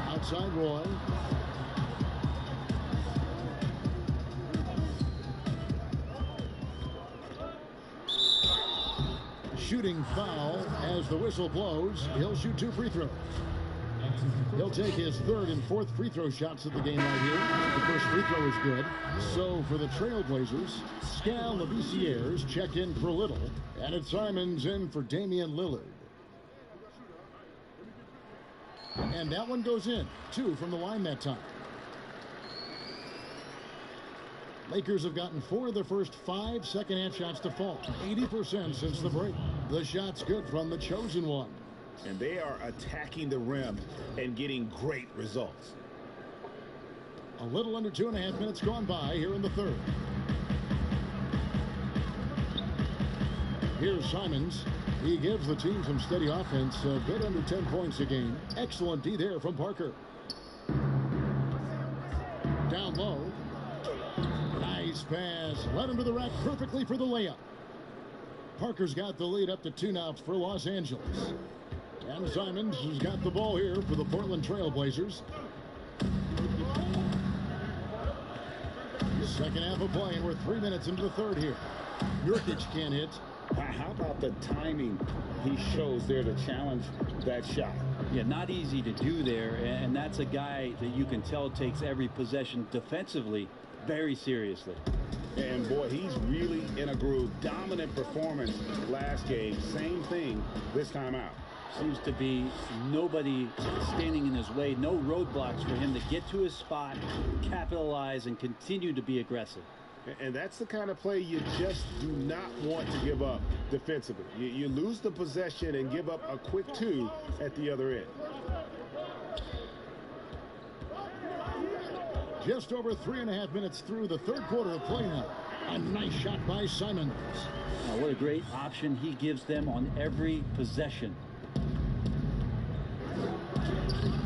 Outside Roy. Shooting foul as the whistle blows. He'll shoot 2 free throws. He'll take his 3rd and 4th free throw shots of the game right here. The first free throw is good. So for the Trailblazers, Skal Labissière checked in for Little, and it's Simons in for Damian Lillard. And that one goes in. 2 from the line that time. Lakers have gotten 4 of their first 5 second-half shots to fall. 80% since the break. The shot's good from the chosen one. And they are attacking the rim and getting great results. A little under 2.5 minutes gone by here in the 3rd. Here's Simons. He gives the team some steady offense, a bit under 10 points a game. Excellent D there from Parker. Down low. Nice pass. Led him to the rack perfectly for the layup. Parker's got the lead up to 2 now for Los Angeles. And Simons has got the ball here for the Portland Trailblazers. Second half of play, and we're 3 minutes into the 3rd here. Nurkic can't hit. How about the timing he shows there to challenge that shot? Yeah, not easy to do there, and that's a guy that you can tell takes every possession defensively very seriously. And boy, he's really in a groove. Dominant performance last game. Same thing this time out. Seems to be nobody standing in his way, no roadblocks for him to get to his spot, capitalize, and continue to be aggressive. And that's the kind of play you just do not want to give up defensively. You lose the possession and give up a quick 2 at the other end. Just over 3.5 minutes through the 3rd quarter of play now. A nice shot by Simons. Now, what a great option he gives them on every possession.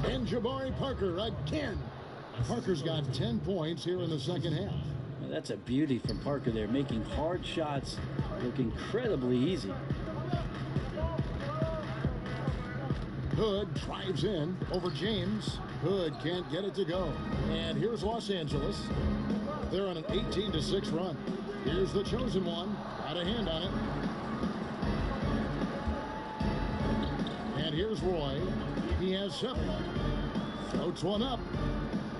And Jabari Parker again. Parker's got 10 points here in the second half. Well, that's a beauty from Parker there, making hard shots look incredibly easy. Hood drives in over James. Hood can't get it to go. And here's Los Angeles. They're on an 18-6 run. Here's the chosen one. Got a hand on it. And here's Roy. He has 7. Floats one up.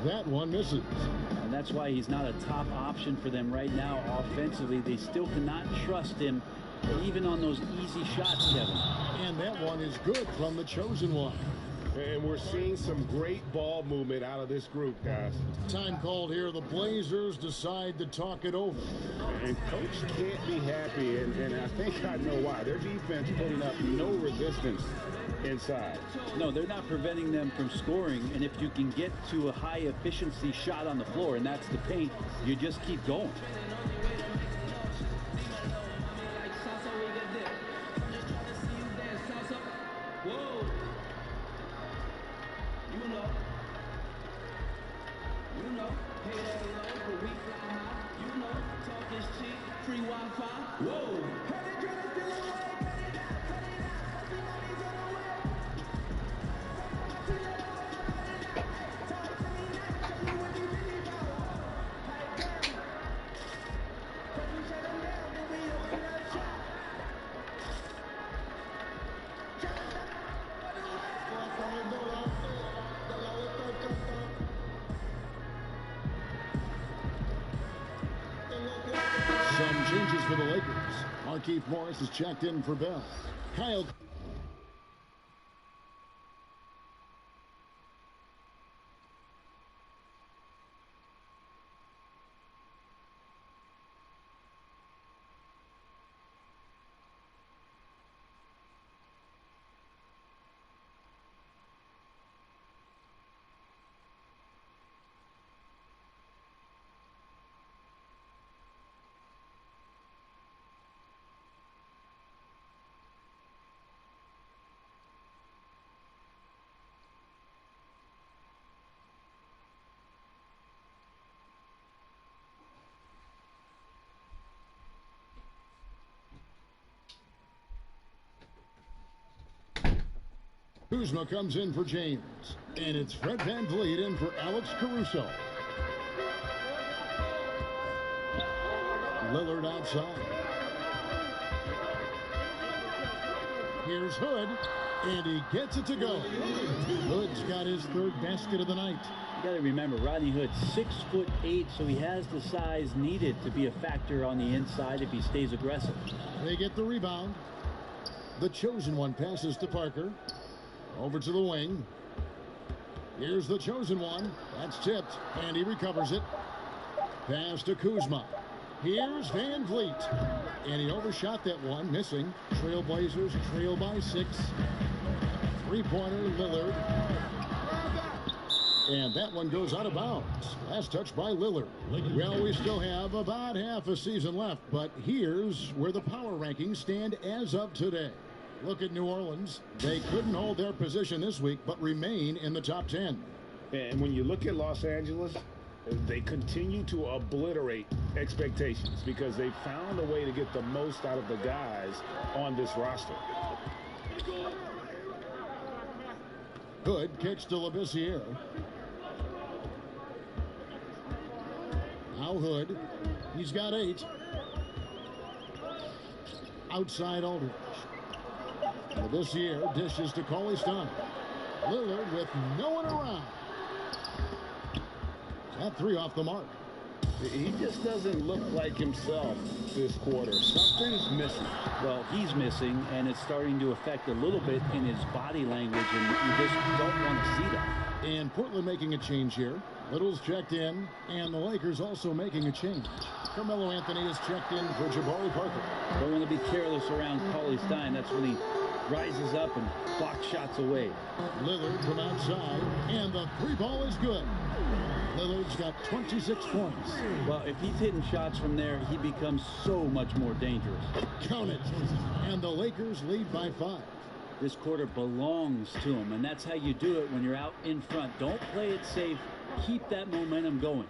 That one misses. And that's why he's not a top option for them right now offensively. They still cannot trust him even on those easy shots, Kevin. And that one is good from the chosen one. And we're seeing some great ball movement out of this group, guys. Time called here. The Blazers decide to talk it over. And coach can't be happy, and I think I know why. Their defense putting up no resistance inside. No, they're not preventing them from scoring, and if you can get to a high efficiency shot on the floor, and that's the paint, you just keep going. Some changes for the Lakers. Markieff Morris is checked in for Bell. Kyle Kuzma comes in for James. And it's Fred VanVleet in for Alex Caruso. Lillard outside. Here's Hood, and he gets it to go. Hood's got his third basket of the night. You got to remember, Rodney Hood, 6'8", so he has the size needed to be a factor on the inside if he stays aggressive. They get the rebound. The chosen one passes to Parker. Over to the wing. Here's the chosen one. That's tipped, and he recovers it. Pass to Kuzma. Here's VanVleet. And he overshot that one, missing. Trailblazers trail by 6. Three-pointer, Lillard. And that one goes out of bounds. Last touch by Lillard. Well, we still have about half a season left, but here's where the power rankings stand as of today. Look at New Orleans. They couldn't hold their position this week, but remain in the top 10. And when you look at Los Angeles, they continue to obliterate expectations because they found a way to get the most out of the guys on this roster. Hood kicks to Labissiere. Now Hood. He's got 8. Outside Aldridge. Labissiere dishes to Cauley-Stein. Lillard with no one around. That 3 off the mark. He just doesn't look like himself this quarter. Something's missing. Well, he's missing, and it's starting to affect a little bit in his body language, and you just don't want to see that. And Portland making a change here. Little's checked in, and the Lakers also making a change. Carmelo Anthony is checked in for Jabari Parker. Don't want to be careless around Cauley-Stein. That's when he rises up and blocks shots away. Lillard from outside, and the 3 ball is good. Lillard's got 26 points. Well, if he's hitting shots from there, he becomes so much more dangerous. Count it. And the Lakers lead by 5. This quarter belongs to him, and that's how you do it when you're out in front. Don't play it safe. Keep that momentum going.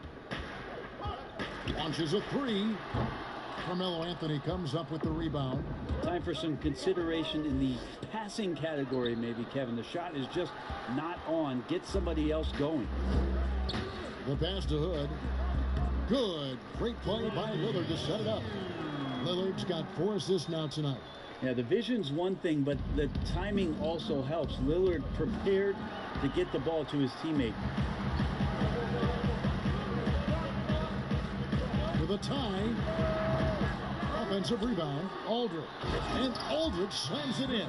Launches a 3. Carmelo Anthony comes up with the rebound. Time for some consideration in the passing category, maybe, Kevin. The shot is just not on. Get somebody else going. The pass to Hood. Good. Great play by Lillard to set it up. Lillard's got 4 assists now tonight. Yeah, the vision's one thing, but the timing also helps. Lillard prepared to get the ball to his teammate. With a tie. Offensive rebound. Aldridge. And Aldridge slams it in.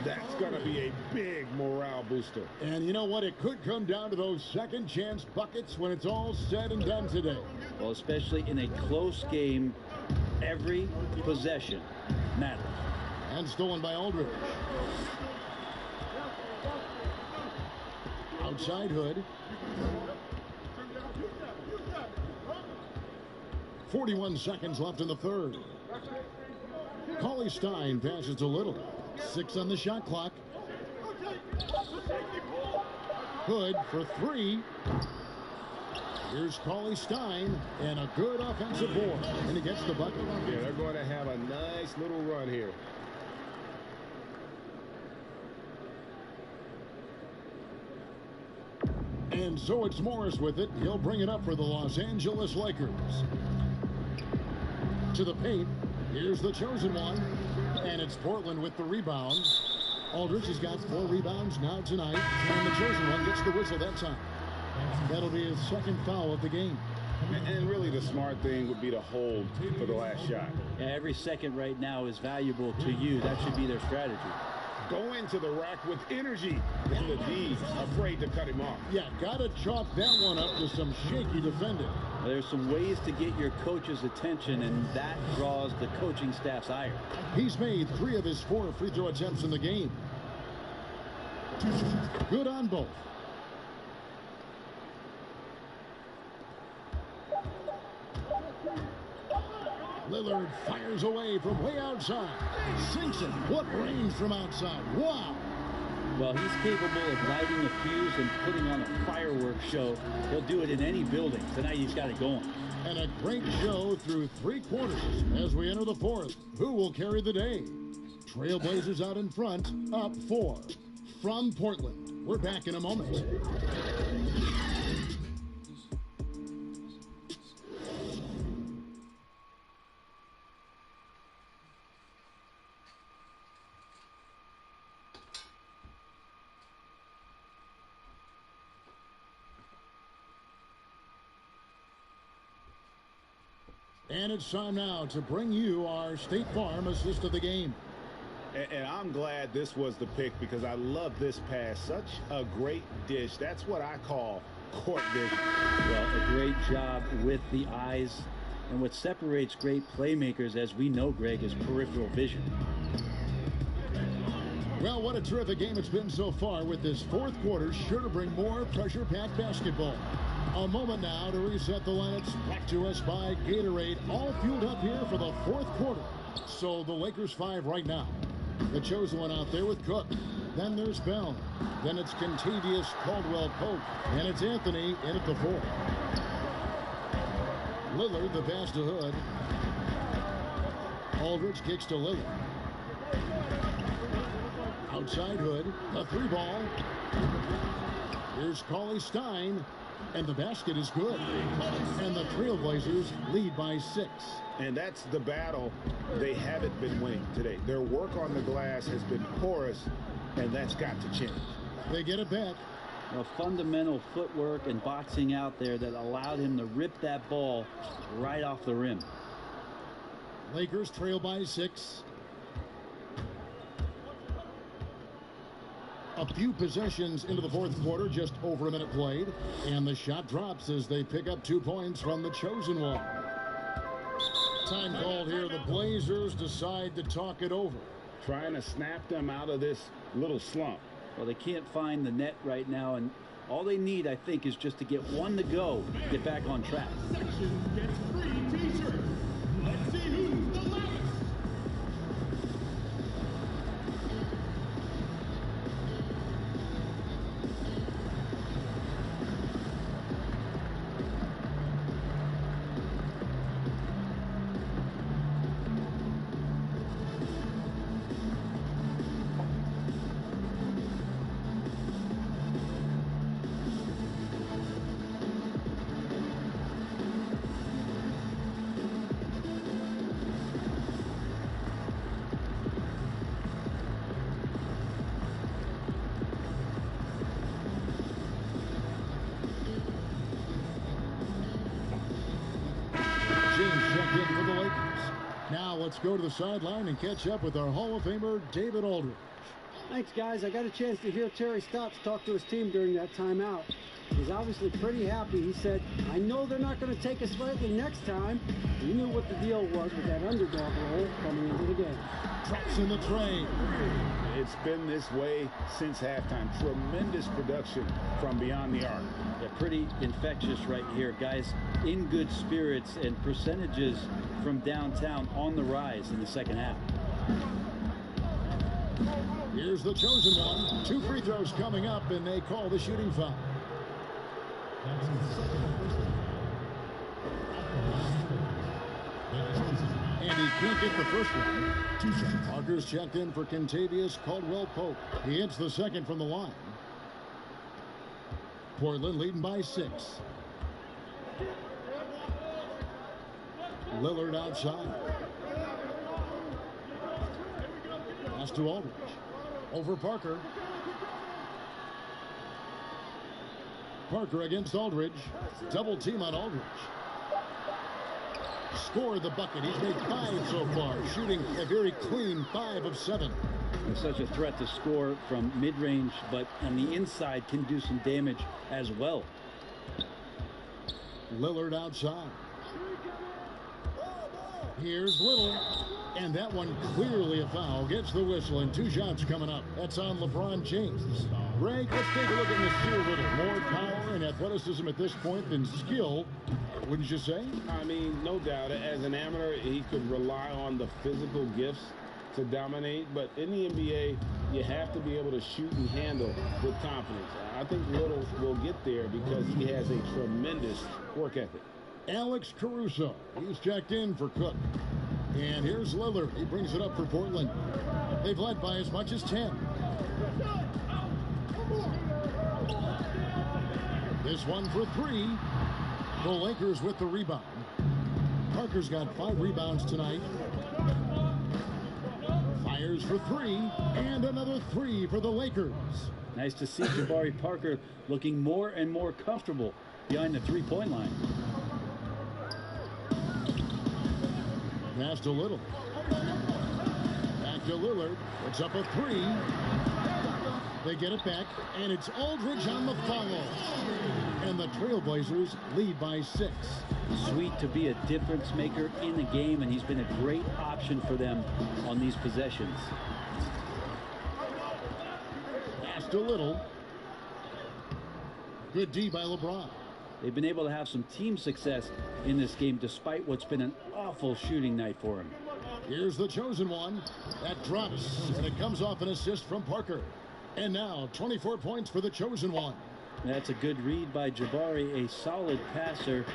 That's going to be a big morale booster. And you know what? It could come down to those second chance buckets when it's all said and done today. Well, especially in a close game, every possession matters. And stolen by Aldridge. Outside Hood. 41 seconds left in the third. Cauley-Stein passes to Little. 6 on the shot clock. Hood for 3. Here's Cauley-Stein and a good offensive board. And he gets the bucket. Yeah, they're going to have a nice little run here. And so it's Morris with it. He'll bring it up for the Los Angeles Lakers. To the paint. Here's the chosen one. And it's Portland with the rebound. Aldridge has got 4 rebounds now tonight. And the chosen one gets the whistle that time. That'll be his second foul of the game. And really the smart thing would be to hold for the last shot. Yeah, every second right now is valuable to you. That should be their strategy. Go into the rack with energy. And the D's afraid to cut him off. Yeah, got to chalk that one up to some shaky defending. Well, there's some ways to get your coach's attention, and that draws the coaching staff's ire. He's made 3 of his 4 free throw attempts in the game. Good on both. Lillard fires away from way outside. Sinks it. What range from outside. Wow. Well, he's capable of lighting a fuse and putting on a fireworks show. He'll do it in any building. Tonight he's got it going. And a great show through 3 quarters as we enter the 4th. Who will carry the day? Trailblazers out in front, up 4. from Portland. We're back in a moment. And it's time now to bring you our State Farm assist of the game. And I'm glad this was the pick because I love this pass. Such a great dish. That's what I call court vision. Well, a great job with the eyes. And what separates great playmakers, as we know, Greg, is peripheral vision. Well, what a terrific game it's been so far, with this fourth quarter sure to bring more pressure-packed basketball. A moment now to reset the lineups, brought to us by Gatorade, all fueled up here for the fourth quarter. So the Lakers 5 right now. The chosen one out there with Cook. Then there's Bell. Then it's Kentavious Caldwell-Pope. And it's Anthony in at the 4. Lillard, the pass to Hood. Aldridge kicks to Lillard. Outside Hood, a 3-ball. Here's Cauley-Stein, and the basket is good. And the Trailblazers lead by 6. And that's the battle they haven't been winning today. Their work on the glass has been porous, and that's got to change. They get it back. A fundamental footwork and boxing out there that allowed him to rip that ball right off the rim. Lakers trail by 6. A few possessions into the fourth quarter, just over a minute played. And the shot drops as they pick up 2 points from the chosen one. Time called here. The Blazers decide to talk it over. Trying to snap them out of this little slump. Well, they can't find the net right now, and all they need, I think, is just to get one to go, get back on track. Section gets free t-shirts. Let's see who's the loudest. Let's go to the sideline and catch up with our Hall of Famer, David Aldridge. Thanks, guys. I got a chance to hear Terry Stotts talk to his team during that timeout. He's obviously pretty happy. He said, I know they're not going to take us lightly next time. He knew what the deal was with that underdog role coming into the game. Drops in the tray. It's been this way since halftime. Tremendous production from beyond the arc. Yeah, pretty infectious right here, guys. In good spirits, and percentages from downtown on the rise in the second half. Here's the chosen one. 2 free throws coming up, and they call the shooting foul. And he can't get the first one. Parker's checked in for Kentavious Caldwell-Pope. He hits the second from the line. Portland leading by 6. Lillard outside. Pass to Aldridge. Over Parker. Parker against Aldridge. Double team on Aldridge. Scored the bucket. He's made 5 so far, shooting a very clean 5 of 7. And such a threat to score from mid-range, but on the inside can do some damage as well. Lillard outside. Here's Little. And that one clearly a foul. Gets the whistle, and 2 shots coming up. That's on LeBron James. Greg, let's take a look at Nasir Little. More power and athleticism at this point than skill, wouldn't you say? I mean, no doubt. As an amateur, he could rely on the physical gifts to dominate. But in the NBA, you have to be able to shoot and handle with confidence. I think Little will get there because he has a tremendous work ethic. Alex Caruso. He's checked in for Cook. And here's Lillard. He brings it up for Portland. They've led by as much as 10. This one for three. The Lakers with the rebound. Parker's got 5 rebounds tonight. Fires for three, and another 3 for the Lakers. Nice to see Jabari Parker looking more and more comfortable behind the three-point line. Pass to Little. Back to Lillard. It's up a 3. They get it back, and it's Aldridge on the follow. And the Trailblazers lead by 6. Sweet to be a difference maker in the game, and he's been a great option for them on these possessions. Pass to Little. Good D by LeBron. They've been able to have some team success in this game despite what's been an awful shooting night for him. Here's the chosen one. That drops, and it comes off an assist from Parker. And now 24 points for the chosen one. That's a good read by Jabari, a solid passer,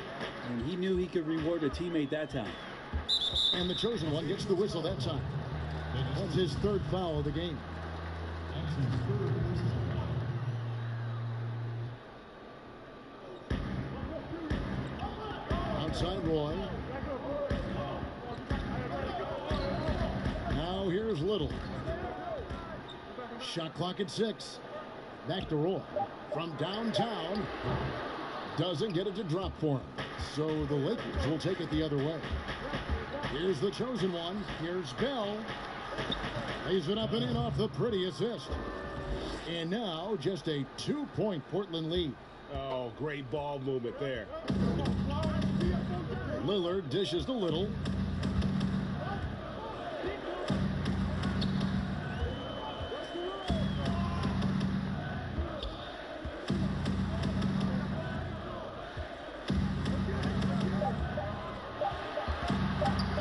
and he knew he could reward a teammate that time. And the chosen one gets the whistle that time. That's his 3rd foul of the game. Outside Roy. Now here's Little. Shot clock at 6. Back to Roy. From downtown. Doesn't get it to drop for him. So the Lakers will take it the other way. Here's the chosen one. Here's Bell. Lays it up and in off the pretty assist. And now just a 2-point Portland lead. Oh, great ball movement there. Lillard dishes to Little.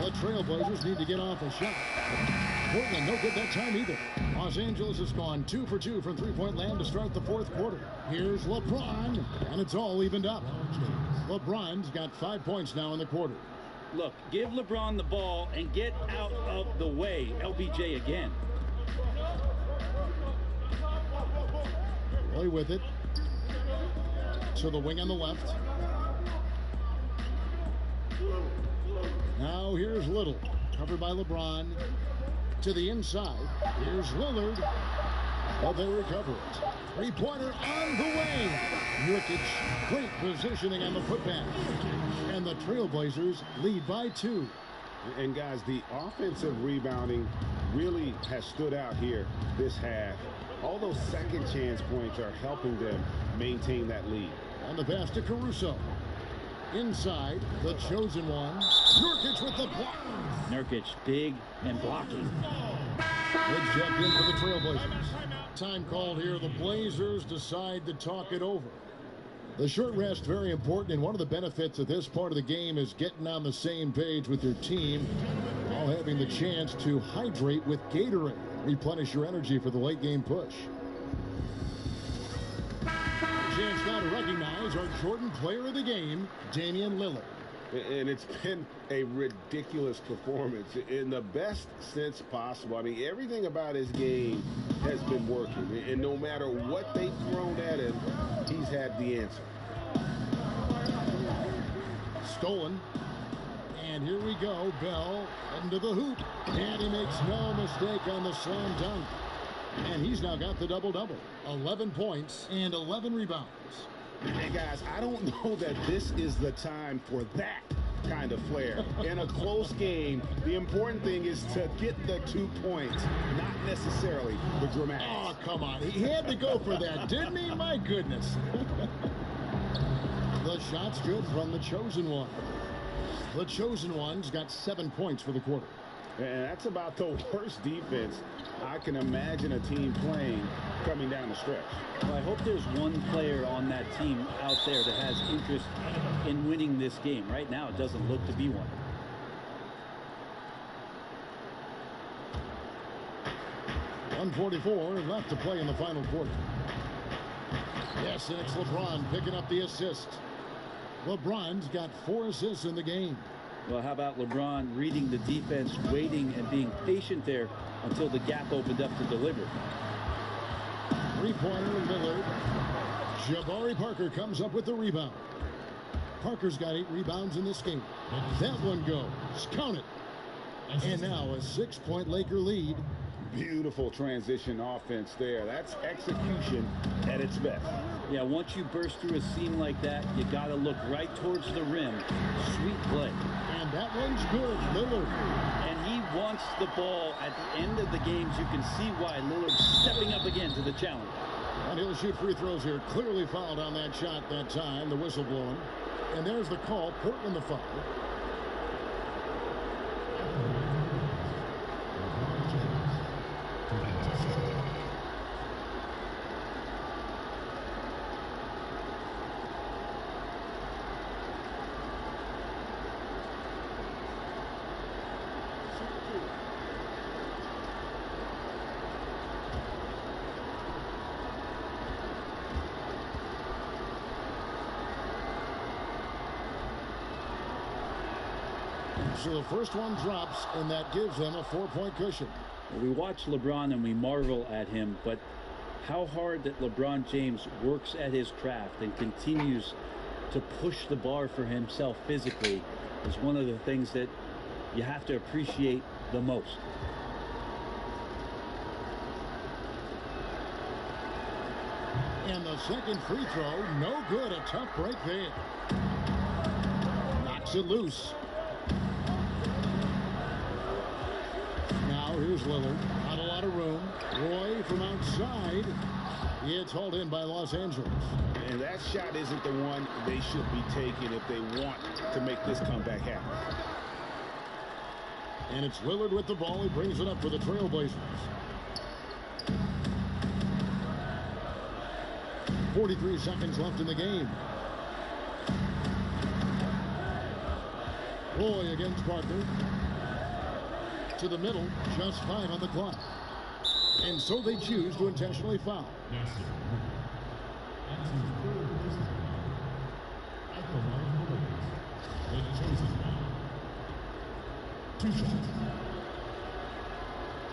The Trailblazers need to get off a shot. Portland no good that time either. Los Angeles has gone 2 for 2 from three-point land to start the 4th quarter. Here's LeBron, and it's all evened up. LeBron's got 5 points now in the quarter. Look, give LeBron the ball and get out of the way. LBJ again. Roy with it. To the wing on the left. Now here's Little. Covered by LeBron. To the inside. Here's Lillard. Well, they recover it. Three-pointer on the way. Nurkic, great positioning on the putback. And the Trailblazers lead by 2. And guys, the offensive rebounding really has stood out here this half. All those second chance points are helping them maintain that lead. On the pass to Caruso. Inside, the chosen one. Nurkic with the block. Nurkic, big and blocking. Good jump in for the Trailblazers. Time called here. The Blazers decide to talk it over. The short rest, very important, and one of the benefits of this part of the game is getting on the same page with your team, while having the chance to hydrate with Gatorade. Replenish your energy for the late game push. Chance now to recognize our Jordan player of the game, Damian Lillard. And it's been a ridiculous performance in the best sense possible. I mean, everything about his game has been working. And no matter what they've thrown at him, he's had the answer. Stolen. And here we go. Bell into the hoop. And he makes no mistake on the slam dunk. And he's now got the double-double. 11 points and 11 rebounds. And guys, I don't know that this is the time for that kind of flair. In a close game, the important thing is to get the 2 points, not necessarily the dramatics. Oh, come on. He had to go for that, didn't he? My goodness. The shot's good from the chosen one. The chosen one's got 7 points for the quarter. And that's about the worst defense I can imagine a team playing coming down the stretch. Well, I hope there's one player on that team out there that has interest in winning this game. Right now, it doesn't look to be one. .144 left to play in the final quarter. Yes, and it's LeBron picking up the assist. LeBron's got 4 assists in the game. Well, how about LeBron reading the defense, waiting and being patient there until the gap opened up to deliver. Three-pointer, Lillard. Jabari Parker comes up with the rebound. Parker's got 8 rebounds in this game. That one goes. Count it. And now a 6-point Laker lead. Beautiful transition offense there. That's execution at its best. Yeah, once you burst through a seam like that, you got to look right towards the rim. Sweet play. And that one's good, Lillard. And he wants the ball at the end of the games. You can see why Lillard's stepping up again to the challenge. And he'll shoot free throws here. Clearly fouled on that shot that time. The whistle blowing. And there's the call. Portland the foul. So the first one drops, and that gives them a 4-point cushion. We watch LeBron and we marvel at him, but how hard that LeBron James works at his craft and continues to push the bar for himself physically is one of the things that you have to appreciate the most. And the second free throw, no good. A tough break there. Knocks it loose. Now here's Lillard. Not a lot of room. Roy from outside. It's hauled in by Los Angeles. And that shot isn't the one they should be taking if they want to make this comeback happen. And it's Lillard with the ball. He brings it up for the Trailblazers. 43 seconds left in the game. Roy against Parker. To the middle, just 5 on the clock. And so they choose to intentionally foul.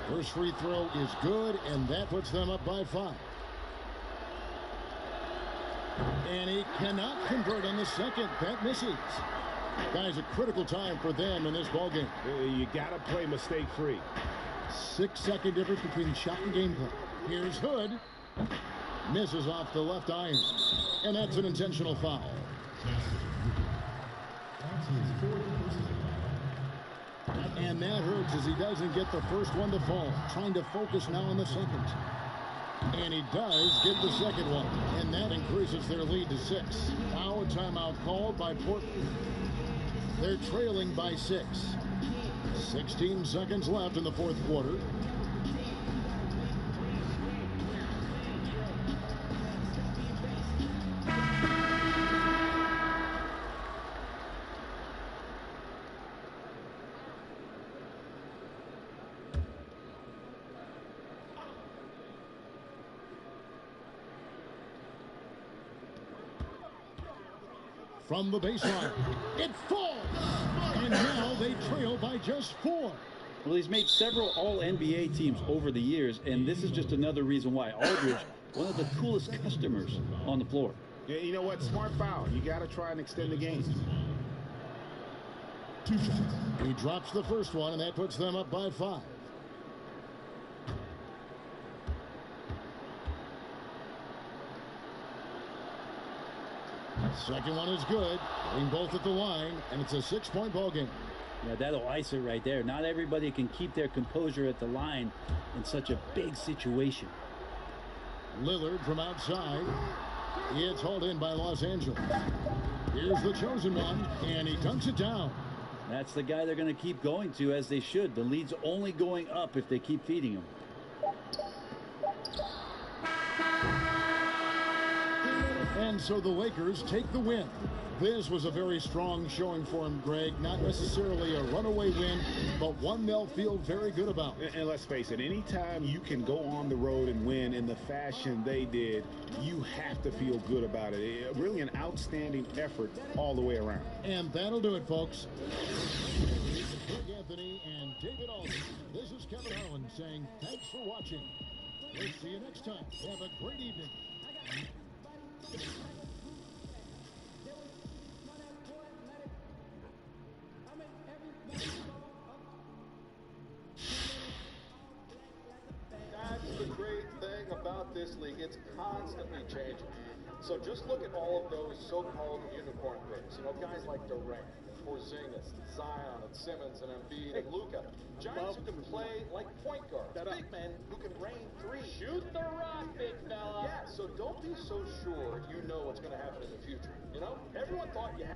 First free throw is good, and that puts them up by 5. And he cannot convert on the second. That misses. Guys, a critical time for them in this ballgame. You got to play mistake-free. 6-second difference between shot and game clock. Here's Hood. Misses off the left iron. And that's an intentional foul. And that hurts as he doesn't get the first one to fall. Trying to focus now on the second. And he does get the second one. And that increases their lead to 6. Now a timeout called by Portland. They're trailing by 6. 16 seconds left in the fourth quarter. From the baseline, it falls, and now they trail by just 4. Well, he's made several All-NBA teams over the years, and this is just another reason why. Aldridge, one of the coolest customers on the floor. Yeah, you know what? Smart foul. You got to try and extend the game. 2 shots. He drops the first one, and that puts them up by 5. Second one is good. Getting both at the line, and it's a 6-point ball game. Yeah, that'll ice it right there. Not everybody can keep their composure at the line in such a big situation. Lillard from outside. It's hauled in by Los Angeles. Here's the chosen one, and he dunks it down. That's the guy they're going to keep going to, as they should. The lead's only going up if they keep feeding him. And so the Lakers take the win. This was a very strong showing for him, Greg. Not necessarily a runaway win, but one they'll feel very good about. And let's face it, anytime you can go on the road and win in the fashion they did, you have to feel good about it. Really an outstanding effort all the way around. And that'll do it, folks. Greg Anthony and David Aldridge. This is Kevin Harlan saying thanks for watching. We'll see you next time. Have a great evening. That's the great thing about this league. It's constantly changing. So just look at all of those so-called unicorn picks. You know, guys like Durant, Porzingis, Zion, and Simmons, and Embiid, and Luka. Giants who can play like point guards. Big men who can rain threes. Shoot the rock, big fella. Yeah, so don't be so sure you know what's going to happen in the future. You know, everyone thought you had.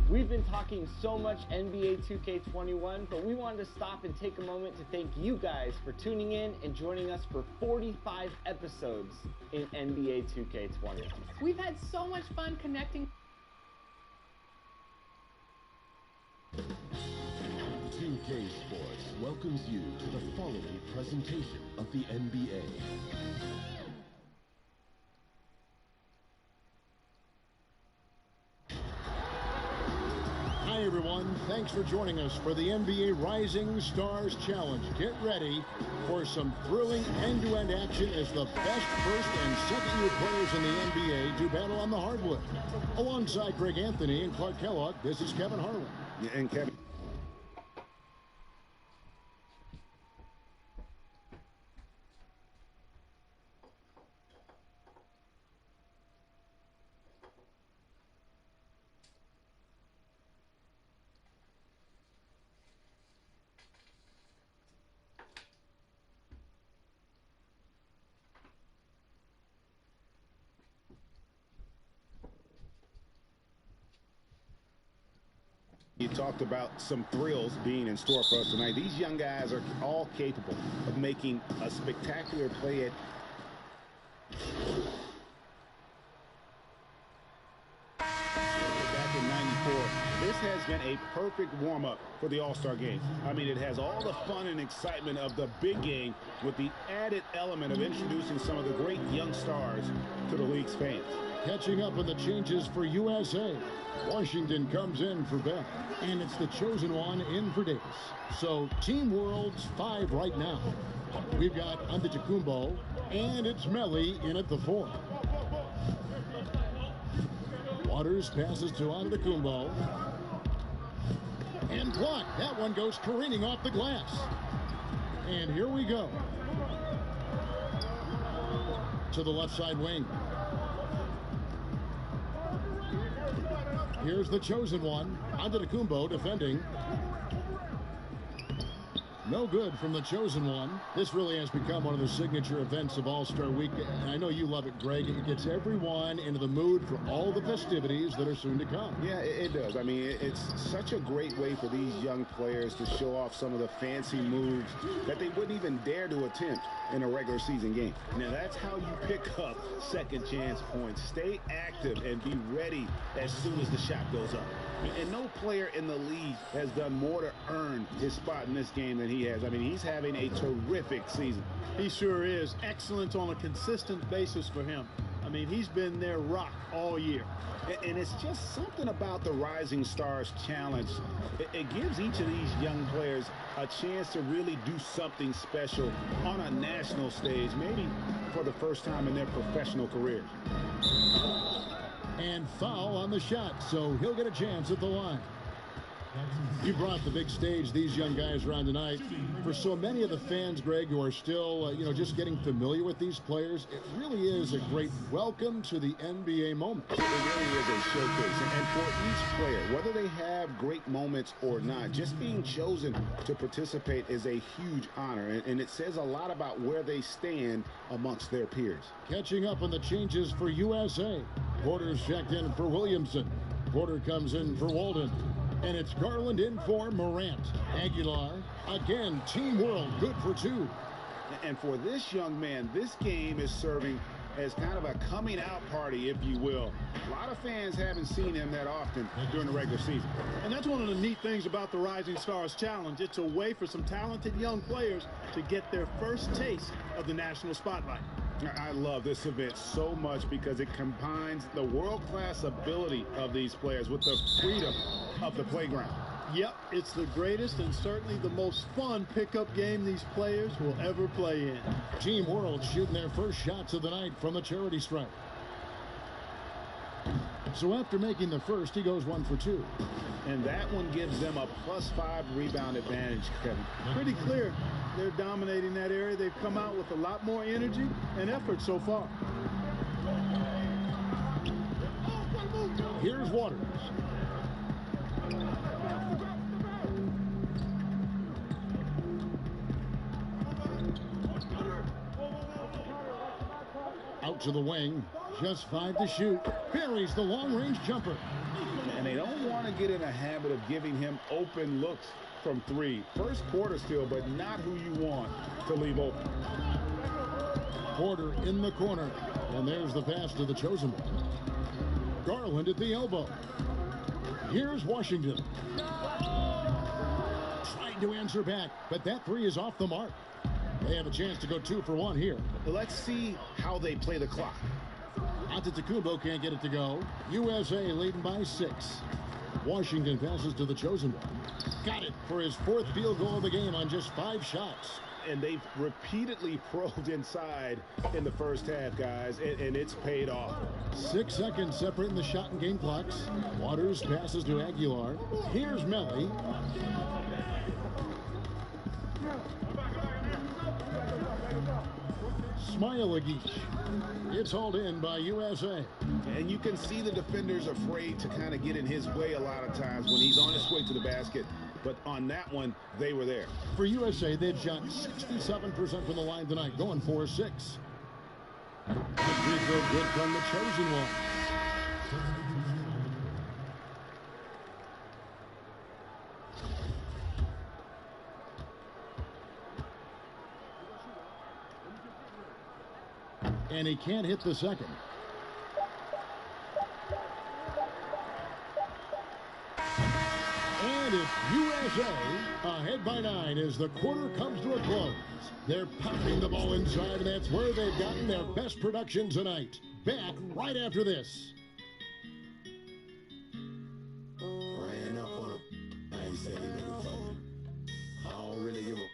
We've been talking so much NBA 2K21, but we wanted to stop and take a moment to thank you guys for tuning in and joining us for 45 episodes in NBA 2K21. We've had so much fun connecting. 2K Sports welcomes you to the following presentation of the NBA. Hi, everyone. Thanks for joining us for the NBA Rising Stars Challenge. Get ready for some thrilling end-to-end action as the best first and second-year players in the NBA do battle on the hardwood. Alongside Greg Anthony and Clark Kellogg, this is Kevin Harlan. And Kevin. You talked about some thrills being in store for us tonight. These young guys are all capable of making a spectacular play at back in '94. This has been a perfect warm-up for the All-Star game. I mean, it has all the fun and excitement of the big game with the added element of introducing some of the great young stars to the league's fans. Catching up on the changes for USA. Washington comes in for Beth, and it's the chosen one in for Davis. So Team World's 5 right now. We've got Antetokounmpo, and it's Melli in at the 4. Waters passes to Antetokounmpo. And blocked. That one goes careening off the glass. And here we go. To the left side wing. Here's the chosen one. Antetokounmpo defending. No good from the chosen one. This really has become one of the signature events of All-Star Week. And I know you love it, Greg. It gets everyone into the mood for all the festivities that are soon to come. Yeah, it does. I mean, it's such a great way for these young players to show off some of the fancy moves that they wouldn't even dare to attempt in a regular season game. Now, that's how you pick up second chance points. Stay active and be ready as soon as the shot goes up. And no player in the league has done more to earn his spot in this game than he has. I mean, he's having a terrific season. He sure is. Excellence on a consistent basis for him. I mean, he's been their rock all year. And it's just something about the Rising Stars Challenge. It gives each of these young players a chance to really do something special on a national stage, maybe for the first time in their professional careers. And foul on the shot, so he'll get a chance at the line. You brought the big stage these young guys around tonight. For so many of the fans, Greg, who are still, just getting familiar with these players, it really is a great welcome to the NBA moment. It really is a showcase. And for each player, whether they have great moments or not, just being chosen to participate is a huge honor. And it says a lot about where they stand amongst their peers. Catching up on the changes for USA. Porter's checked in for Williamson. Porter comes in for Walden. And it's Garland in for Morant. Aguilar, again, Team World, good for 2. And for this young man, this game is serving as kind of a coming out party, if you will. A lot of fans haven't seen him that often during the regular season. And that's one of the neat things about the Rising Stars Challenge. It's a way for some talented young players to get their first taste of the national spotlight. I love this event so much because it combines the world-class ability of these players with the freedom of the playground. Yep, it's the greatest and certainly the most fun pickup game these players will ever play in. Team World shooting their first shots of the night from the charity stripe. So after making the first, he goes 1 for 2. And that one gives them a +5 rebound advantage, Kevin. Pretty clear. They're dominating that area. They've come out with a lot more energy and effort so far. Here's Waters. Out to the wing. Just 5 to shoot. Buries the long-range jumper. And they don't want to get in a habit of giving him open looks from 3. First quarter still, but not who you want to leave open. Porter in the corner. And there's the pass to the chosen one. Garland at the elbow. Here's Washington. Trying to answer back, but that 3 is off the mark. They have a chance to go 2 for 1 here. Let's see how they play the clock. Antetokounmpo can't get it to go. USA leading by 6. Washington passes to the chosen one. Got it for his 4th field goal of the game on just 5 shots. And they've repeatedly probed inside in the first half, guys, and it's paid off. 6 seconds separating the shot and game clocks. Waters passes to Aguilar. Here's Melly. Smailagic. It's hauled in by USA. And you can see the defenders afraid to kind of get in his way a lot of times when he's on his way to the basket. But on that one, they were there. For USA, they've shot 67% from the line tonight, going 4-6. The free throw good from the chosen one. And he can't hit the second. And it's USA ahead by 9 as the quarter comes to a close. They're pounding the ball inside, and that's where they've gotten their best production tonight. Back right after this. Ran up on him. I ain't said anything for him. I don't really give a...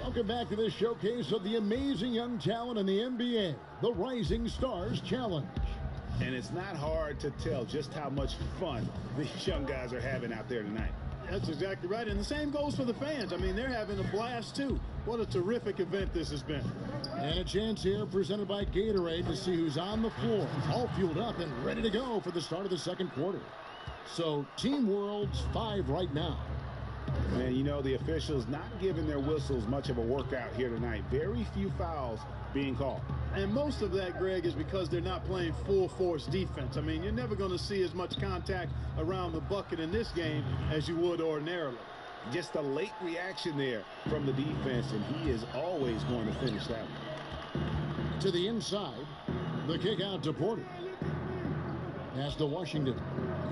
Welcome back to this showcase of the amazing young talent in the NBA, the Rising Stars Challenge. And it's not hard to tell just how much fun these young guys are having out there tonight. That's exactly right. And the same goes for the fans. I mean, they're having a blast, too. What a terrific event this has been. And a chance here presented by Gatorade to see who's on the floor, all fueled up and ready to go for the start of the second quarter. So Team World's 5 right now. And, you know, the officials not giving their whistles much of a workout here tonight. Very few fouls being called. And most of that, Greg, is because they're not playing full-force defense. I mean, you're never going to see as much contact around the bucket in this game as you would ordinarily. Just a late reaction there from the defense, and he is always going to finish that one. To the inside, the kick out to Porter. Pass to Washington.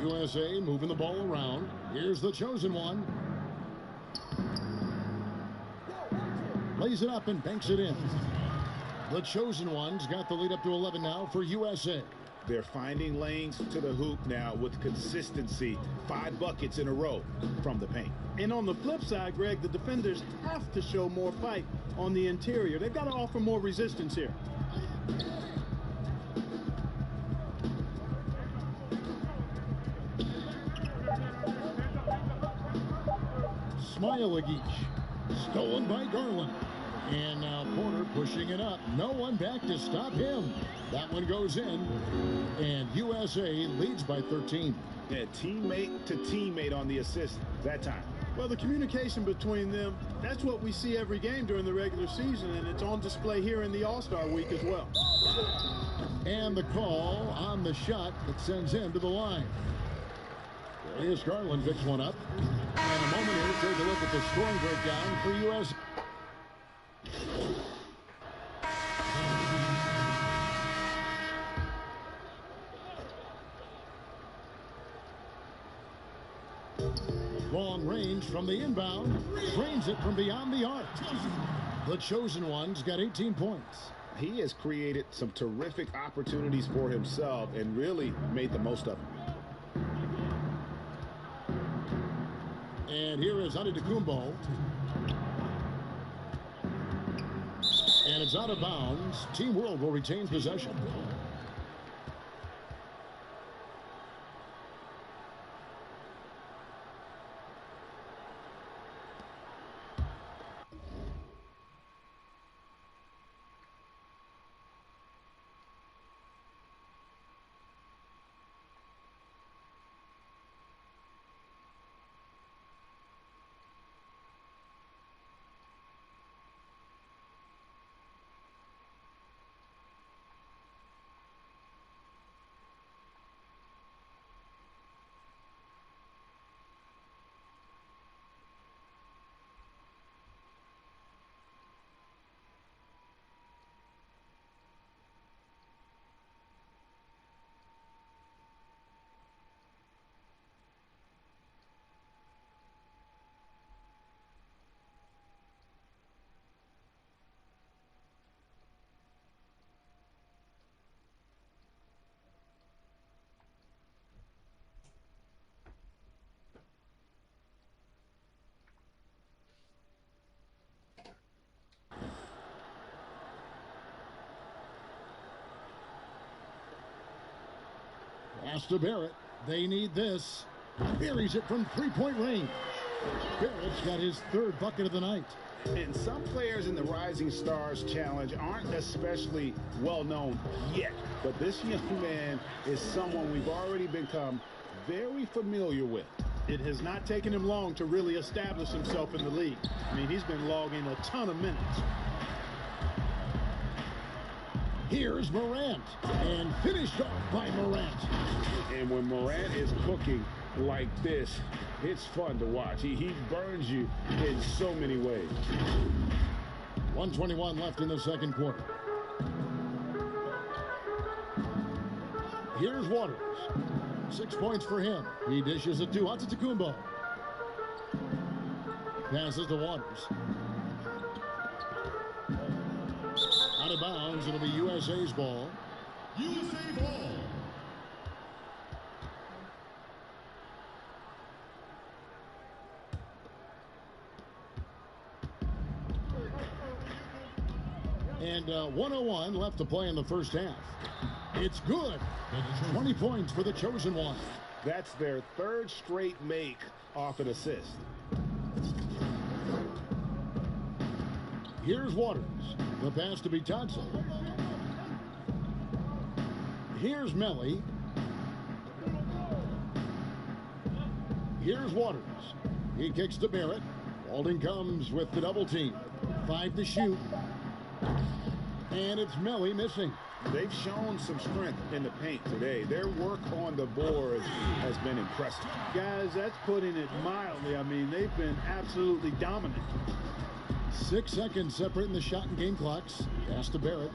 USA moving the ball around. Here's the chosen one. Lays it up and banks it in. The chosen one's got the lead up to 11 now for USA. They're finding lanes to the hoop now with consistency. 5 buckets in a row from the paint. And on the flip side, Greg, the defenders have to show more fight on the interior. They've got to offer more resistance here. Smailagic, stolen by Garland. And now Porter pushing it up. No one back to stop him. That one goes in. And USA leads by 13. Yeah, teammate to teammate on the assist that time. Well, the communication between them, that's what we see every game during the regular season, and it's on display here in the All-Star week as well. And the call on the shot that sends him to the line. Here's Garland, picks one up. And a moment here, take a look at the scoring breakdown for USA. Long range from the inbound, drains it from beyond the arc. The chosen one's got 18 points. He has created some terrific opportunities for himself and really made the most of them. And here is Antetokounmpo. And it's out of bounds. Team World will retain possession. Pass to Barrett. They need this. Buries it from three-point range. Barrett's got his 3rd bucket of the night. And some players in the Rising Stars Challenge aren't especially well known yet. But this young man is someone we've already become very familiar with. It has not taken him long to really establish himself in the league. I mean, he's been logging a ton of minutes. Here's Morant, and finished off by Morant. And when Morant is cooking like this, it's fun to watch. He burns you in so many ways. 1:21 left in the second quarter. Here's Waters. 6 points for him. He dishes it to Antetokounmpo. Passes to Waters. Out of bounds. It'll be USA's ball. USA ball. And 1:01 left to play in the first half. It's good. 20 points for the chosen one. That's their third straight make off an assist. Here's Waters. The pass to Bitadze. Here's Melli. Here's Waters. He kicks to Barrett. Walden comes with the double team. 5 to shoot. And it's Melli missing. They've shown some strength in the paint today. Their work on the boards has been impressive. Guys, that's putting it mildly. I mean, they've been absolutely dominant. 6 seconds separating the shot and game clocks. Pass to Barrett.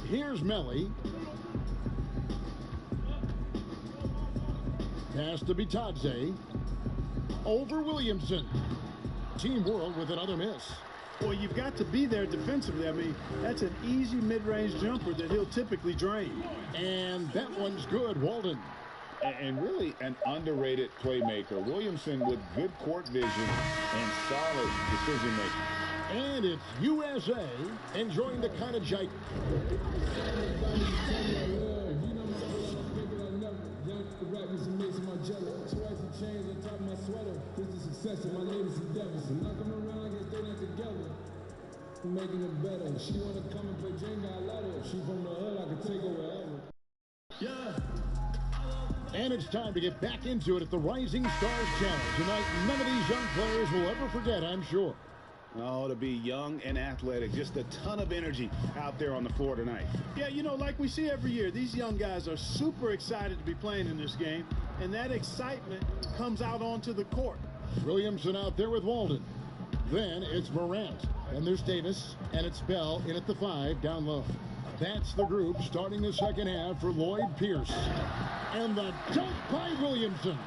Here's Melli. Pass to Bitadze. Over Williamson. Team World with another miss. Well, you've got to be there defensively. I mean, that's an easy mid-range jumper that he'll typically drain. And that one's good, Walden. And really an underrated playmaker. Williamson with good court vision and solid decision-making. And it's USA enjoying the kind of giant. Making it better. She wanna come and play Jenga, I let her. She from the hood, I can take her wherever. Yeah. And it's time to get back into it at the Rising Stars Challenge. Tonight, none of these young players will ever forget, I'm sure. Oh, to be young and athletic. Just a ton of energy out there on the floor tonight. Yeah, you know, like we see every year, these young guys are super excited to be playing in this game, and that excitement comes out onto the court. Williamson out there with Walden. Then it's Morant. And there's Davis, and it's Bell in at the 5 down low. That's the group starting the second half for Lloyd Pierce. And the dunk by Williamson.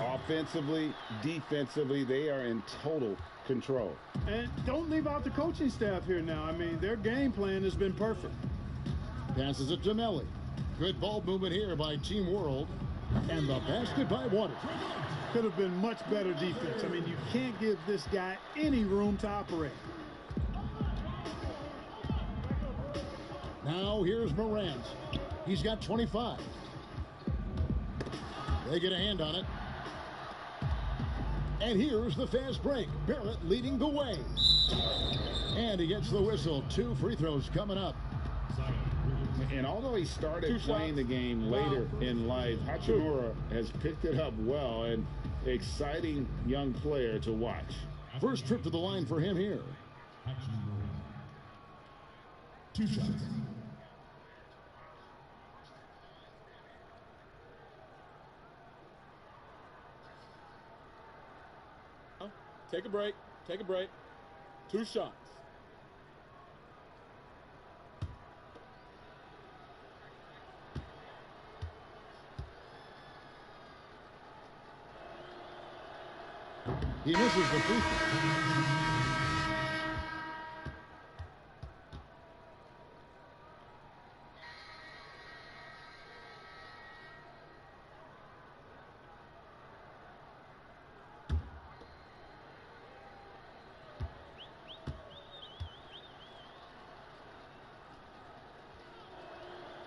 Offensively, defensively, they are in total control. And don't leave out the coaching staff here now. I mean, their game plan has been perfect. Passes it to Melli. Good ball movement here by Team World. And the basket by Waters. Could have been much better defense. I mean, you can't give this guy any room to operate. Now here's Morant. He's got 25. They get a hand on it. And here's the fast break. Barrett leading the way. And he gets the whistle. 2 free throws coming up. And although he started playing the game later in life, Hachimura has picked it up well, and exciting young player to watch. First trip to the line for him here. 2 shots. Take a break. Take a break. 2 shots. He misses the free throw.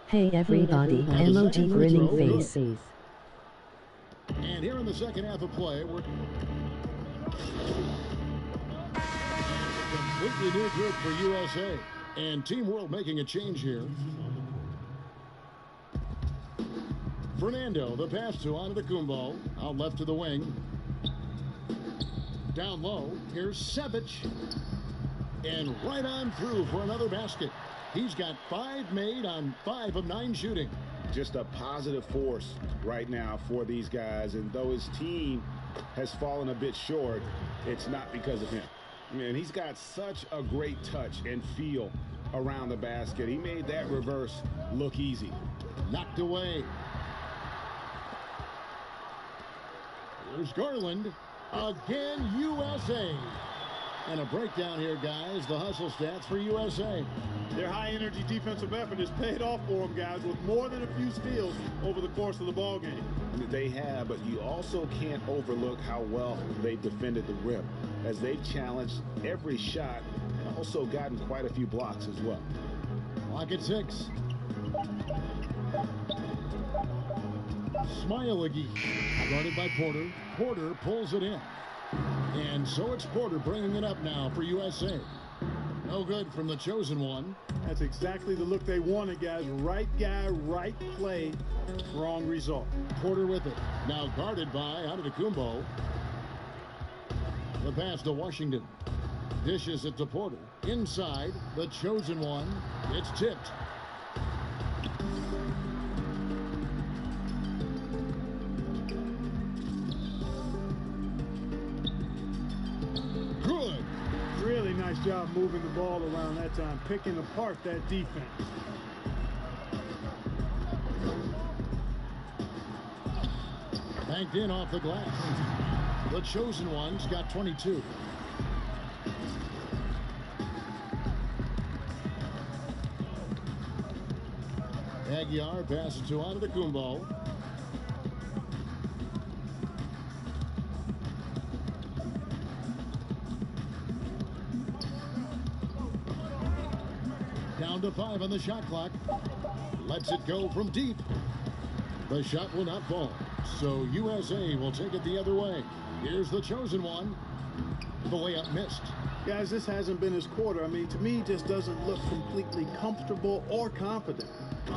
Hey everybody, emoji grinning faces. And here in the second half of play, we're completely new group for USA. And Team World making a change here. Fernando, the pass to Antetokounmpo, out left to the wing. Down low, here's Sevic. And right on through for another basket. He's got 5 made on 5 of 9 shooting. Just a positive force right now for these guys. And though his team has fallen a bit short, it's not because of him. Man, he's got such a great touch and feel around the basket. He made that reverse look easy. Knocked away. Here's Garland. Again, USA. And a breakdown here, guys. The hustle stats for USA. Their high-energy defensive effort has paid off for them, guys, with more than a few steals over the course of the ball game. They have, but you also can't overlook how well they defended the rim, as they've challenged every shot and also gotten quite a few blocks as well. Clock at 6. Smiley, guarded by Porter. Porter pulls it in. And so it's Porter bringing it up now for USA. No good from the chosen one. That's exactly the look they wanted, guys. Right guy, right play, wrong result. Porter with it. Now guarded by Antetokounmpo. The pass to Washington. Dishes it to Porter. Inside, the chosen one. It's tipped. Good. Really nice job moving the ball around that time, picking apart that defense. Banked in off the glass. The chosen one's got 22. Aguiar passes to Antetokounmpo. Down to 5 on the shot clock. Lets it go from deep. The shot will not fall. So USA will take it the other way. Here's the chosen one. The layup missed. Guys, this hasn't been his quarter. I mean, to me, just doesn't look completely comfortable or confident.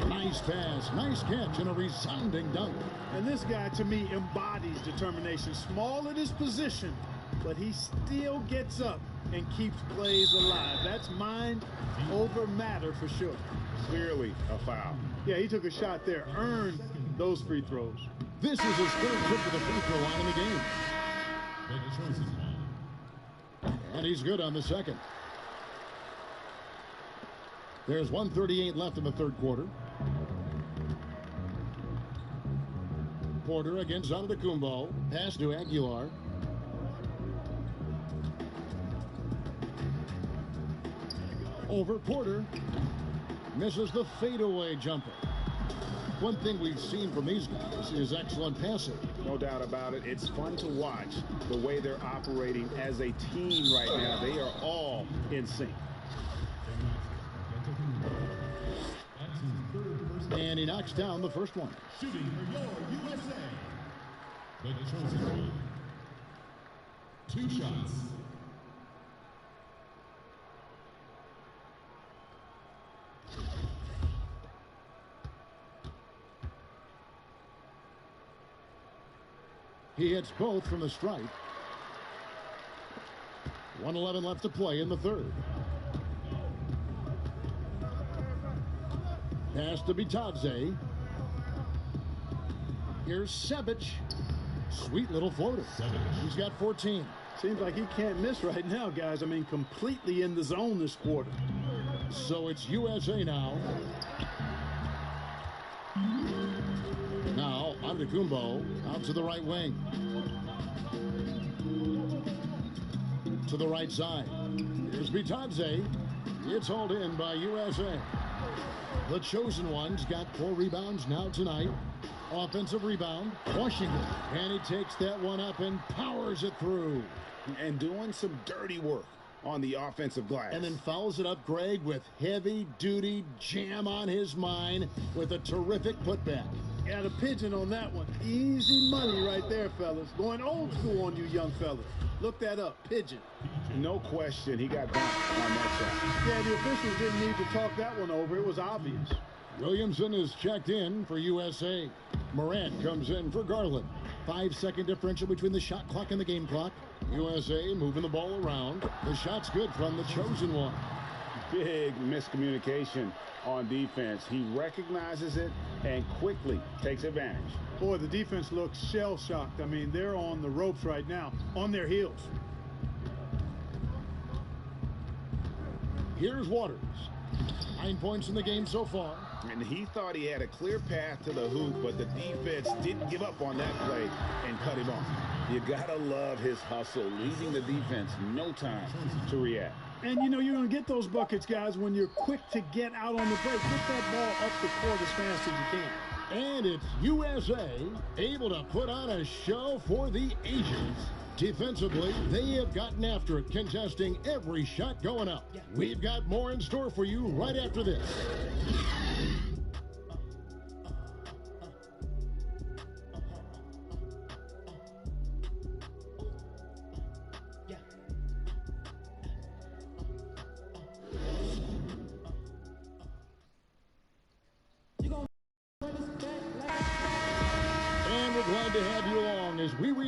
Nice pass, nice catch, and a resounding dunk. And this guy, to me, embodies determination. Small at his position, but he still gets up and keeps plays alive. That's mind over matter for sure. Clearly a foul. Yeah, he took a shot there, earned those free throws. This is his third trip to the free throw line in the game. And he's good on the second. There's 1:38 left in the third quarter. Porter against Antetokounmpo. Pass to Aguilar. Over Porter. Misses the fadeaway jumper. One thing we've seen from these guys is excellent passing. No doubt about it. It's fun to watch the way they're operating as a team right now. They are all in sync. And he knocks down the first one. Shooting for your USA. The chosen one. 2 shots. He hits both from the stripe. 1:11 left to play in the third. Pass to Bitadze. Here's Sebic. Sweet little floater. He's got 14. Seems like he can't miss right now, guys. I mean, completely in the zone this quarter. So it's USA now. Now, Antetokounmpo out to the right wing. To the right side. Here's Bitadze. It's hauled in by USA. The chosen one's got 4 rebounds now tonight. Offensive rebound, Washington. And he takes that one up and powers it through. And doing some dirty work on the offensive glass. And then fouls it up, Greg, with heavy-duty jam on his mind with a terrific putback. Got a pigeon on that one. Easy money right there, fellas. Going old school on you young fellas. Look that up. Pigeon. No question, he got bumped on that shot. Yeah, the officials didn't need to talk that one over. It was obvious. Williamson is checked in for USA. Morant comes in for Garland. 5-second differential between the shot clock and the game clock. USA moving the ball around. The shot's good from the chosen one. Big miscommunication on defense. He recognizes it and quickly takes advantage. Boy, the defense looks shell-shocked. I mean, they're on the ropes right now, on their heels. Here's Waters. 9 points in the game so far. And he thought he had a clear path to the hoop, but the defense didn't give up on that play and cut him off. You gotta love his hustle, leaving the defense no time to react. And, you know, you're going to get those buckets, guys, when you're quick to get out on the break. Get that ball up the court as fast as you can. And it's USA able to put on a show for the ages. Defensively, they have gotten after it, contesting every shot going up. We've got more in store for you right after this.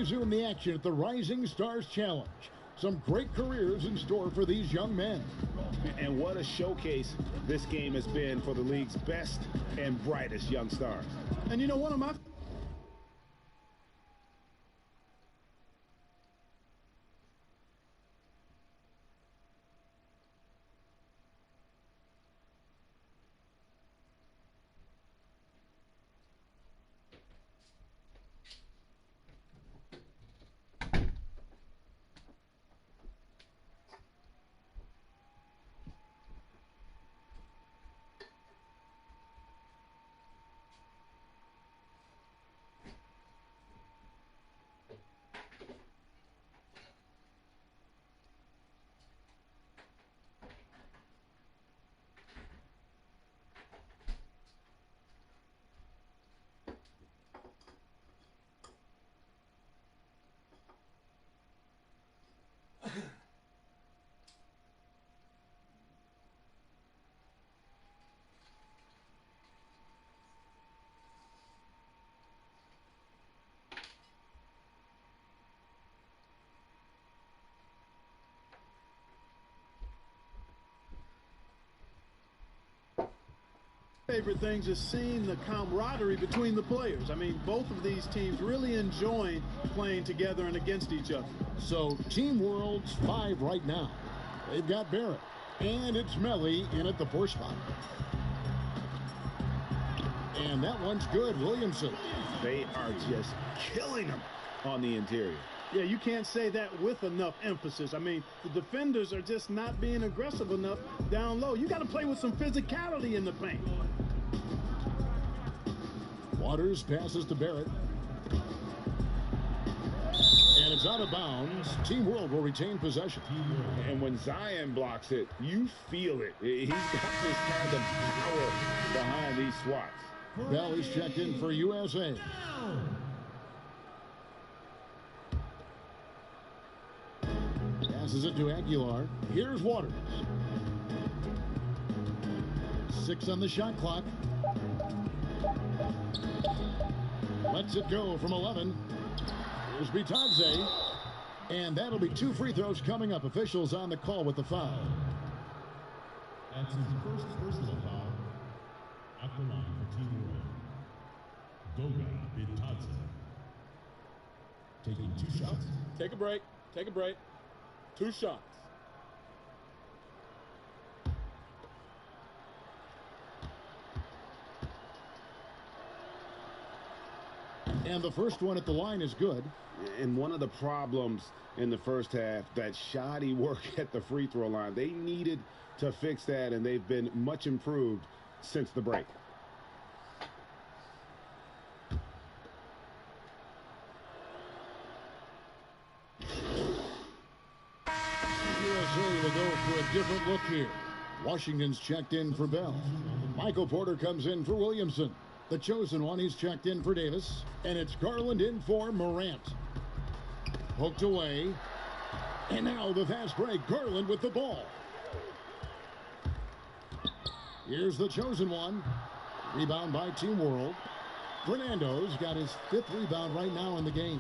resume the action at the Rising Stars Challenge. Some great careers in store for these young men. And what a showcase this game has been for the league's best and brightest young stars. And you know, one of my favorite things is seeing the camaraderie between the players. I mean, both of these teams really enjoying playing together and against each other. So Team World's 5 right now. They've got Barrett, and it's Melly in at the 4 spot. And that one's good, Williamson. They are just killing them on the interior. Yeah, you can't say that with enough emphasis. I mean, the defenders are just not being aggressive enough down low. You got to play with some physicality in the paint. Waters passes to Barrett. And it's out of bounds. Team World will retain possession. And when Zion blocks it, you feel it. He's got this kind of power behind these swats. Bell is checked in for USA. Passes it to Aguilar. Here's Waters. 6 on the shot clock. Lets it go from 11. Here's Bitadze. And that'll be 2 free throws coming up. Officials on the call with the foul. That's his first personal foul at the line for Team World. Goga Bitadze. Taking 2 shots. Take a break. Take a break. 2 shots. And the first one at the line is good. And one of the problems in the first half, that shoddy work at the free throw line. They needed to fix that, and they've been much improved since the break. USA will go for a different look here. Washington's checked in for Bell. Michael Porter comes in for Williamson. The chosen one, he's checked in for Davis. And it's Garland in for Morant. Hooked away. And now the fast break. Garland with the ball. Here's the chosen one. Rebound by Team World. Fernando's got his 5th rebound right now in the game.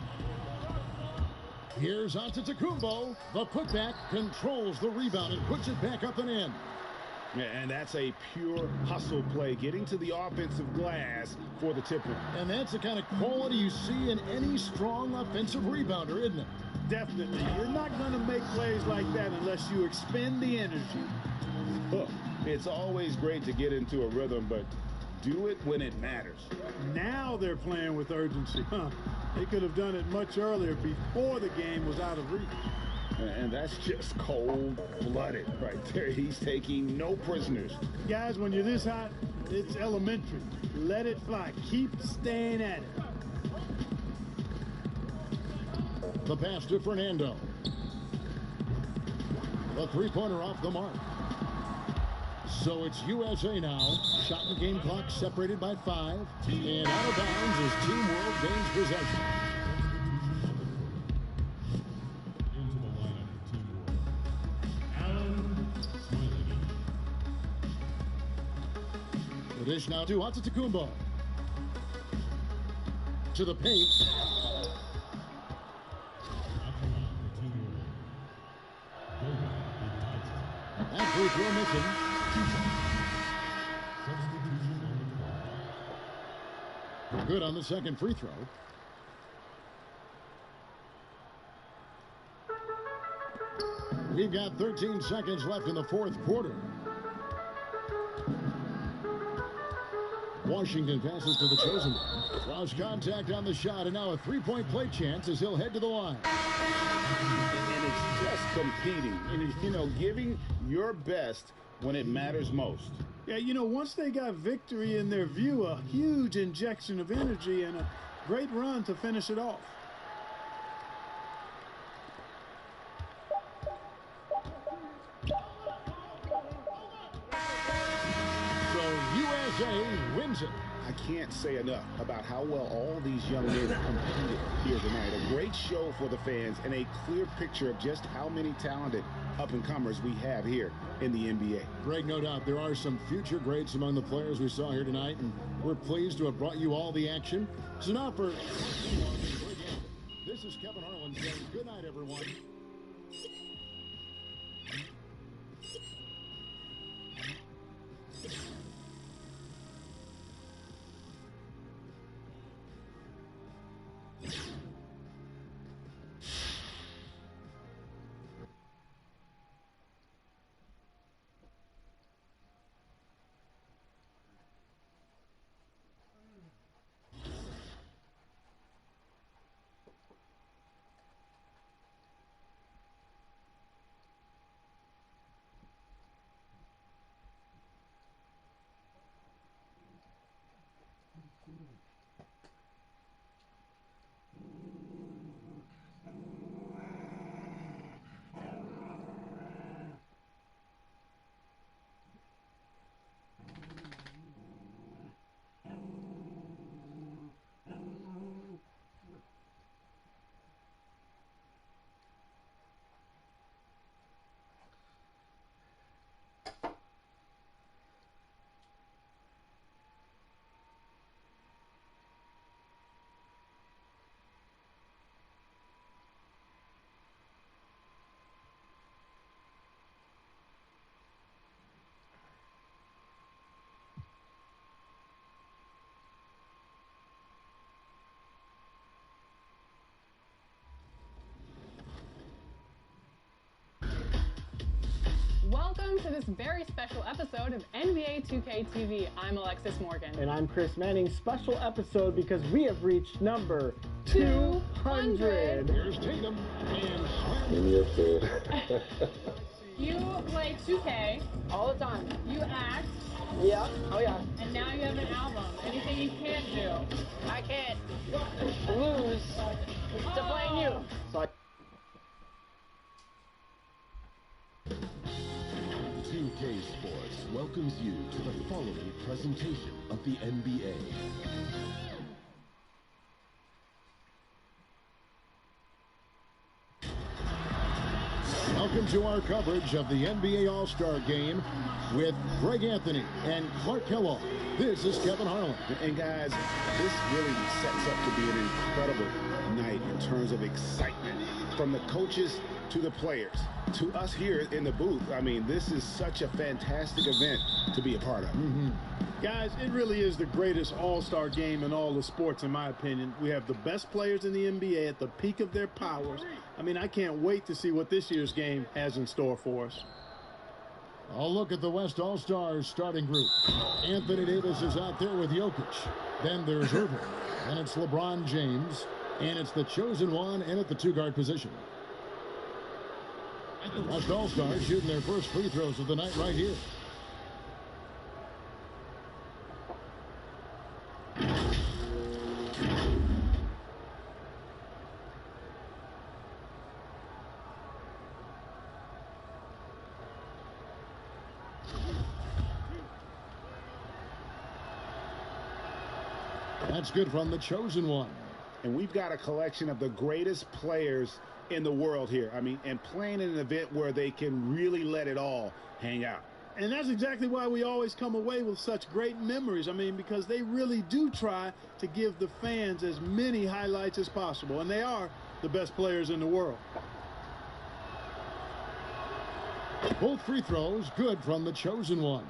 Here's Antetokounmpo. The putback controls the rebound and puts it back up and in. And that's a pure hustle play, getting to the offensive glass for the tip-in. And that's the kind of quality you see in any strong offensive rebounder, isn't it? Definitely. You're not going to make plays like that unless you expend the energy. Look, it's always great to get into a rhythm, but do it when it matters. Now they're playing with urgency. They could have done it much earlier before the game was out of reach. And that's just cold-blooded right there. He's taking no prisoners. Guys, when you're this hot, it's elementary. Let it fly. Keep staying at it. The pass to Fernando. The 3-pointer off the mark. So it's USA now. Shot and game clock separated by 5. And out of bounds as Team World gains possession. The dish now to Antetokounmpo. To the paint. That free throw missing. Good on the second free throw. We've got 13 seconds left in the fourth quarter. Washington passes to the chosen one. Lost contact on the shot, and now a three-point play chance as he'll head to the line. And it's just competing. And, you know, giving your best when it matters most. Yeah, you know, once they got victory in their view, a huge injection of energy and a great run to finish it off. USA wins it. I can't say enough about how well all these young men competed here tonight. A great show for the fans and a clear picture of just how many talented up-and-comers we have here in the NBA. Greg, no doubt there are some future greats among the players we saw here tonight, and we're pleased to have brought you all the action. So now for this is Kevin Harlan saying good night, everyone. Welcome to this very special episode of NBA 2K TV. I'm Alexis Morgan. And I'm Chris Manning. Special episode because we have reached number 200. Here's Tatum and You play 2K all the time. You act. Yeah. Oh, yeah. And now you have an album. Anything you can't do? I can't lose to playing you. So 2K Sports welcomes you to the following presentation of the NBA. Welcome to our coverage of the NBA All-Star Game with Greg Anthony and Clark Kellogg. This is Kevin Harlan. And guys, this really sets up to be an incredible night in terms of excitement from the coaches to the players, to us here in the booth. I mean, this is such a fantastic event to be a part of. Guys, it really is the greatest all-star game in all the sports, in my opinion. We have the best players in the NBA at the peak of their powers. I mean, I can't wait to see what this year's game has in store for us. I'll look at the West All-Stars starting group. Anthony Davis is out there with Jokic. Then there's Irving. Then it's LeBron James. And it's the chosen one in at the two-guard position. The West All-Stars shooting their first free throws of the night right here. That's good from the chosen one. And we've got a collection of the greatest players in the world here. I mean, and playing in an event where they can really let it all hang out. And that's exactly why we always come away with such great memories. I mean, because they really do try to give the fans as many highlights as possible. And they are the best players in the world. Both free throws good from the chosen one.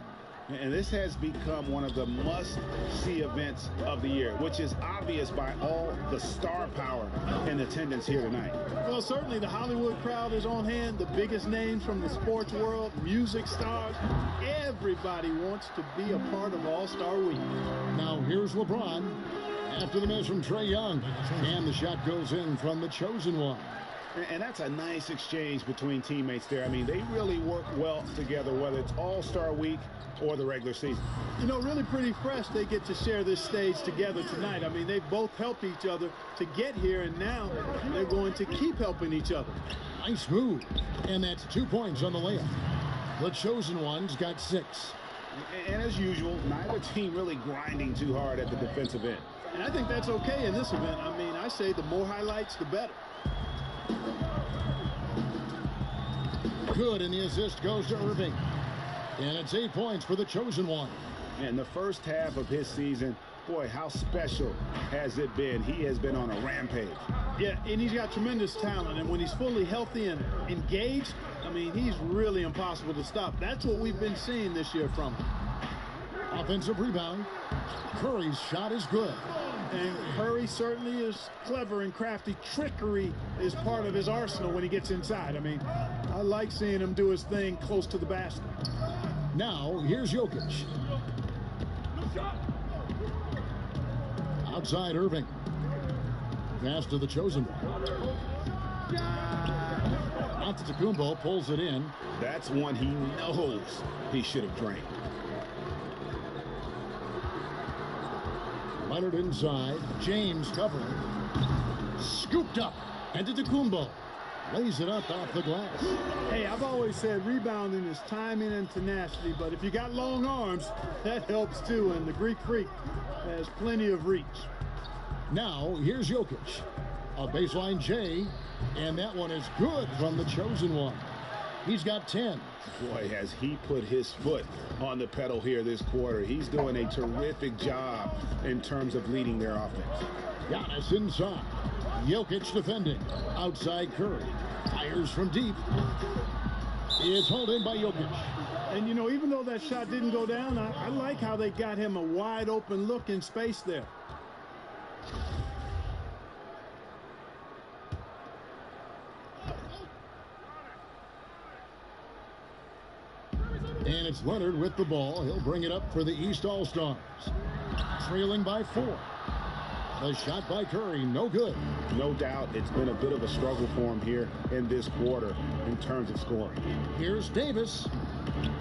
And this has become one of the must-see events of the year, which is obvious by all the star power in attendance here tonight. Well, certainly the Hollywood crowd is on hand. The biggest names from the sports world, music stars. Everybody wants to be a part of All-Star Week. Now here's LeBron. After the miss from Trae Young. And the shot goes in from the chosen one. And that's a nice exchange between teammates there. I mean, they really work well together, whether it's All-Star Week or the regular season. You know, really pretty fresh they get to share this stage together tonight. I mean, they've both helped each other to get here, and now they're going to keep helping each other. Nice move. And that's 2 points on the layup. The chosen one's got 6. And as usual, neither team really grinding too hard at the defensive end. And I think that's okay in this event. I mean, I say the more highlights, the better. Good, and the assist goes to Irving. And it's 8 points for the chosen one. In the first half of his season, boy, how special has it been? He has been on a rampage. Yeah, and he's got tremendous talent. And when he's fully healthy and engaged, I mean, he's really impossible to stop. That's what we've been seeing this year from him. Offensive rebound. Curry's shot is good. And Curry certainly is clever and crafty. Trickery is part of his arsenal when he gets inside. I mean, I like seeing him do his thing close to the basket. Now, here's Jokic. Outside Irving. Pass to the chosen one. Antetokounmpo pulls it in. That's one he knows he should have drained. Leonard inside. James covering. Scooped up. Antetokounmpo lays it up off the glass. Hey, I've always said rebounding is timing and tenacity, but if you got long arms, that helps too, and the Greek Freak has plenty of reach. Now, here's Jokic. A baseline J, and that one is good from the chosen one. He's got 10. Boy, has he put his foot on the pedal here this quarter. He's doing a terrific job in terms of leading their offense. Giannis inside. Jokic defending. Outside Curry. Fires from deep. It's hauled in by Jokic. And, you know, even though that shot didn't go down, I like how they got him a wide open look in space there. And it's Leonard with the ball. He'll bring it up for the East All-Stars. Trailing by 4. The shot by Curry, no good. No doubt it's been a bit of a struggle for him here in this quarter in terms of scoring. Here's Davis.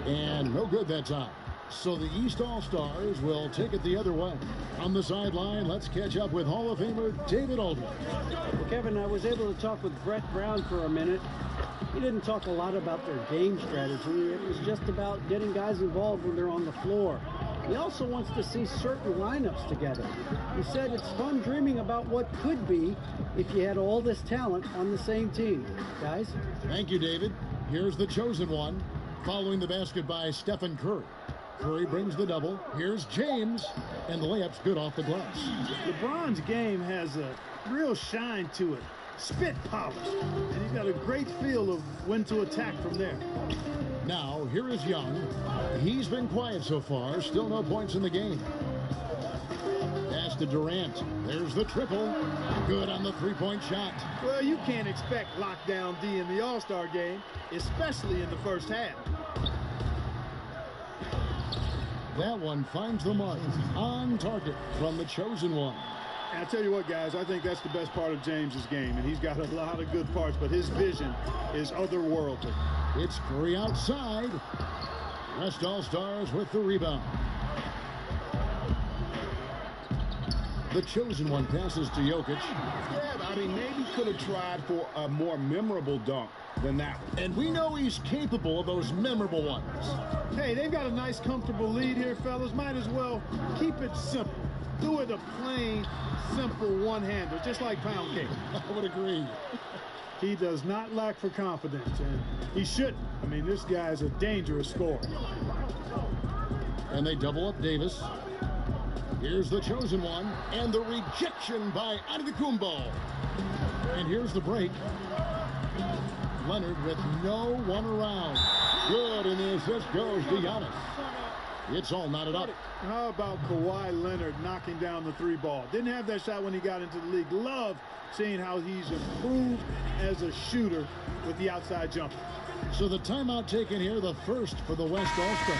And no good that time. So the East All-Stars will take it the other way. On the sideline, let's catch up with Hall of Famer David Aldridge. Well, Kevin, I was able to talk with Brett Brown for a minute. He didn't talk a lot about their game strategy. It was just about getting guys involved when they're on the floor. He also wants to see certain lineups together. He said it's fun dreaming about what could be if you had all this talent on the same team. Guys? Thank you, David. Here's the chosen one, following the basket by Stephen Curry. Curry brings the double. Here's James, and the layup's good off the glass. LeBron's game has a real shine to it. Spit polish. And he's got a great feel of when to attack from there. Now, here is Young. He's been quiet so far. Still no points in the game. Pass to Durant. There's the triple. Good on the three-point shot. Well, you can't expect lockdown D in the All-Star game, especially in the first half. That one finds the mark. On target from the chosen one. And I tell you what, guys, I think that's the best part of James's game, and he's got a lot of good parts, but his vision is otherworldly. It's Curry outside. West All-Stars with the rebound. The chosen one passes to Jokic. Yeah, I mean, maybe could have tried for a more memorable dunk than that one. And we know he's capable of those memorable ones. Hey, they've got a nice, comfortable lead here, fellas. Might as well keep it simple. Do it a plain, simple one-hander, just like Pound Cake. I would agree. He does not lack for confidence, and he shouldn't. I mean, this guy's a dangerous scorer. And they double up Davis. Here's the chosen one, and the rejection by Antetokounmpo. And here's the break. Leonard with no one around. Good, and the assist goes to Giannis. It's all knotted up. How about Kawhi Leonard knocking down the 3 ball? Didn't have that shot when he got into the league. Love seeing how he's improved as a shooter with the outside jumper. So the timeout taken here, the first for the West All-Star.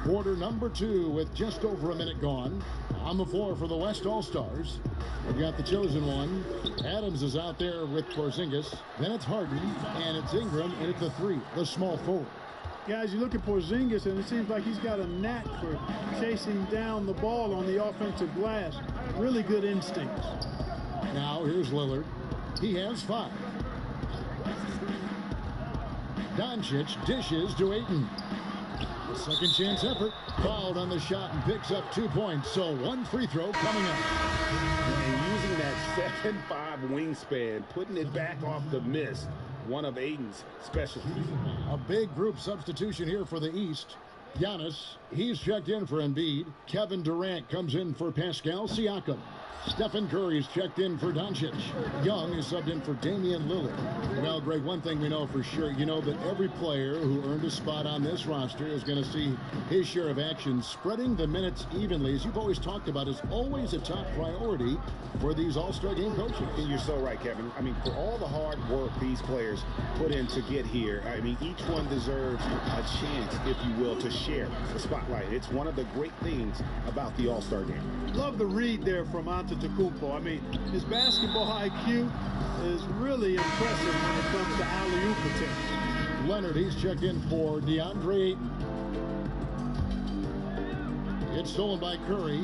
Quarter number 2 with just over a minute gone. On the floor for the West All-Stars. We've got the chosen one. Adams is out there with Porzingis. Then it's Harden, and it's Ingram, and it's the 3, the small forward. Guys, you look at Porzingis, and it seems like he's got a knack for chasing down the ball on the offensive glass. Really good instincts. Now here's Lillard. He has 5. Doncic dishes to Ayton. Second chance effort, fouled on the shot and picks up 2 points. So 1 free throw coming up. And using that 7'5" wingspan, putting it back off the miss, one of Ayton's specialties. A big group substitution here for the East. Giannis, he's checked in for Embiid. Kevin Durant comes in for Pascal Siakam. Stephen Curry's checked in for Doncic. Young is subbed in for Damian Lillard. Well, Greg, one thing we know for sure, you know that every player who earned a spot on this roster is going to see his share of action. Spreading the minutes evenly, as you've always talked about, is always a top priority for these All-Star game coaches. And you're so right, Kevin. I mean, for all the hard work these players put in to get here, I mean, each one deserves a chance, if you will, to share the spotlight. It's one of the great things about the All-Star game. Love the read there from Antetokounmpo. I mean, his basketball IQ is really impressive when it comes to alley-oop attempts. Leonard, he's checked in for DeAndre Ayton. It's stolen by Curry.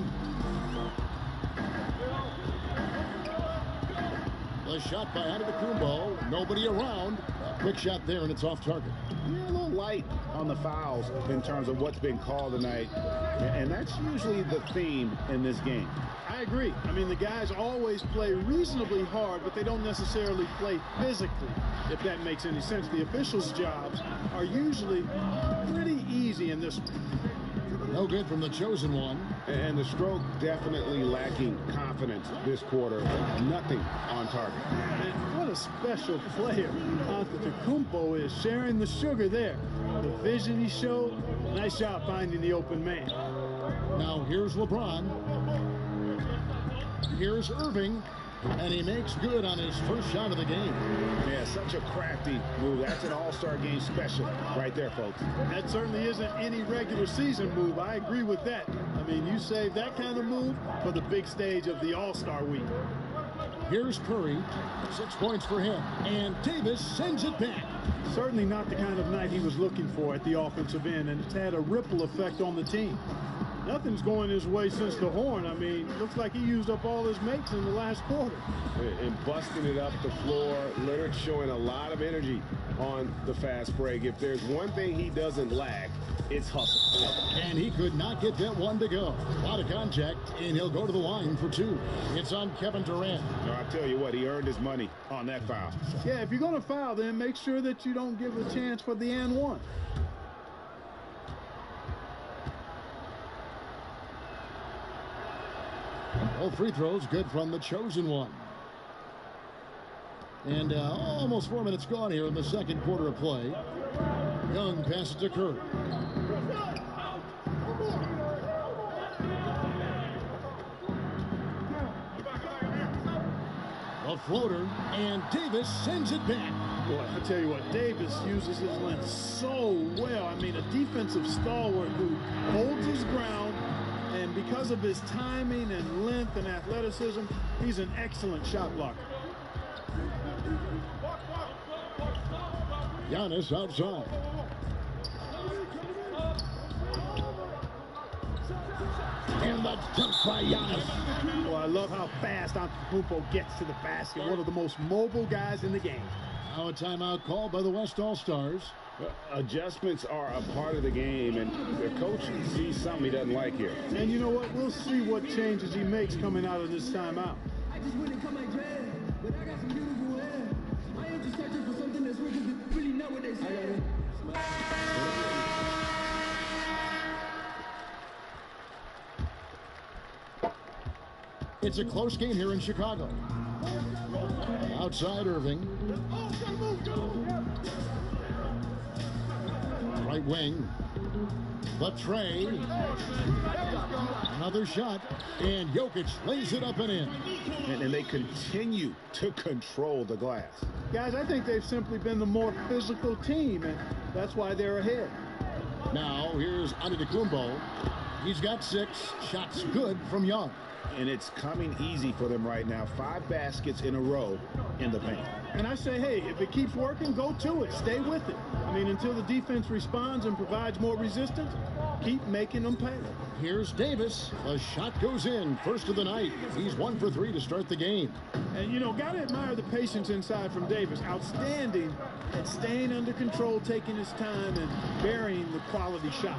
The shot by Antetokounmpo. Nobody around. Quick shot there, and it's off target. Yeah, a little light on the fouls in terms of what's been called tonight. And that's usually the theme in this game. I agree. I mean, the guys always play reasonably hard, but they don't necessarily play physically, if that makes any sense. The officials' jobs are usually pretty easy in this one. No good from the chosen one. And the stroke definitely lacking confidence this quarter. Nothing on target. And what a special player Antetokounmpo is, sharing the sugar there. The vision he showed, nice job finding the open man. Now here's LeBron. Here's Irving. And he makes good on his first shot of the game. Yeah, such a crafty move. That's an All-Star game special right there, folks. That certainly isn't any regular season move. I agree with that. I mean, you save that kind of move for the big stage of the All-Star week. Here's Curry. 6 points for him. And Davis sends it back. Certainly not the kind of night he was looking for at the offensive end, and it's had a ripple effect on the team. Nothing's going his way since the horn. I mean, looks like he used up all his mates in the last quarter. And busting it up the floor. Leonard showing a lot of energy on the fast break. If there's one thing he doesn't lack, it's hustle. And he could not get that one to go. A lot of contact, and he'll go to the line for 2. It's on Kevin Durant. No, I tell you what, he earned his money on that foul. Yeah, if you're going to foul, then make sure that you don't give a chance for the and one. All free throws good from the chosen one. And almost 4 minutes gone here in the second quarter of play. Young passes to Curry. A floater, and Davis sends it back. Boy, I tell you what, Davis uses his length so well. I mean, a defensive stalwart who holds his ground, and because of his timing and length and athleticism, he's an excellent shot blocker. Giannis outside. And that's dunked by Giannis. Well, I love how fast Antetokounmpo gets to the basket. One of the most mobile guys in the game. Now a timeout called by the West All-Stars. Adjustments are a part of the game, and the coach sees something he doesn't like here. And you know what? We'll see what changes he makes coming out of this timeout. I just wouldn't come like dread, but I got some beautiful hair. I am just searching for something that's really not what they say. It's a close game here in Chicago. Outside Irving. Right wing. Latrey. Another shot. And Jokic lays it up and in. And they continue to control the glass. Guys, I think they've simply been the more physical team, and that's why they're ahead. Now, here's Antetokounmpo. He's got 6 shots good from Young. And it's coming easy for them right now. 5 baskets in a row in the paint. And I say, hey, if it keeps working, go to it. Stay with it. I mean, until the defense responds and provides more resistance, keep making them pay. Here's Davis. The shot goes in. First of the night. He's 1 for 3 to start the game. And, you know, got to admire the patience inside from Davis. Outstanding at staying under control, taking his time, and burying the quality shot.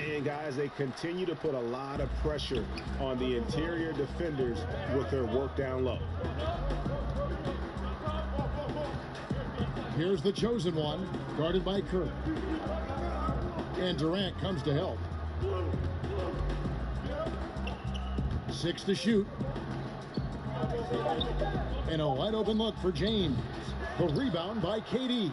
And, guys, they continue to put a lot of pressure on the interior defenders with their work down low. Here's the chosen one, guarded by Curry. And Durant comes to help. 6 to shoot. And a wide open look for James. The rebound by KD.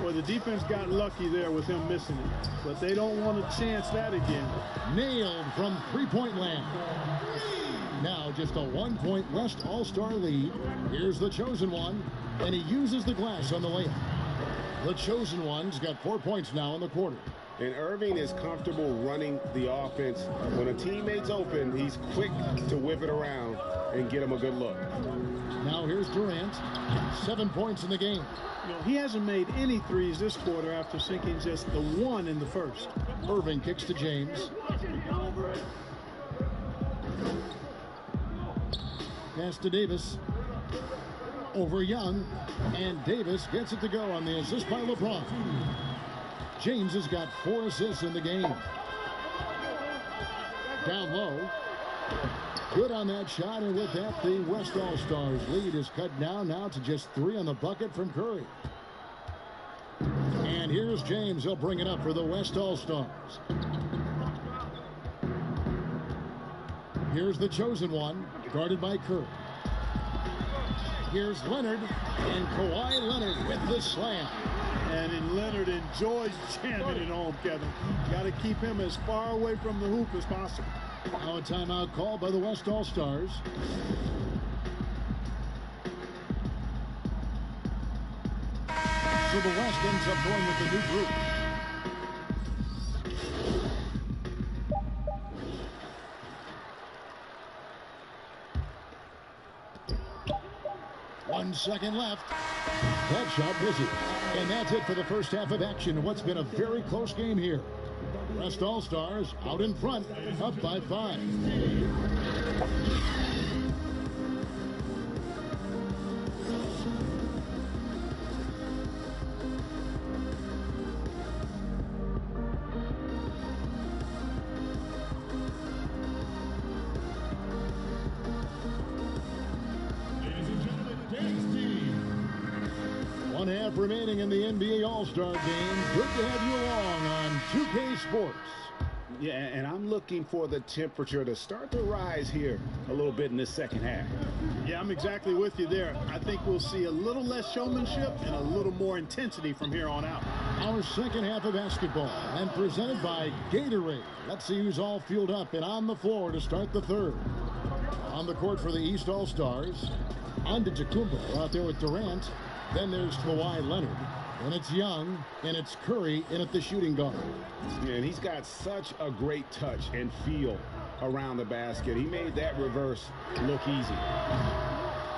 Well, the defense got lucky there with him missing it, but they don't want to chance that again. Nailed from three-point land. Now just a 1-point West All-Star lead. Here's the chosen one, and he uses the glass on the layup. The chosen one's got 4 points now in the quarter. And Irving is comfortable running the offense. When a teammate's open, he's quick to whip it around and get him a good look. Now here's Durant, 7 points in the game. You know, he hasn't made any threes this quarter after sinking just the 1 in the first. Irving kicks to James. Pass to Davis. Over Young. And Davis gets it to go on the assist by LeBron. James has got 4 assists in the game. Down low. Good on that shot, and with that, the West All-Stars lead is cut down now to just 3 on the bucket from Curry. And here's James. He'll bring it up for the West All-Stars. Here's the chosen one, guarded by Curry. Here's Leonard, and Kawhi Leonard with the slam. And Leonard enjoys jamming it home, Kevin. Got to keep him as far away from the hoop as possible. Now a timeout called by the West All-Stars. So the West ends up going with the new group. One second left. That shot misses. And that's it for the first half of action. What's been a very close game here. West All-Stars out in front, up by 5. One half remaining in the NBA All-Star game. Good to have you along on 2K Sports. Yeah, and I'm looking for the temperature to start to rise here a little bit in this second half. Yeah, I'm exactly with you there. I think we'll see a little less showmanship and a little more intensity from here on out. Our second half of basketball, and presented by Gatorade. Let's see who's all fueled up and on the floor to start the third. On the court for the East All-Stars, Antetokounmpo out there with Durant. Then there's Kawhi Leonard. And it's Young, and it's Curry in at the shooting guard. Yeah, and he's got such a great touch and feel around the basket. He made that reverse look easy.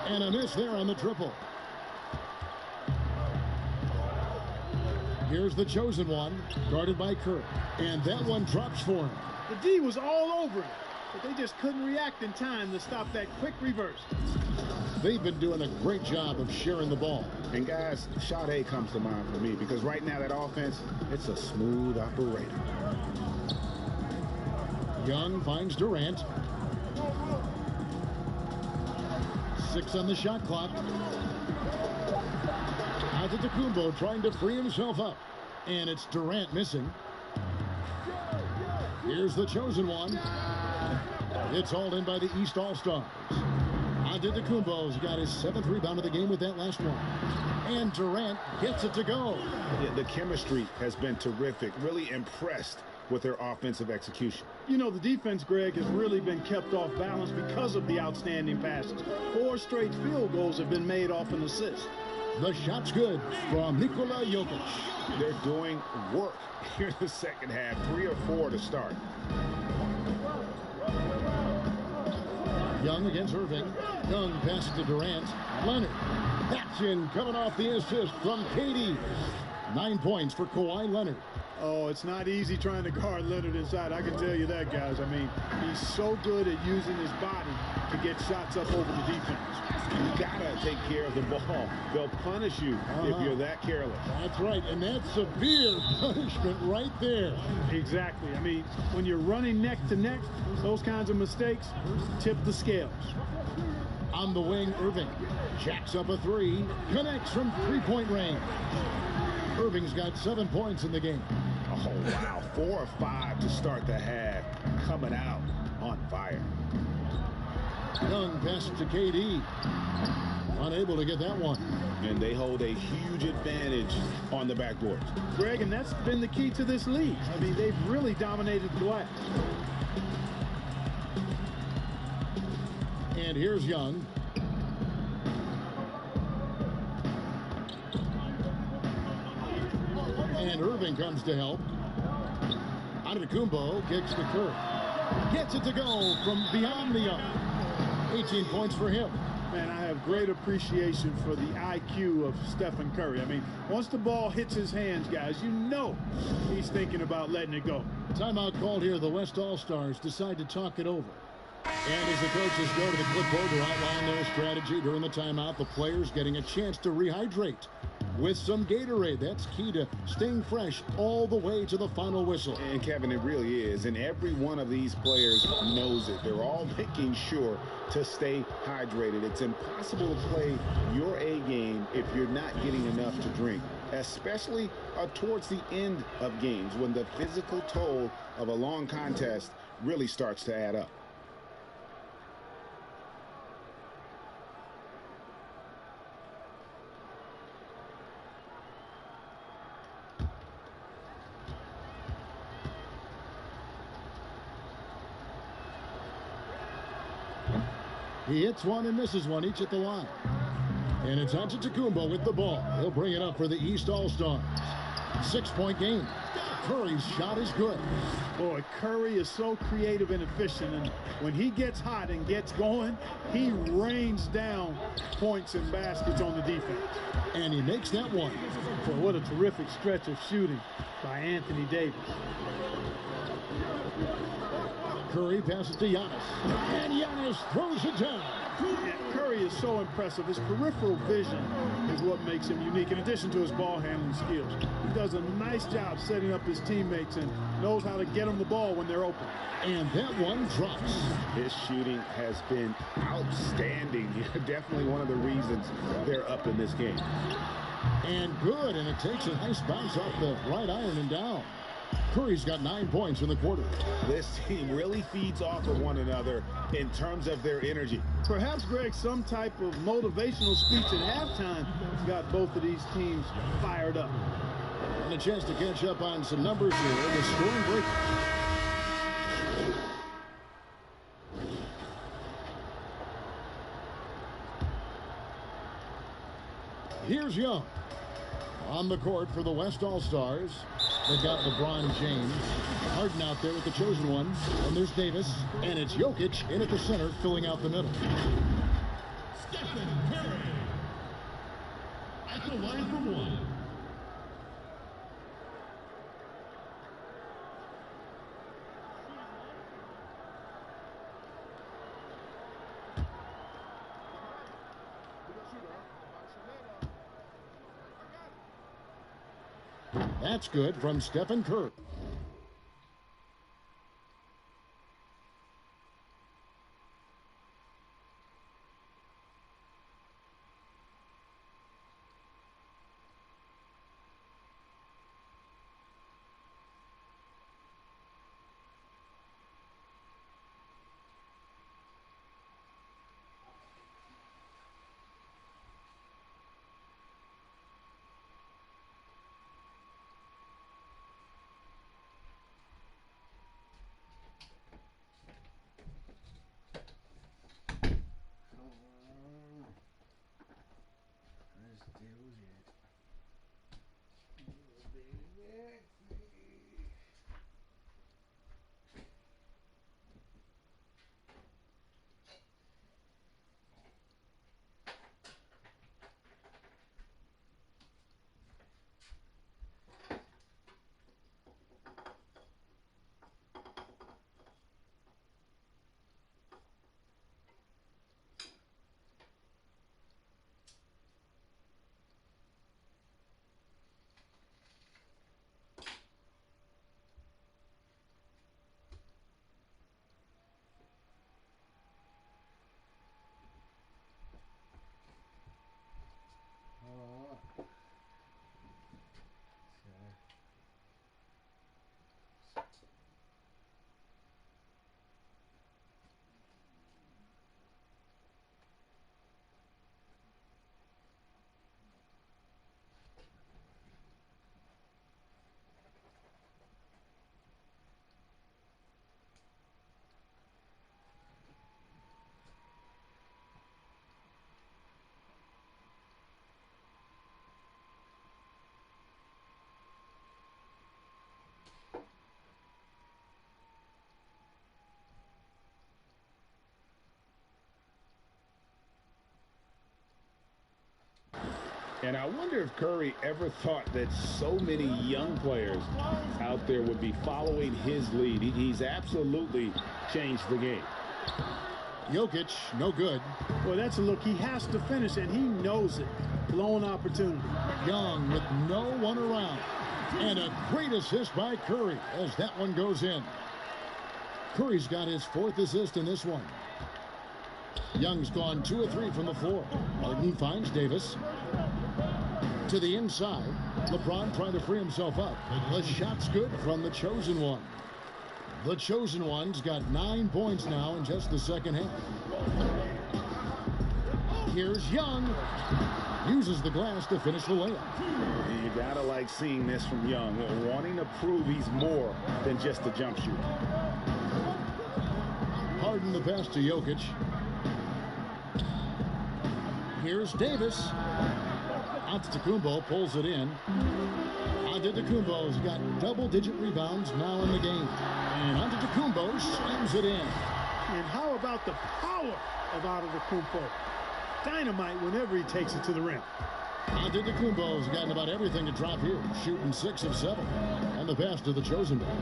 And a miss there on the triple. Here's the chosen one, guarded by Curry. And that one drops for him. The D was all over him, but they just couldn't react in time to stop that quick reverse. They've been doing a great job of sharing the ball. And guys, Sade comes to mind for me because right now that offense, it's a smooth operator. Young finds Durant. 6 on the shot clock. Antetokounmpo trying to free himself up. And it's Durant missing. Here's the chosen one. It's hauled in by the East All-Stars. Antetokounmpo's got his 7th rebound of the game with that last one. And Durant gets it to go. Yeah, the chemistry has been terrific. Really impressed with their offensive execution. You know, the defense, Greg, has really been kept off balance because of the outstanding passes. 4 straight field goals have been made off an assist. The shot's good from Nikola Jokic. They're doing work here in the second half. 3 or 4 to start. Young against Irving. Young passes to Durant. Leonard. That's in, coming off the assist from KD. 9 points for Kawhi Leonard. Oh, it's not easy trying to guard Leonard inside. I can tell you that, guys. I mean, he's so good at using his body to get shots up over the defense. You gotta take care of the ball. They'll punish you if you're that careless. That's right, and that's severe punishment right there. Exactly. I mean, when you're running neck to neck, those kinds of mistakes tip the scales. On the wing, Irving jacks up a 3, connects from 3-point range. Irving's got 7 points in the game. Oh, wow. 4 or 5 to start the half. Coming out on fire. Young passes to KD. Unable to get that one. And they hold a huge advantage on the backboard. Greg, and that's been the key to this league. I mean, they've really dominated the glass. And here's Young. And Irving comes to help. Antetokounmpo kicks to Curry. Gets it to go from beyond the arc. 18 points for him. Man, I have great appreciation for the IQ of Stephen Curry. I mean, once the ball hits his hands, guys, you know he's thinking about letting it go. Timeout called here. The West All-Stars decide to talk it over. And as the coaches go to the clipboard to outline their strategy during the timeout, the players getting a chance to rehydrate with some Gatorade. That's key to staying fresh all the way to the final whistle. And Kevin, it really is. And every one of these players knows it. They're all making sure to stay hydrated. It's impossible to play your A game if you're not getting enough to drink, especially towards the end of games when the physical toll of a long contest really starts to add up. He hits one and misses one, each at the line. And it's Antetokounmpo with the ball. He'll bring it up for the East All-Stars. 6-point game. Curry's shot is good. Boy, Curry is so creative and efficient, and when he gets hot and gets going, he rains down points and baskets on the defense. And he makes that one. Boy, what a terrific stretch of shooting by Anthony Davis. Curry passes to Giannis. And Giannis throws it down. Yeah, Curry is so impressive. His peripheral vision is what makes him unique, in addition to his ball handling skills. He does a nice job setting up his teammates and knows how to get them the ball when they're open. And that one drops. His shooting has been outstanding. Definitely one of the reasons they're up in this game. And good, and it takes a nice bounce off the right iron and down. Curry's got 9 points in the quarter. This team really feeds off of one another in terms of their energy. Perhaps, Greg, some type of motivational speech at halftime got both of these teams fired up. And a chance to catch up on some numbers here. The scoring break. Here's Young on the court for the West All-Stars. They've got LeBron James, Harden out there with the chosen one, and there's Davis, and it's Jokic in at the center, filling out the middle. Stephen Curry at the line for one. That's good from Stephen Curry. And I wonder if Curry ever thought that so many young players out there would be following his lead. He's absolutely changed the game. Jokic, no good. Well, that's a look. He has to finish, and he knows it. Blown opportunity. Young with no one around. And a great assist by Curry as that one goes in. Curry's got his 4th assist in this one. Young's gone 2 of 3 from the floor. Harden finds Davis. To the inside. LeBron trying to free himself up. The shot's good from the chosen one. The chosen one's got 9 points now in just the second half. Here's Young. Uses the glass to finish the layup. You gotta like seeing this from Young, wanting to prove he's more than just a jump shooter. Harden the pass to Jokic. Here's Davis. Antetokounmpo pulls it in. Antetokounmpo's got double-digit rebounds now in the game. And Antetokounmpo slams it in. And how about the power of Antetokounmpo? Dynamite whenever he takes it to the rim. Antetokounmpo's gotten about everything to drop here, shooting 6 of 7. And the pass to the chosen one.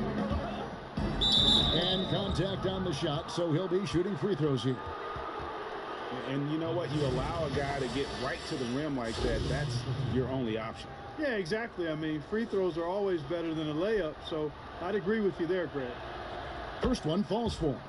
And contact on the shot, so he'll be shooting free throws here. And you know what? You allow a guy to get right to the rim like that, that's your only option. Yeah, exactly. I mean, free throws are always better than a layup, so I'd agree with you there, Greg. First one falls for him.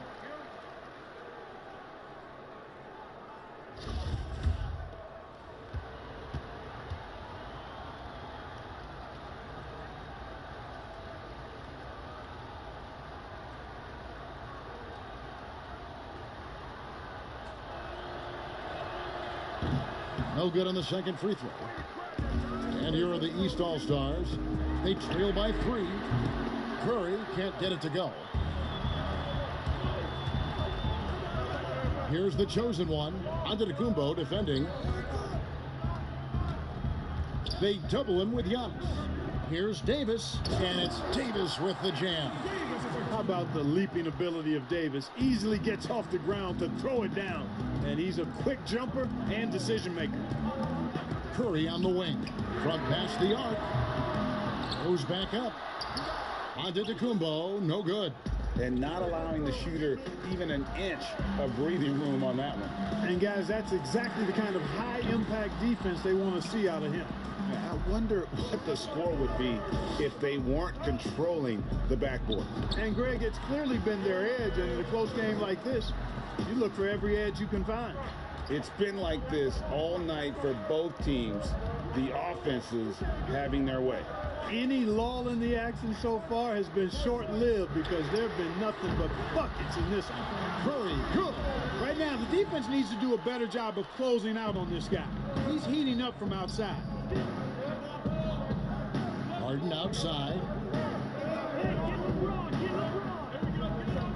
No good on the second free throw. And here are the East All-Stars. They trail by 3. Curry can't get it to go. Here's the chosen one. Antetokounmpo defending. They double him with Giannis. Here's Davis, and it's Davis with the jam. How about the leaping ability of Davis? Easily gets off the ground to throw it down. And he's a quick jumper and decision maker. Curry on the wing. Front past the arc. Goes back up. Antetokounmpo, no good. And not allowing the shooter even an inch of breathing room on that one. And guys, that's exactly the kind of high-impact defense they want to see out of him. I wonder what the score would be if they weren't controlling the backboard. And Greg, it's clearly been their edge, and in a close game like this, you look for every edge you can find. It's been like this all night for both teams, the offenses having their way. Any lull in the action so far has been short-lived because there have been nothing but buckets in this one. Curry, good. Right now, the defense needs to do a better job of closing out on this guy. He's heating up from outside. Harden outside.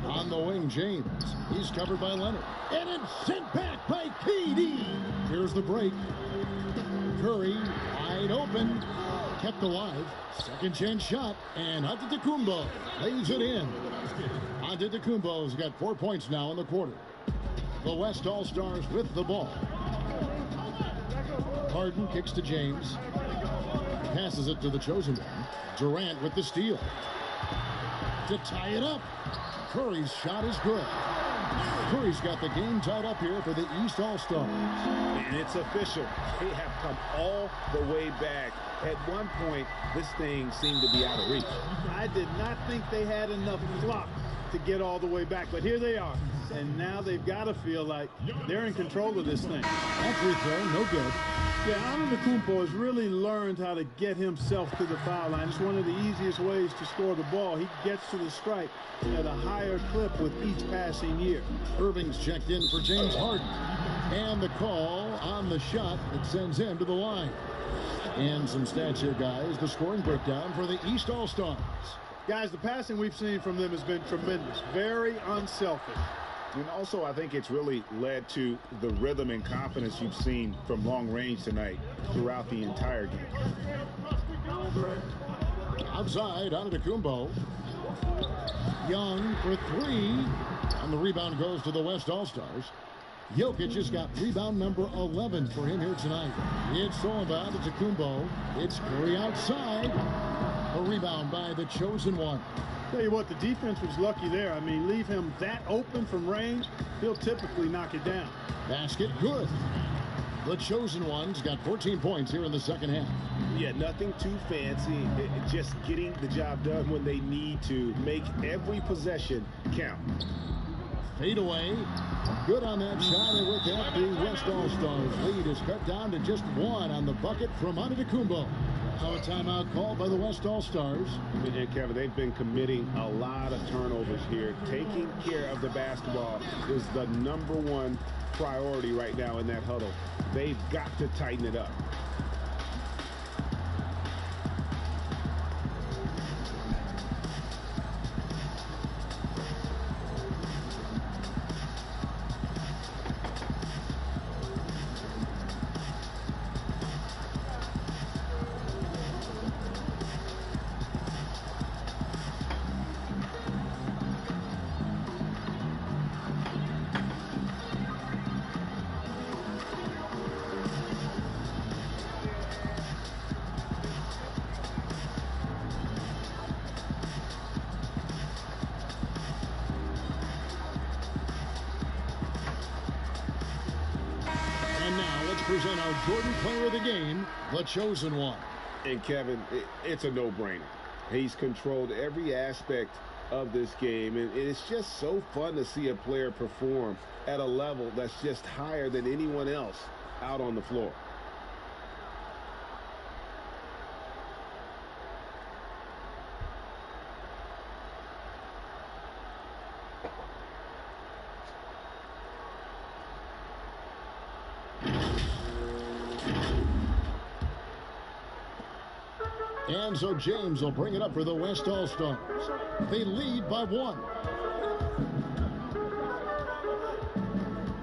On the wing, James. He's covered by Leonard. And it's sent back by KD. Here's the break. Curry wide open. Kept alive. Second chance shot. And Antetokounmpo lays it in. Antetokounmpo's got 4 points now in the quarter. The West All-Stars with the ball. Harden kicks to James. Passes it to the chosen one. Durant with the steal. To tie it up. Curry's shot is good. Curry's got the game tied up here for the East All-Stars. And it's official. They have come all the way back. At one point, this thing seemed to be out of reach. I did not think they had enough flop to get all the way back, but here they are. And now they've got to feel like they're in control of this thing. That free throw, no good. Yeah, Antetokounmpo has really learned how to get himself to the foul line. It's one of the easiest ways to score the ball. He gets to the stripe at a higher clip with each passing year. Irving's checked in for James Harden. And the call on the shot that sends him to the line. And some stats here, guys. The scoring breakdown for the East All-Stars. Guys, the passing we've seen from them has been tremendous. Very unselfish. And also, I think it's really led to the rhythm and confidence you've seen from long range tonight throughout the entire game. Outside, Antetokounmpo. Young for 3. And the rebound goes to the West All-Stars. Jokic has got rebound number 11 for him here tonight. It's thrown by Antetokounmpo. It's Curry outside. A rebound by the chosen one. Tell you what, the defense was lucky there. I mean, leave him that open from range, he'll typically knock it down. Basket good. The chosen one's got 14 points here in the second half. Yeah, nothing too fancy. Just getting the job done when they need to. Make every possession count. Fade away. Good on that shot, and with that, the West All-Stars lead is cut down to just one on the bucket from Antetokounmpo. Now a timeout called by the West All-Stars. And Kevin, they've been committing a lot of turnovers here. Taking care of the basketball is the #1 priority right now in that huddle. They've got to tighten it up. Present our Jordan Player of the Game, the chosen one. And Kevin, it's a no-brainer. He's controlled every aspect of this game, and it's just so fun to see a player perform at a level that's just higher than anyone else out on the floor. And so James will bring it up for the West All-Stars. They lead by 1.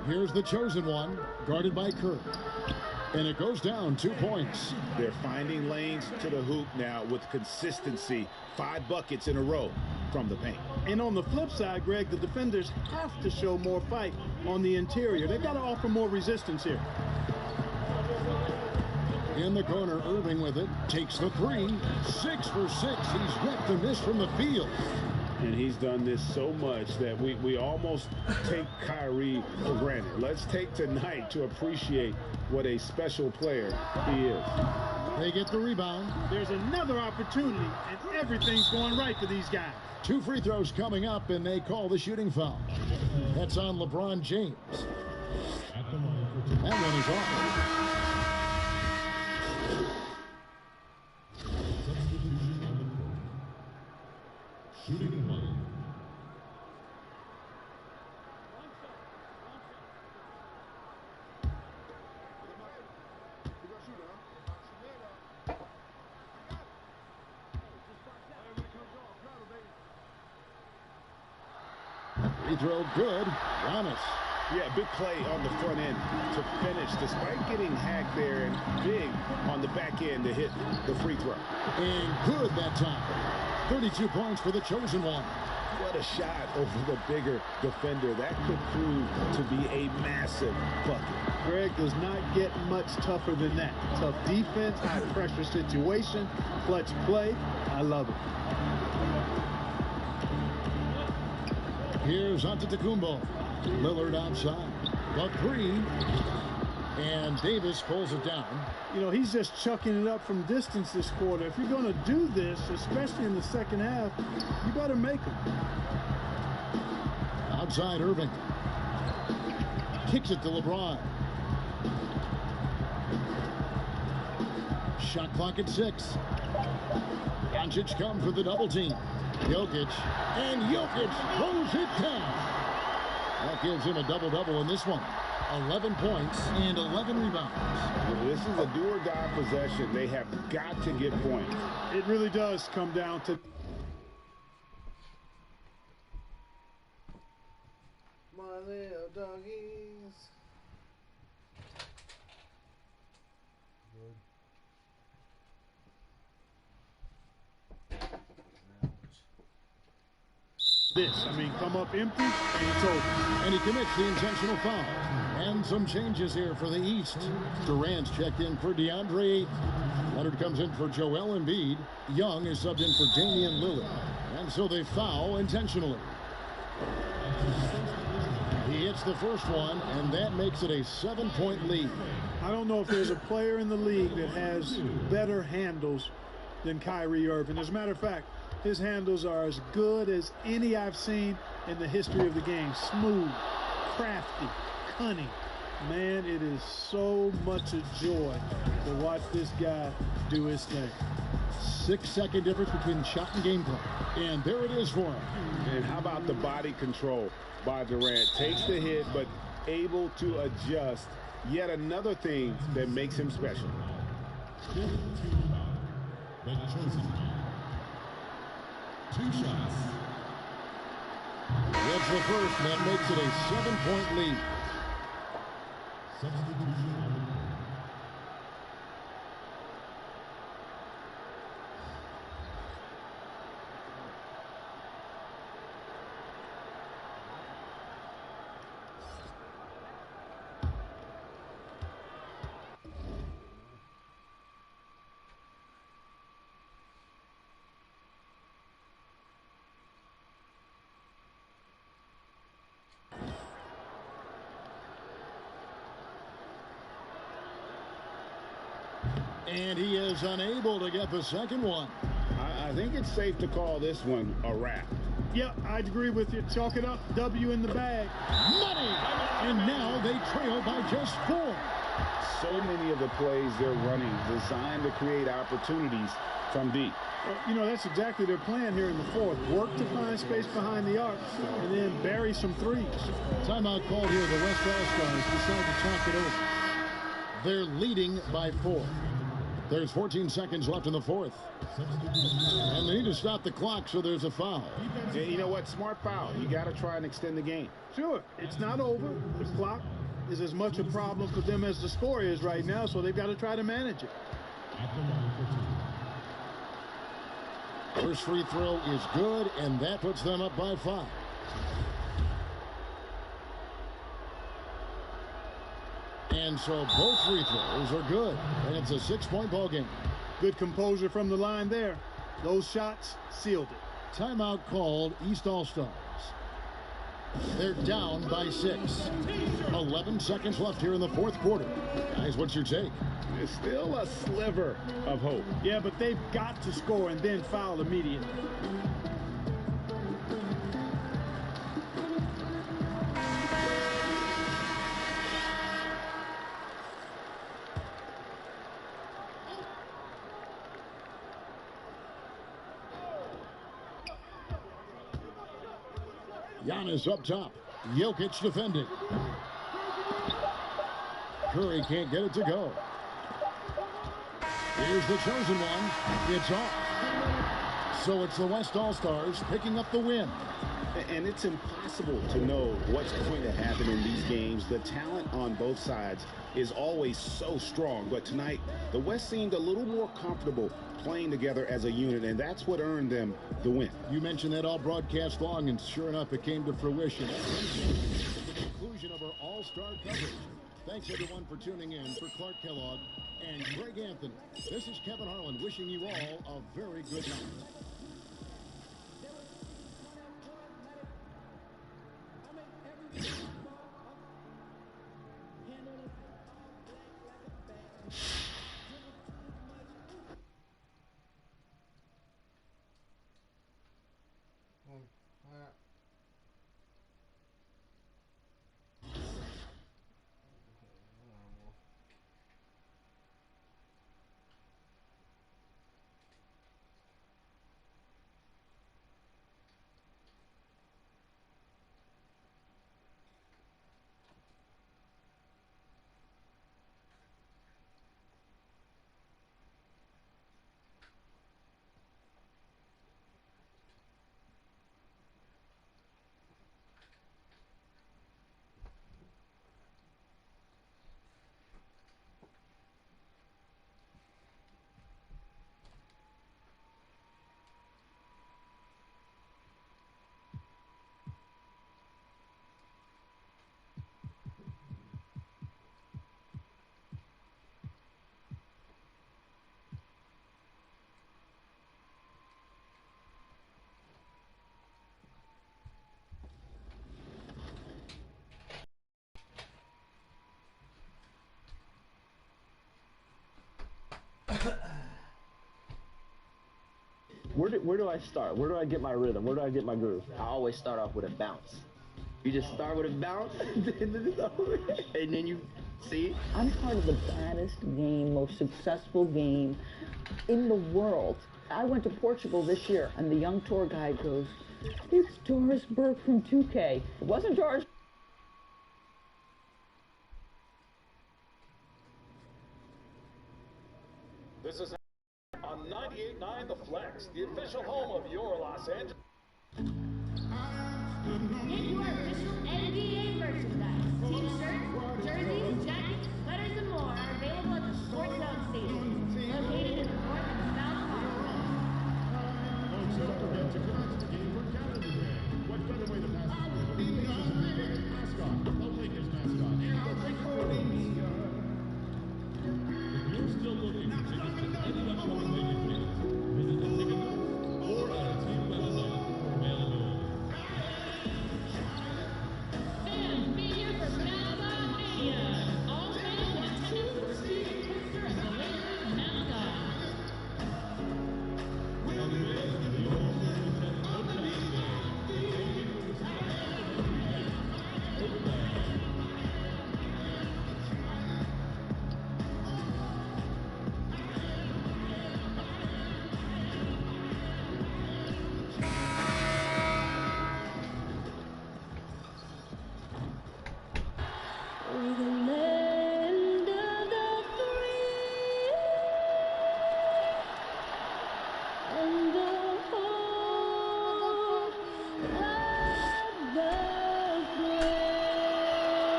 Here's the chosen one, guarded by Kerr. And it goes down 2 points. They're finding lanes to the hoop now with consistency. 5 buckets in a row from the paint. And on the flip side, Greg, the defenders have to show more fight on the interior. They've got to offer more resistance here. In the corner, Irving with it. Takes the 3. 6 for 6. He's ripped and missed from the field. And he's done this so much that we almost take Kyrie for granted. Let's take tonight to appreciate what a special player he is. They get the rebound. There's another opportunity, and everything's going right for these guys. 2 free throws coming up, and they call the shooting foul. That's on LeBron James. That one is off. Shooting 1. Free throw good. Giannis. Yeah, big play on the front end to finish, despite getting hacked there, and big on the back end to hit the free throw. And good that time. 32 points for the chosen one. What a shot over the bigger defender. That could prove to be a massive bucket. Greg does not get much tougher than that. Tough defense, high pressure situation, clutch play. I love it. Here's Antetokounmpo. Lillard outside. The 3. And Davis pulls it down. You know, he's just chucking it up from distance this quarter. If you're going to do this, especially in the second half, you better make them. Outside Irving. Kicks it to LeBron. Shot clock at 6. Doncic come for the double team. Jokic. And Jokic throws it down. That gives him a double-double in this one. 11 points and 11 rebounds. This is a do-or-die possession. They have got to get points. It really does come down to... My little doggies. this. I mean, come up empty, and it's over. And he commits the intentional foul. And some changes here for the East. Durant's checked in for DeAndre Ayton. Leonard comes in for Joel Embiid. Young is subbed in for Damian Lillard. And so they foul intentionally. He hits the first one, and that makes it a 7-point lead. I don't know if there's a player in the league that has better handles than Kyrie Irving. As a matter of fact, his handles are as good as any I've seen in the history of the game. Smooth, crafty, cunning. Man, it is so much a joy to watch this guy do his thing. 6-second difference between shot and game plan. And there it is for him. And how about the body control by Durant? Takes the hit, but able to adjust. Yet another thing that makes him special. The chosen team. 2 shots. That's the first, and that makes it a 7-point lead. Substitution on the court. And he is unable to get the second one. I think it's safe to call this one a wrap. Yep, I'd agree with you. Chalk it up. W in the bag. Money! And now they trail by just 4. So many of the plays they're running designed to create opportunities from deep. Well, you know, that's exactly their plan here in the fourth. Work to find space behind the arc and then bury some threes. Timeout called here. The West All-Stars decide to talk it over. They're leading by 4. There's 14 seconds left in the fourth. And they need to stop the clock, so there's a foul. Yeah, you know what? Smart foul. You got to try and extend the game. Sure. It's not over. The clock is as much a problem for them as the score is right now, so they've got to try to manage it. First free throw is good, and that puts them up by 5. And so both free throws are good, and it's a 6-point ball game. Good composure from the line there. Those shots sealed it. Timeout called, East All-Stars. They're down by 6. 11 seconds left here in the fourth quarter. Guys, what's your take? There's still a sliver of hope. Yeah, but they've got to score and then foul immediately. Giannis up top. Jokic defending. Curry can't get it to go. Here's the chosen one. It's off. So it's the West All-Stars picking up the win. And it's impossible to know what's going to happen in these games. The talent on both sides is always so strong. But tonight, the West seemed a little more comfortable playing together as a unit, and that's what earned them the win. You mentioned that all broadcast long, and sure enough, it came to fruition. The conclusion of our all-star coverage. Thanks, everyone, for tuning in. For Clark Kellogg and Greg Anthony, this is Kevin Harlan wishing you all a very good night. Where do I start? Where do I get my rhythm? Where do I get my groove? I always start off with a bounce. You just start with a bounce, and then you see. I'm part of the baddest game, most successful game in the world. I went to Portugal this year, and the young tour guide goes, "It's Doris Burke from 2K." It wasn't Doris. This is on 98.9 The Flex, the official home of your Los Angeles. Get your official NBA merchandise. T-shirts, jerseys, jackets, sweaters, and more are available at the Sports Zone Station, located in the North and South Park. Folks, don't forget to come out to the game for Calendar Day. What better way to pass the time than the Lakers' mascot, the Lakers mascot, and the Lakers. If you're still looking for tickets to any upcoming Lakers games, visit the ticket booth or our team website for availability. Fans, be here for Mascot Mania. All fans in attendance will receive a poster of the Lakers mascot.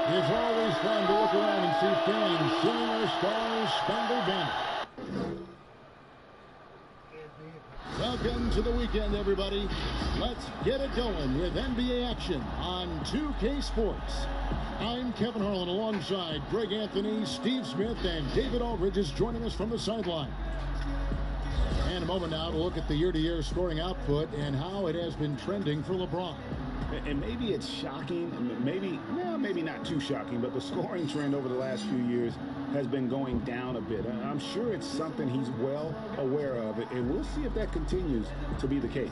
It's always fun to look around and see fans singing our Stars Spangled Banner. Welcome to the weekend, everybody. Let's get it going with NBA action on 2K Sports. I'm Kevin Harlan alongside Greg Anthony, Steve Smith, and David Aldridge is joining us from the sideline. And a moment now to look at the year-to-year scoring output and how it has been trending for LeBron. And maybe it's shocking, maybe not too shocking, but the scoring trend over the last few years has been going down a bit. I'm sure it's something he's well aware of, and we'll see if that continues to be the case.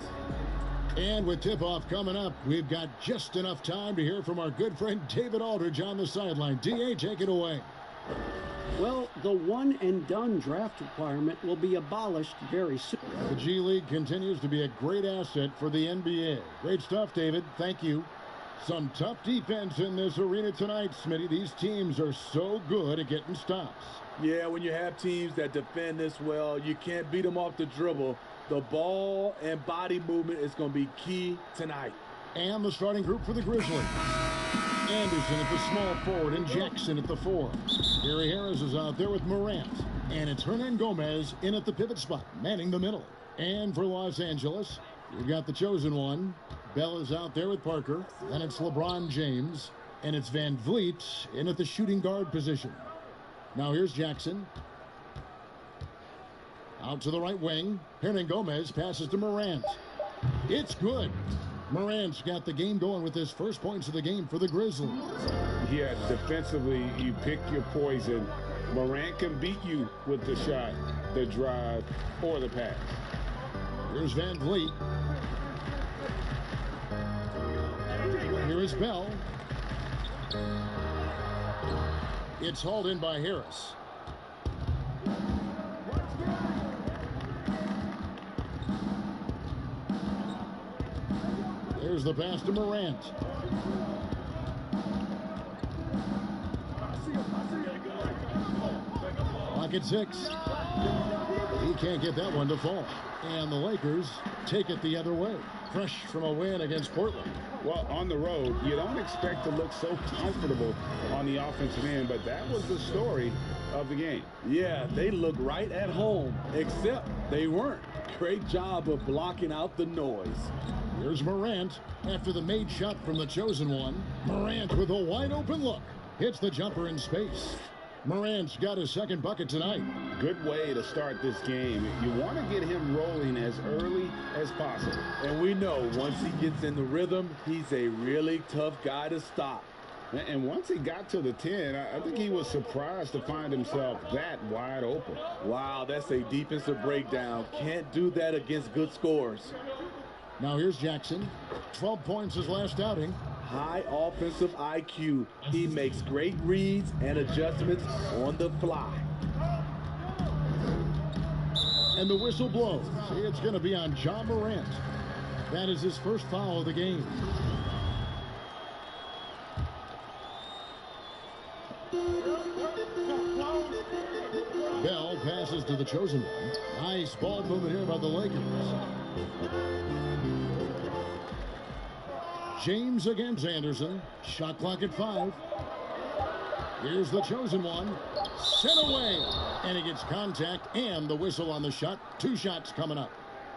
And with tip-off coming up, we've got just enough time to hear from our good friend David Aldridge on the sideline. D.A., take it away. Well, the one-and-done draft requirement will be abolished very soon. The G League continues to be a great asset for the NBA. Great stuff, David. Thank you. Some tough defense in this arena tonight, Smitty. These teams are so good at getting stops. Yeah, when you have teams that defend this well, you can't beat them off the dribble. The ball and body movement is going to be key tonight. And the starting group for the Grizzlies. Anderson at the small forward and Jackson at the 4. Gary Harris is out there with Morant. And it's Hernan Gomez in at the pivot spot, manning the middle. And for Los Angeles, we've got the chosen one. Bell is out there with Parker. Then it's LeBron James. And it's Van Vliet in at the shooting guard position. Now here's Jackson. Out to the right wing. Hernan Gomez passes to Morant. It's good. Morant's got the game going with his first points of the game for the Grizzlies. Yeah, defensively, you pick your poison. Morant can beat you with the shot, the drive, or the pass. Here's Van Vliet. Here is Bell. It's hauled in by Harris. There's the pass to Morant. Clock at 6. He can't get that one to fall. And the Lakers take it the other way. Fresh from a win against Portland. Well, on the road, you don't expect to look so comfortable on the offensive end, but that was the story of the game. Yeah, they look right at home, except they weren't. Great job of blocking out the noise. Here's Morant after the made shot from the chosen one. Morant with a wide open look. Hits the jumper in space. Morant's got his second bucket tonight. Good way to start this game. You want to get him rolling as early as possible. And we know once he gets in the rhythm, he's a really tough guy to stop. And once he got to the 10, I think he was surprised to find himself that wide open. Wow, that's a defensive breakdown. Can't do that against good scores. Now here's Jackson. 12 points his last outing. High offensive IQ. He makes great reads and adjustments on the fly. And the whistle blows. It's going to be on Ja Morant. That is his first foul of the game. Bell passes to the chosen one. Nice ball movement here by the Lakers. James against Anderson. Shot clock at 5. Here's the chosen one. Sent away. And he gets contact and the whistle on the shot. 2 shots coming up.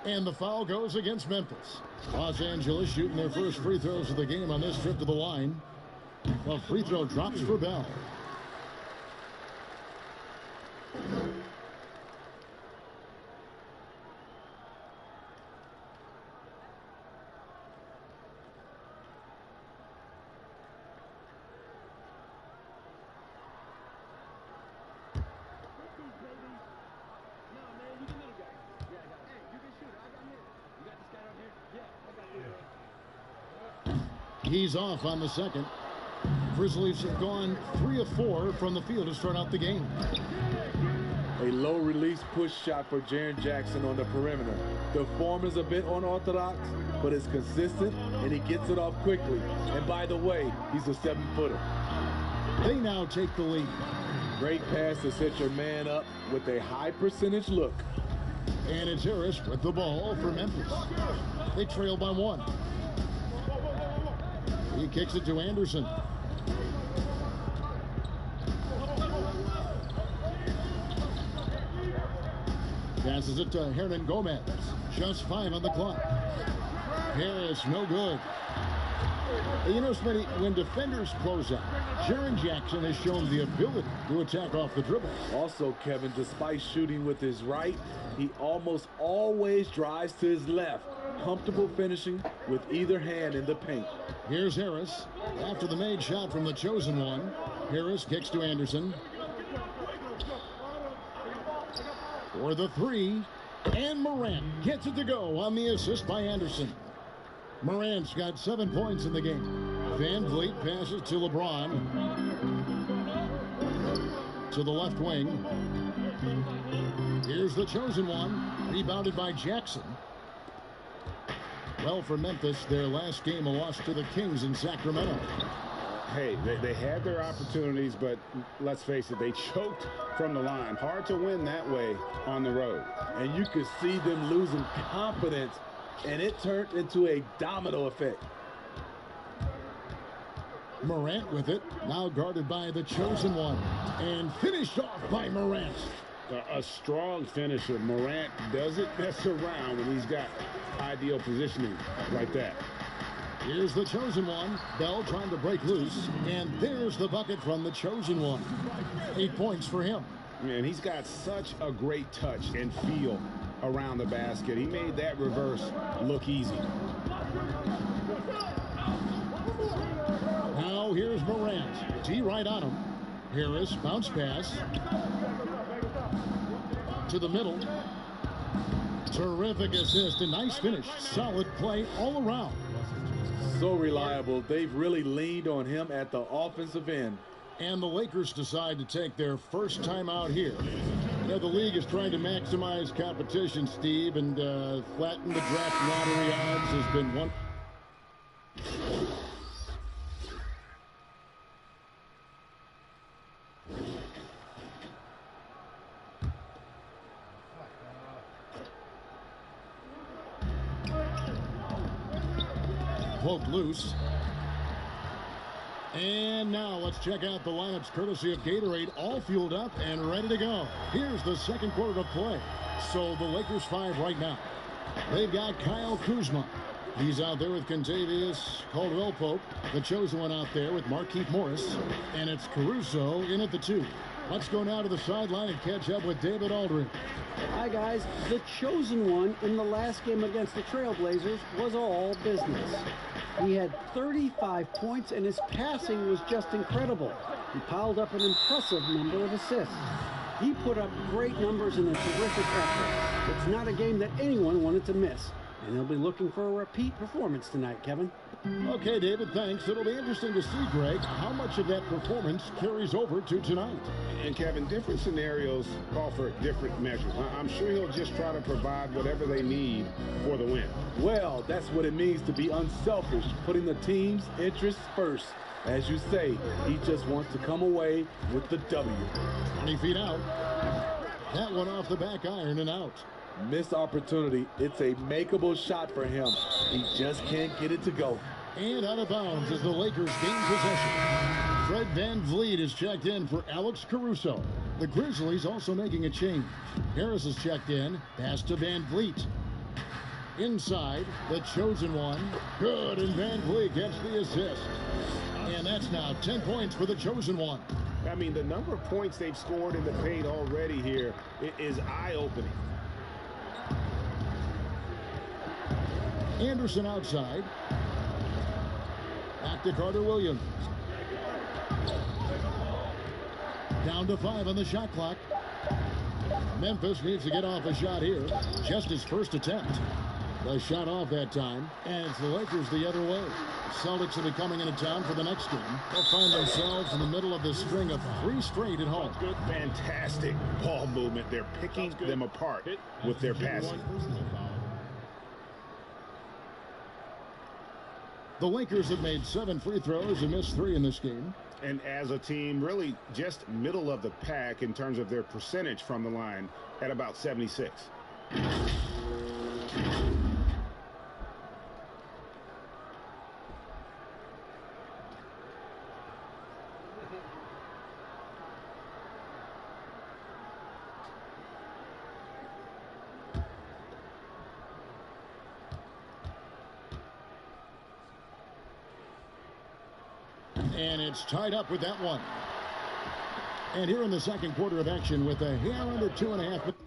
And the foul goes against Memphis. Los Angeles shooting their first free throws of the game on this trip to the line. Well, free throw drops for Bell. He's off on the second. Grizzlies have gone 3 of 4 from the field to start out the game. A low release push shot for Jaren Jackson on the perimeter. The form is a bit unorthodox, but it's consistent and he gets it off quickly. And by the way, he's a 7-footer. They now take the lead. Great pass to set your man up with a high percentage look. And it's Harris with the ball for Memphis. They trail by 1. He kicks it to Anderson. Passes it to Hernan Gomez. Just 5 on the clock. Harris, no good. You know, Smitty, when defenders close out, Jaren Jackson has shown the ability to attack off the dribble. Also, Kevin, despite shooting with his right, he almost always drives to his left. Comfortable finishing with either hand in the paint. Here's Harris. After the made shot from the chosen one, Harris kicks to Anderson. For the 3, and Morant gets it to go on the assist by Anderson. Morant's got 7 points in the game. Van Vliet passes to LeBron. To the left wing. Here's the chosen one. Rebounded by Jackson. Well, for Memphis, their last game a loss to the Kings in Sacramento. Hey, they had their opportunities, but let's face it, they choked from the line. Hard to win that way on the road. And you could see them losing confidence, and it turned into a domino effect. Morant with it, now guarded by the chosen one, and finished off by Morant. A strong finisher. Morant doesn't mess around when he's got ideal positioning like that. Here's the chosen one. Bell trying to break loose, and there's the bucket from the chosen one. 8 points for him. And he's got such a great touch and feel around the basket. He made that reverse look easy. Now here's Morant. T right on him. Harris, bounce pass. To the middle. Terrific assist, a nice finish. Solid play all around. So reliable. They've really leaned on him at the offensive end. And the Lakers decide to take their first time out here. You know, the league is trying to maximize competition, Steve, and flatten the draft lottery odds has been one. Poked loose. And now let's check out the lineups courtesy of Gatorade, all fueled up and ready to go. Here's the second quarter of play. So the Lakers 5 right now. They've got Kyle Kuzma. He's out there with Kentavious Caldwell-Pope. The chosen one out there with Markieff Morris. And it's Caruso in at the 2. Let's go now to the sideline and catch up with David Aldridge. Hi, guys. The chosen one in the last game against the Trailblazers was all business. He had 35 points, and his passing was just incredible. He piled up an impressive number of assists. He put up great numbers in a terrific effort. It's not a game that anyone wanted to miss, and he'll be looking for a repeat performance tonight, Kevin. Okay, David, thanks. It'll be interesting to see, Greg, how much of that performance carries over to tonight. And Kevin, different scenarios call for different measures. I'm sure he'll just try to provide whatever they need for the win. Well, that's what it means to be unselfish, putting the team's interests first. As you say, he just wants to come away with the W. 20 feet out. That one off the back iron and out. Missed opportunity. It's a makeable shot for him. He just can't get it to go. And out of bounds as the Lakers gain possession. Fred VanVleet is checked in for Alex Caruso. The Grizzlies also making a change. Harris is checked in. Pass to VanVleet. Inside, the chosen one. Good, and VanVleet gets the assist. And that's now 10 points for the chosen one. I mean, the number of points they've scored in the paint already here is eye-opening. Anderson outside. Back to Carter Williams. Down to 5 on the shot clock. Memphis needs to get off a shot here. Just his first attempt. The shot off that time. And it's the Lakers the other way. Celtics will be coming into town for the next game. They'll find themselves in the middle of this string of 3 straight at home. Good, fantastic ball movement. They're picking them apart with their passing. The Lakers have made 7 free throws and missed 3 in this game. And as a team, really just middle of the pack in terms of their percentage from the line at about 76. And it's tied up with that one. And here in the second quarter of action with a hair under 2.5 minutes.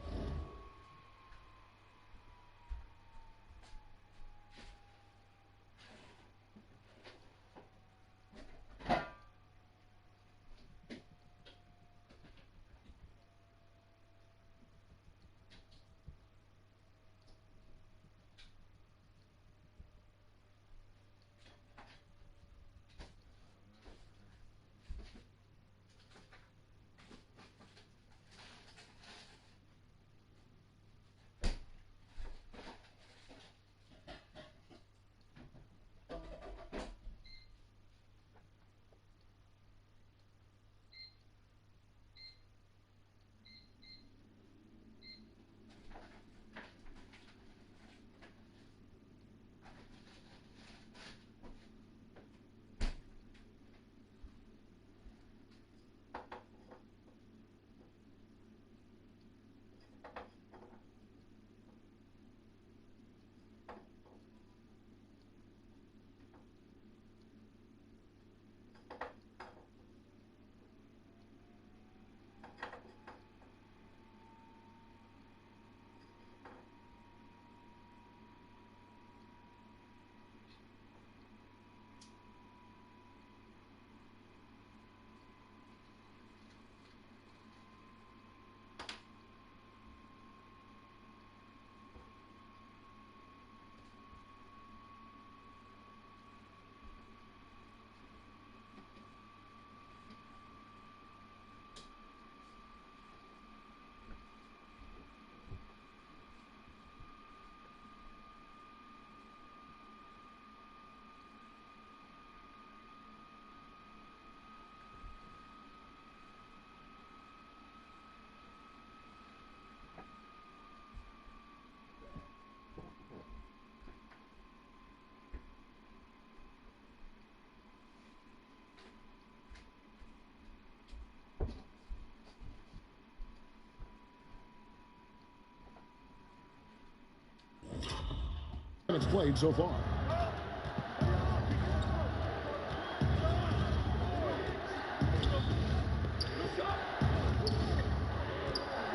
It's played so far.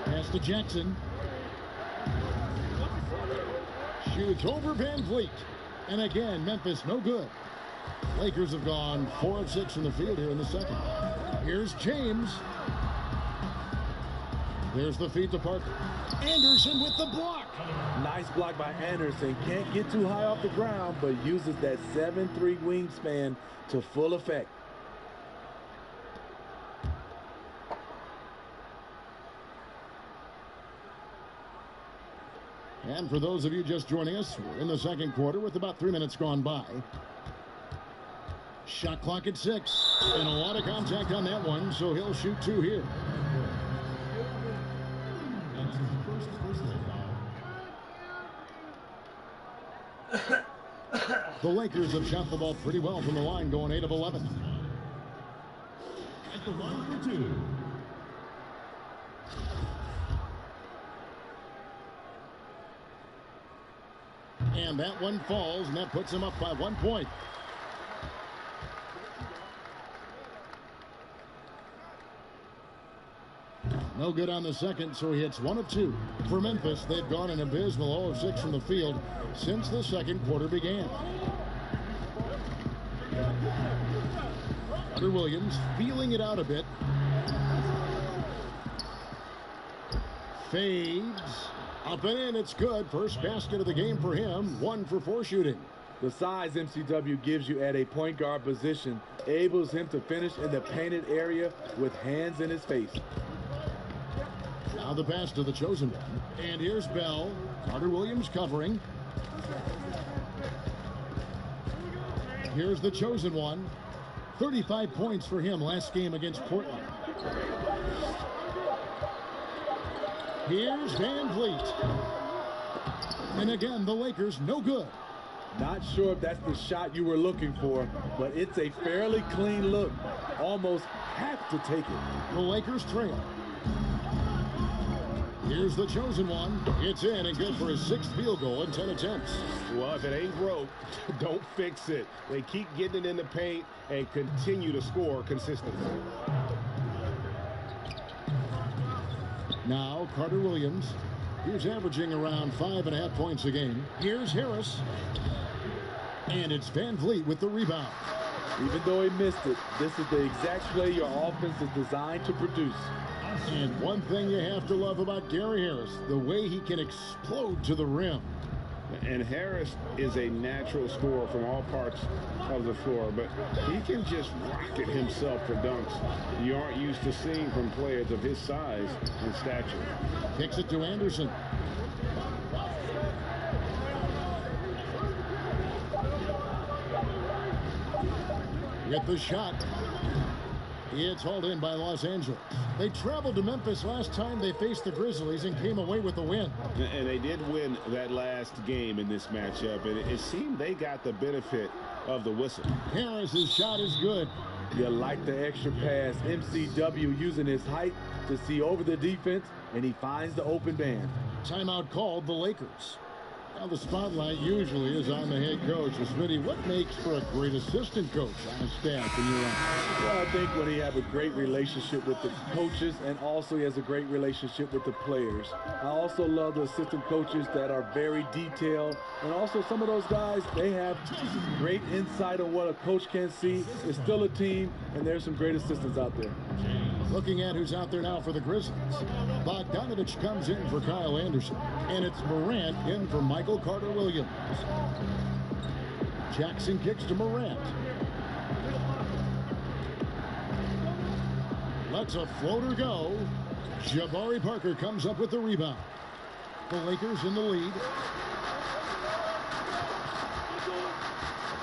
Pass to Jackson. Shoots over VanVleet. And again, Memphis no good. Lakers have gone 4 of 6 from the field here in the second. Here's James. There's the feed to Parker. Anderson with the block. Nice block by Anderson. Can't get too high off the ground, but uses that 7'3" wingspan to full effect. And for those of you just joining us, we're in the second quarter with about 3 minutes gone by. Shot clock at 6. And a lot of contact on that one, so he'll shoot 2 here. The Lakers have shot the ball pretty well from the line, going 8 of 11. At the line for 2. And that one falls, and that puts him up by 1 point. No good on the second, so he hits 1 of 2. For Memphis, they've gone an abysmal 0 of 6 from the field since the second quarter began. Carter Williams feeling it out a bit. Fades. Up and in, it's good. First basket of the game for him. 1 for 4 shooting. The size MCW gives you at a point guard position enables him to finish in the painted area with hands in his face. Now the pass to the chosen one. And here's Bell. Carter Williams covering. Here's the chosen one. 35 points for him last game against Portland. Here's Van Vliet. And again, the Lakers no good. Not sure if that's the shot you were looking for, but it's a fairly clean look. Almost have to take it. The Lakers trail. Here's the chosen one. It's in and good for his 6th field goal in 10 attempts. Well, if it ain't broke, don't fix it. They keep getting it in the paint and continue to score consistently. Now Carter Williams. He's averaging around 5.5 points a game. Here's Harris. And it's Van Vliet with the rebound. Even though he missed it, this is the exact play your offense is designed to produce. And one thing you have to love about Gary Harris, the way he can explode to the rim. And Harris is a natural scorer from all parts of the floor, but he can just rocket himself for dunks. You aren't used to seeing from players of his size and stature. Kicks it to Anderson. With the shot. It's hauled in by Los Angeles. They traveled to Memphis last time they faced the Grizzlies and came away with the win. And they did win that last game in this matchup, and it seemed they got the benefit of the whistle. Harris's shot is good. You like the extra pass. MCW using his height to see over the defense, and he finds the open man. Timeout called the Lakers. Now the spotlight usually is on the head coach. Smitty, what makes for a great assistant coach on a staff in your eyes? Well, I think when he has a great relationship with the coaches and also he has a great relationship with the players. I also love the assistant coaches that are very detailed. And also some of those guys, they have great insight on what a coach can see. It's still a team, and there's some great assistants out there. Looking at who's out there now for the Grizzlies. Bogdanovich comes in for Kyle Anderson. And it's Morant in for Michael Carter Williams. Jackson kicks to Morant. Lets a floater go. Jabari Parker comes up with the rebound. The Lakers in the lead.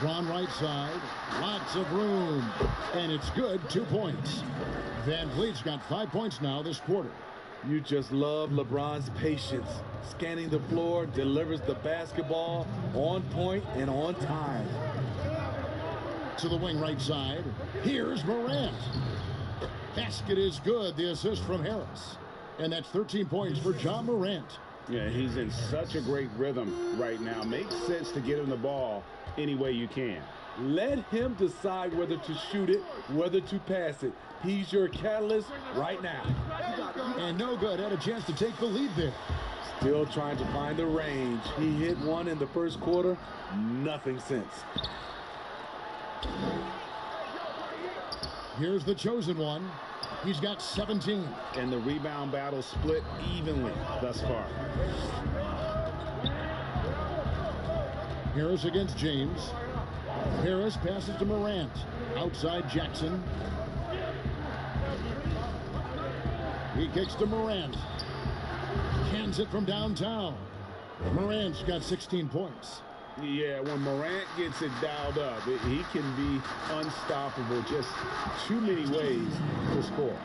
LeBron right side. Lots of room. And it's good. 2 points. Van Vliet's got 5 points now this quarter. You just love LeBron's patience. Scanning the floor, delivers the basketball on point and on time. To the wing right side. Here's Morant. Basket is good. The assist from Harris. And that's 13 points for John Morant. Yeah, he's in such a great rhythm right now. Makes sense to get him the ball any way you can. Let him decide whether to shoot it, whether to pass it. He's your catalyst right now. And no good. Had a chance to take the lead there. Still trying to find the range. He hit one in the first quarter. Nothing since. Here's the chosen one. He's got 17. And the rebound battle split evenly thus far. Harris against James. Harris passes to Morant. Outside Jackson. He kicks to Morant. Cans it from downtown. Morant's got 16 points. Yeah, when Morant gets it dialed up, he can be unstoppable. Just too many ways to score.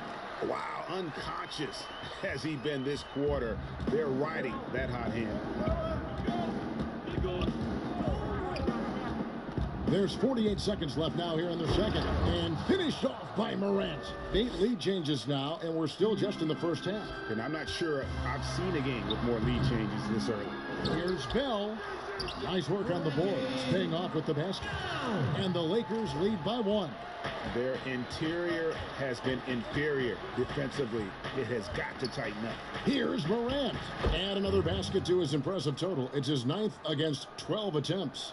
Wow, unconscious has he been this quarter. They're riding that hot hand. There's 48 seconds left now here in the second. And finished off by Morant. 8 lead changes now, and we're still just in the first half. And I'm not sure I've seen a game with more lead changes this early. Here's Bell. Nice work on the boards, paying off with the basket. And the Lakers lead by 1. Their interior has been inferior defensively. It has got to tighten up. Here's Morant. Add another basket to his impressive total. It's his 9th against 12 attempts.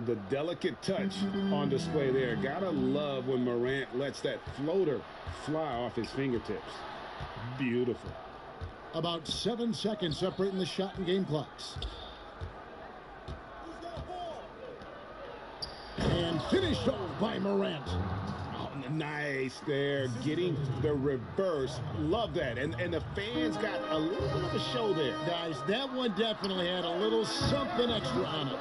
The delicate touch on display there. Gotta love when Morant lets that floater fly off his fingertips. Beautiful. About 7 seconds separating the shot and game clocks. And finished off by Morant. Oh, nice there. Getting the reverse. Love that. And the fans got a little bit of a show there. Guys, that one definitely had a little something extra on it.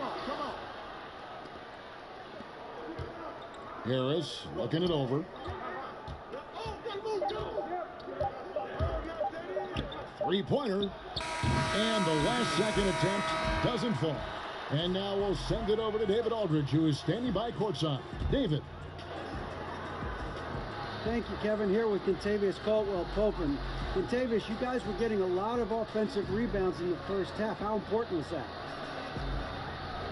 Harris looking it over. Three-pointer. And the last second attempt doesn't fall. And now we'll send it over to David Aldridge, who is standing by courtside. David. Thank you, Kevin. Here with Kentavious Caldwell-Pope. Kentavious, you guys were getting a lot of offensive rebounds in the first half. How important was that?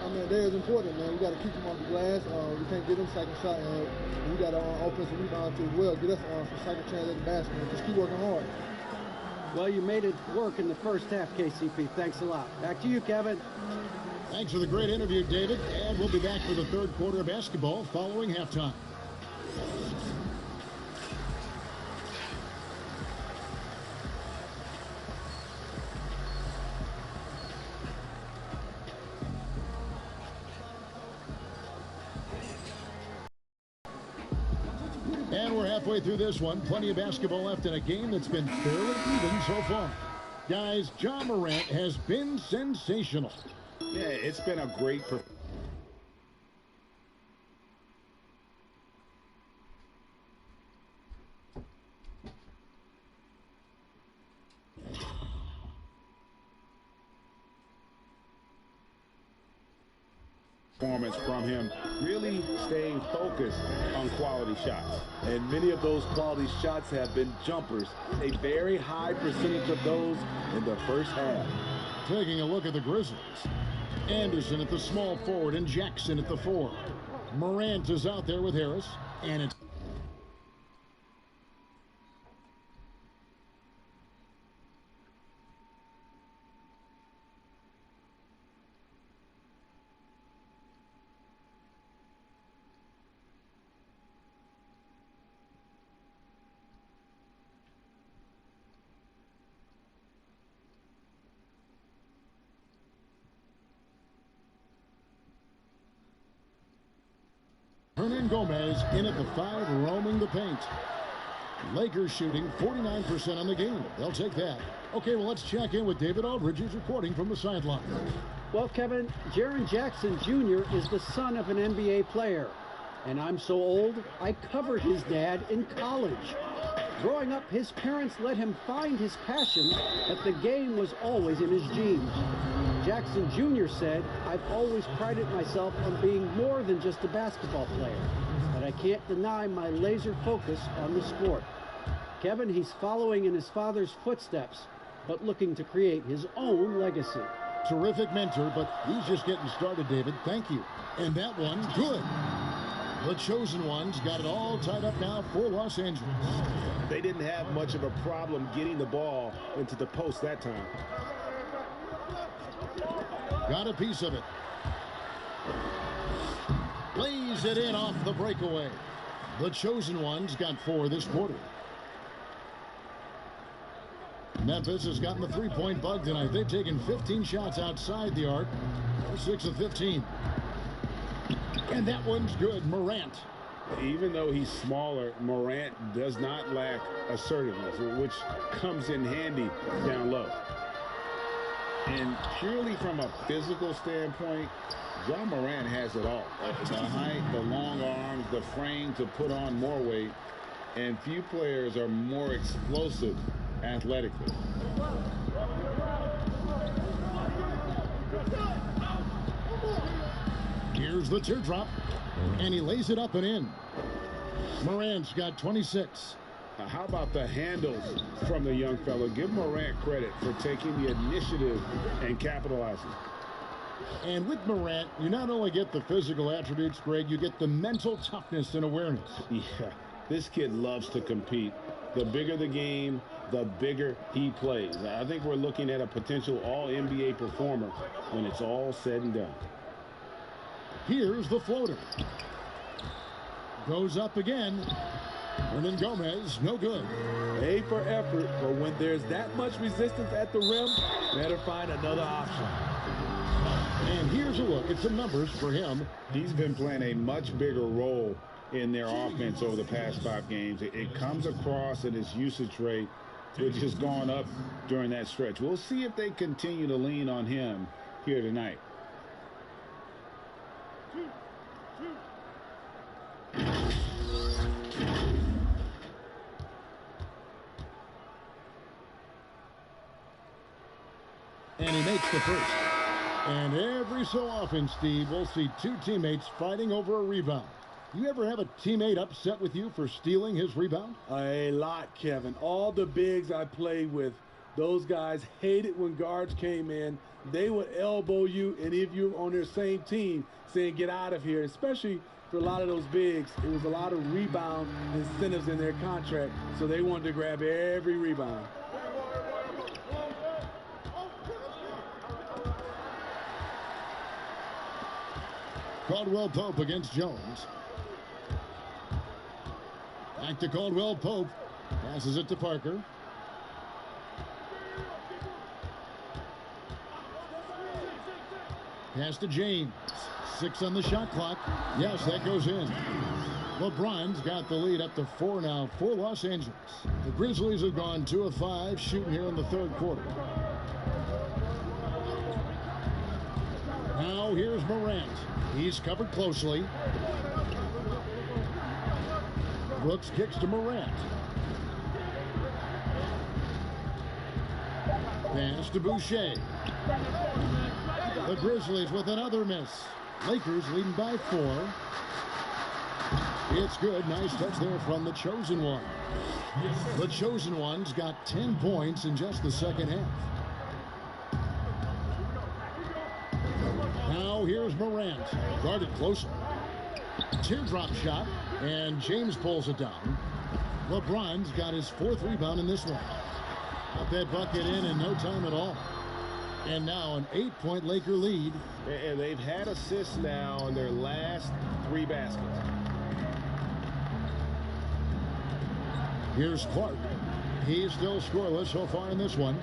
I mean, that is important, man. We got to keep them off the glass. We can't get them second shot. We got offensive rebound too as well. Get us some second chance at the basket. Just keep working hard. Well, you made it work in the first half, KCP. Thanks a lot. Back to you, Kevin. Thanks for the great interview, David. And we'll be back for the third quarter of basketball following halftime. And we're halfway through this one. Plenty of basketball left in a game that's been fairly even so far. Guys, Ja Morant has been sensational. Yeah, it's been a great performance from him, really staying focused on quality shots. And many of those quality shots have been jumpers. A very high percentage of those in the first half. Taking a look at the Grizzlies. Anderson at the small forward and Jackson at the 4. Morant is out there with Harris. And it's Gomez in at the 5, roaming the paint. Lakers shooting 49% on the game. They'll take that. Okay, well, let's check in with David Aldridge, who's reporting from the sideline. Well, Kevin, Jaren Jackson Jr. is the son of an NBA player. And I'm so old, I covered his dad in college. Growing up, his parents let him find his passion, but the game was always in his genes. Jackson Jr. said, "I've always prided myself on being more than just a basketball player, but I can't deny my laser focus on the sport." Kevin, he's following in his father's footsteps, but looking to create his own legacy. Terrific mentor, but he's just getting started, David. Thank you. And that one, good. The chosen ones got it all tied up now for Los Angeles. They didn't have much of a problem getting the ball into the post that time. Got a piece of it. lays it in off the breakaway. The Chosen Ones got 4 this quarter. Memphis has gotten the three-point bug tonight. They've taken 15 shots outside the arc. 6 of 15. And that one's good. Morant. Even though he's smaller, Morant does not lack assertiveness, which comes in handy down low. And purely from a physical standpoint, Ja Morant has it all. The height, the long arms, the frame to put on more weight. And few players are more explosive athletically. Here's the teardrop, and he lays it up and in. Morant's got 26. How about the handles from the young fellow? Give Morant credit for taking the initiative and capitalizing. And with Morant, you not only get the physical attributes, Greg, you get the mental toughness and awareness. Yeah, this kid loves to compete. The bigger the game, the bigger he plays. I think we're looking at a potential all-NBA performer when it's all said and done. Here's the floater. Goes up again. Hernan Gomez, no good. A for effort, but when there's that much resistance at the rim, better find another option. And here's a look at some numbers for him. He's been playing a much bigger role in their offense over the past 5 games. It comes across in his usage rate, which has gone up during that stretch. We'll see if they continue to lean on him here tonight. And he makes the first. And every so often, Steve, we'll see 2 teammates fighting over a rebound. You ever have a teammate upset with you for stealing his rebound? A lot, Kevin. All the bigs I played with, those guys hated when guards came in. They would elbow you, and if you're on their same team, saying get out of here, especially for a lot of those bigs. It was a lot of rebound incentives in their contract, so they wanted to grab every rebound. Caldwell Pope against Jones. Back to Caldwell Pope. Passes it to Parker. Pass to James. 6 on the shot clock. Yes, that goes in. LeBron's got the lead up to 4 now for Los Angeles. The Grizzlies have gone 2 of 5 shooting here in the 3rd quarter. Now here's Morant. He's covered closely. Brooks kicks to Morant. Pass to Boucher. The Grizzlies with another miss. Lakers leading by 4. It's good. Nice touch there from the Chosen One. The Chosen Ones got 10 points in just the second half. Now here's Morant. Guarded closely. Teardrop shot. And James pulls it down. LeBron's got his 4th rebound in this one. Got that bucket in no time at all. And now an 8-point Laker lead. And they've had assists now in their last 3 baskets. Here's Clark. He's still scoreless so far in this one.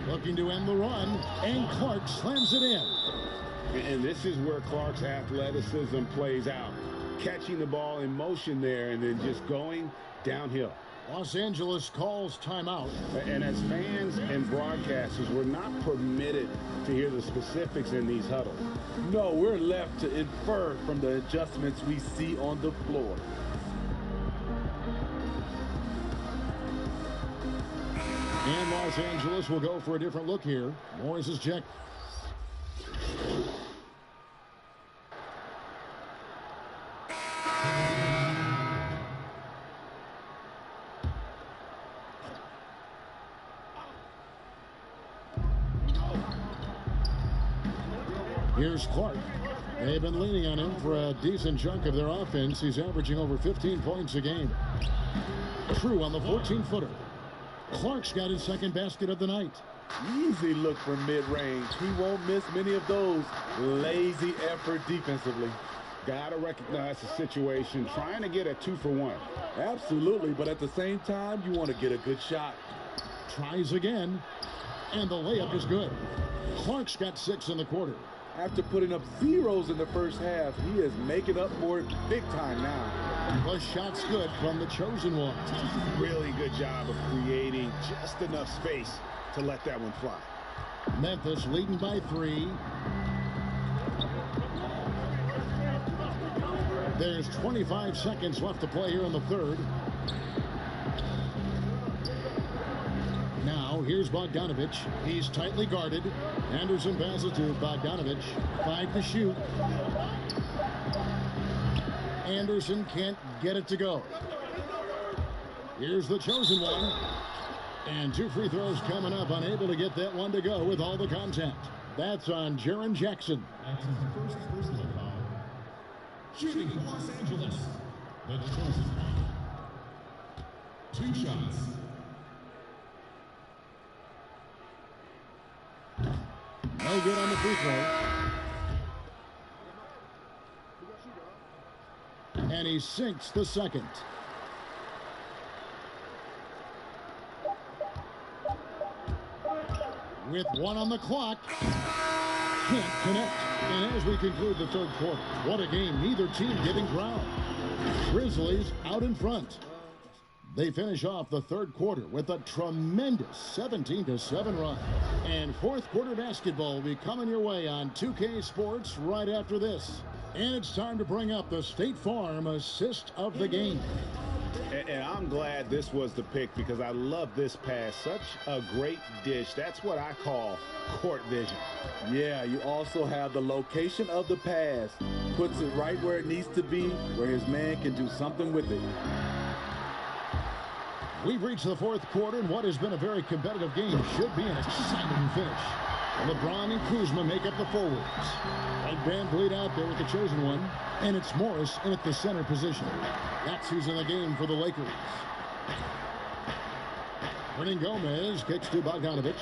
Looking to end the run. And Clark slams it in. And this is where Clark's athleticism plays out. Catching the ball in motion there and then just going downhill. Los Angeles calls timeout. And as fans and broadcasters, we're not permitted to hear the specifics in these huddles. No, we're left to infer from the adjustments we see on the floor. And Los Angeles will go for a different look here. Morris is checked. Here's Clark. They've been leaning on him for a decent chunk of their offense. He's averaging over 15 points a game. True on the 14-footer. Clark's got his 2nd basket of the night. Easy look for mid-range. He won't miss many of those. Lazy effort defensively. Got to recognize the situation, trying to get a 2-for-1. Absolutely, but at the same time, you want to get a good shot. Tries again, and the layup is good. Clark's got 6 in the quarter. After putting up zeros in the first half, he is making up for it big time now. The shot's good from the chosen one. Really good job of creating just enough space to let that one fly. Memphis leading by 3. There's 25 seconds left to play here in the third. Now, here's Bogdanovic. He's tightly guarded. Anderson passes to Bogdanovic. 5 to shoot. Anderson can't get it to go. Here's the chosen one. And 2 free throws coming up. Unable to get that one to go with all the contact. That's on Jaren Jackson. That's his first personal foul. Shooting for Los Angeles. The chosen one. 2 shots. No good on the free throw. And he sinks the second. With 1 on the clock. Can't connect. And as we conclude the third quarter, what a game. Neither team getting ground. Grizzlies out in front. They finish off the third quarter with a tremendous 17-7 run. And fourth quarter basketball will be coming your way on 2K Sports right after this. And it's time to bring up the State Farm assist of the game. And I'm glad this was the pick because I love this pass. Such a great dish. That's what I call court vision. Yeah, you also have the location of the pass. Puts it right where it needs to be, where his man can do something with it. We've reached the fourth quarter, and what has been a very competitive game should be an exciting finish. LeBron and Kuzma make up the forwards. Ed VanVleet out there with the chosen one, and it's Morris in at the center position. That's who's in the game for the Lakers. Hernan Gomez kicks to Bogdanovic.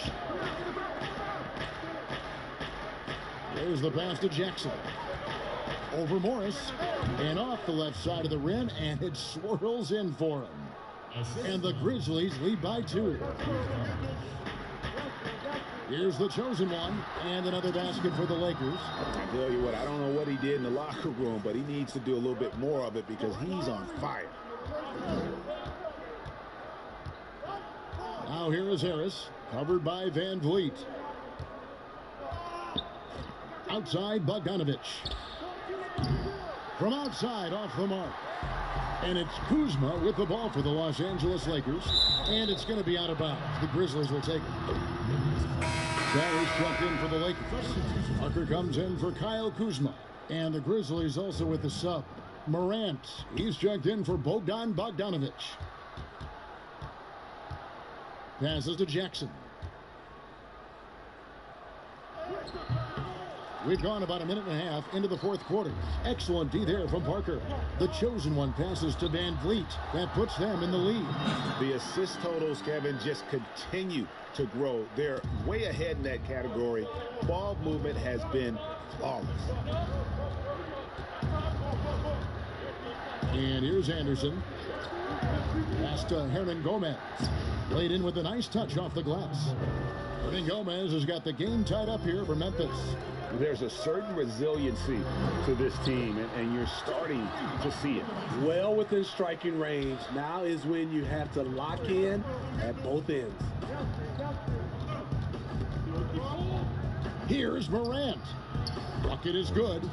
There's the pass to Jackson. Over Morris, and off the left side of the rim, and it swirls in for him. And the Grizzlies lead by 2. Here's the chosen one, and another basket for the Lakers. I tell you what, I don't know what he did in the locker room, but he needs to do a little bit more of it because he's on fire. Now here is Harris, covered by VanVleet. Outside, Bogdanovic. From outside, off the mark. And it's Kuzma with the ball for the Los Angeles Lakers. And it's going to be out of bounds. The Grizzlies will take it. Barry struck in for the Lakers. Parker comes in for Kyle Kuzma. And the Grizzlies also with the sub. Morant. He's checked in for Bogdan Bogdanovic. Passes to Jackson. We've gone about a minute and a half into the fourth quarter. Excellent D there from Parker. The chosen one passes to VanVleet. That puts them in the lead. The assist totals, Kevin, just continue to grow. They're way ahead in that category. Ball movement has been flawless. And here's Anderson. Pass to Hernan Gomez. Played in with a nice touch off the glass. Hernan Gomez has got the game tied up here for Memphis. There's a certain resiliency to this team, and you're starting to see it. Well within striking range. Now is when you have to lock in at both ends. Here's Morant. Bucket is good.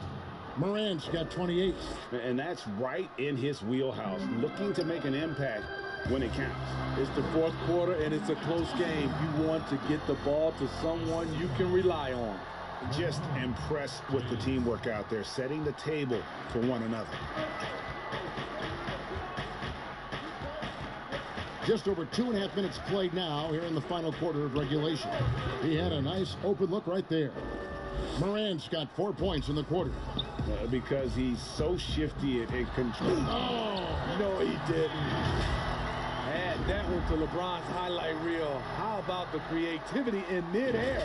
Morant's got 28. And that's right in his wheelhouse, looking to make an impact when it counts. It's the fourth quarter, and it's a close game. You want to get the ball to someone you can rely on. Just impressed with the teamwork out there, setting the table for one another. Just over 2.5 minutes played now here in the final quarter of regulation. He had a nice open look right there. Morant's got 4 points in the quarter. Because he's so shifty and control. Oh, no, he didn't. Add that one to LeBron's highlight reel. How about the creativity in midair?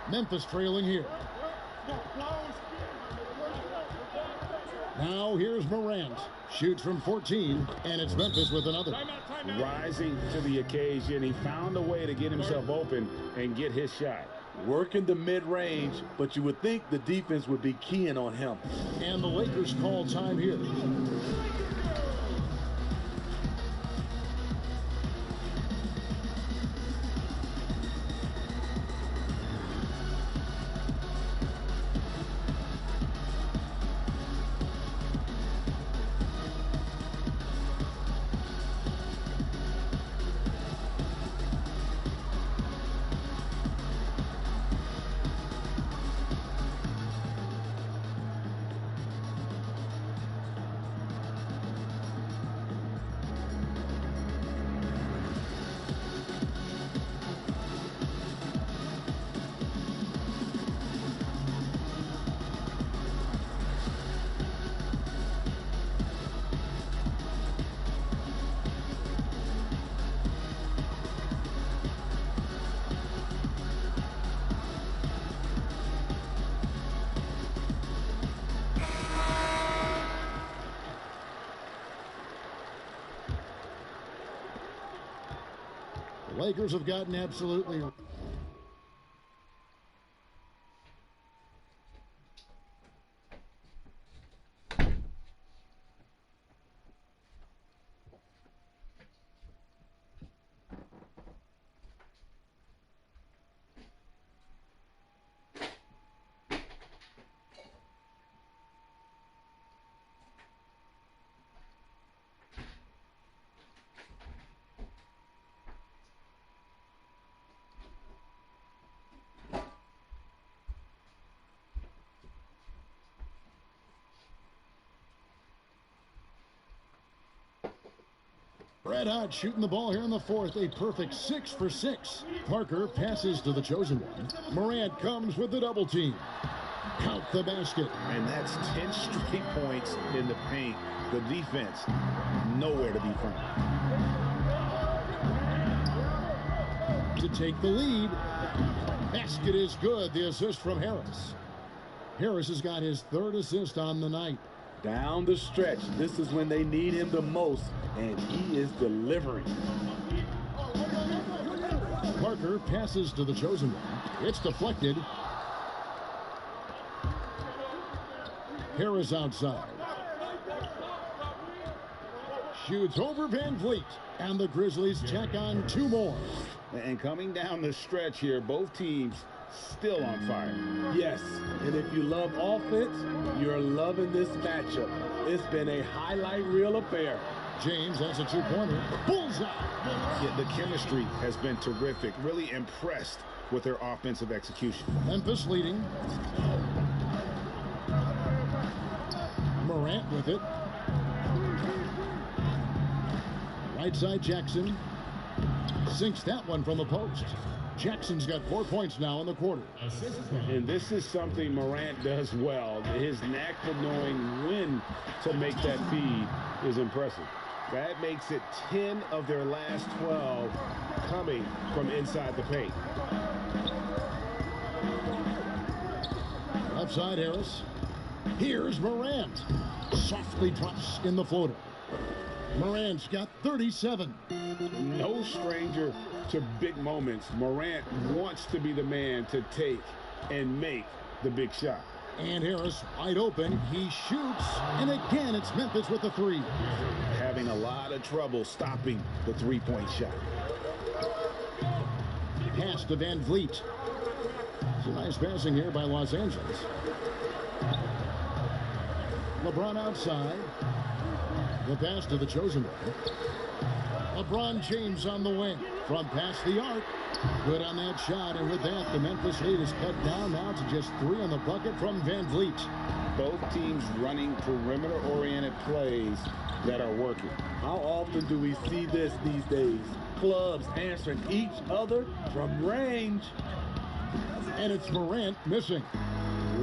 Memphis trailing here. Now here's Morant. Shoots from 14, and it's Memphis with another. Rising to the occasion, he found a way to get himself open and get his shot. Working the mid-range, but you would think the defense would be keying on him. And the Lakers call time here. Lakers have gotten absolutely... Red hot shooting the ball here in the fourth. A perfect 6 for 6. Parker passes to the chosen one. Morant comes with the double team. Count the basket. And that's 10 straight points in the paint. The defense, nowhere to be found. To take the lead. Basket is good. The assist from Harris. Harris has got his 3rd assist on the night. Down the stretch, this is when they need him the most, and he is delivering. Parker passes to the chosen one. It's deflected. Harris outside. Shoots over Van Vliet, and the Grizzlies check on 2 more. And coming down the stretch here, both teams still on fire. Yes, and if you love offense, you're loving this matchup. It's been a highlight reel affair. James has a 2-pointer. Bullseye! Yeah, the chemistry has been terrific. Really impressed with their offensive execution. Memphis leading. Morant with it. Right side Jackson. Sinks that one from the post. Jackson's got 4 points now in the quarter. And this is something Morant does well. His knack for knowing when to make that feed is impressive. That makes it 10 of their last 12 coming from inside the paint. Left side Harris. Here's Morant. Softly drops in the floater. Morant's got 37. No stranger to big moments. Morant wants to be the man to take and make the big shot. And Harris wide open. He shoots. And again, it's Memphis with the 3. Having a lot of trouble stopping the 3-point shot. Pass to Van Vliet. It's a nice passing here by Los Angeles. LeBron outside. The pass to the chosen one. LeBron James on the wing. From past the arc. Good on that shot. And with that, the Memphis lead is cut down now to just 3 on the bucket from Van Vliet. Both teams running perimeter-oriented plays that are working. How often do we see this these days? Clubs answering each other from range. And it's Morant missing.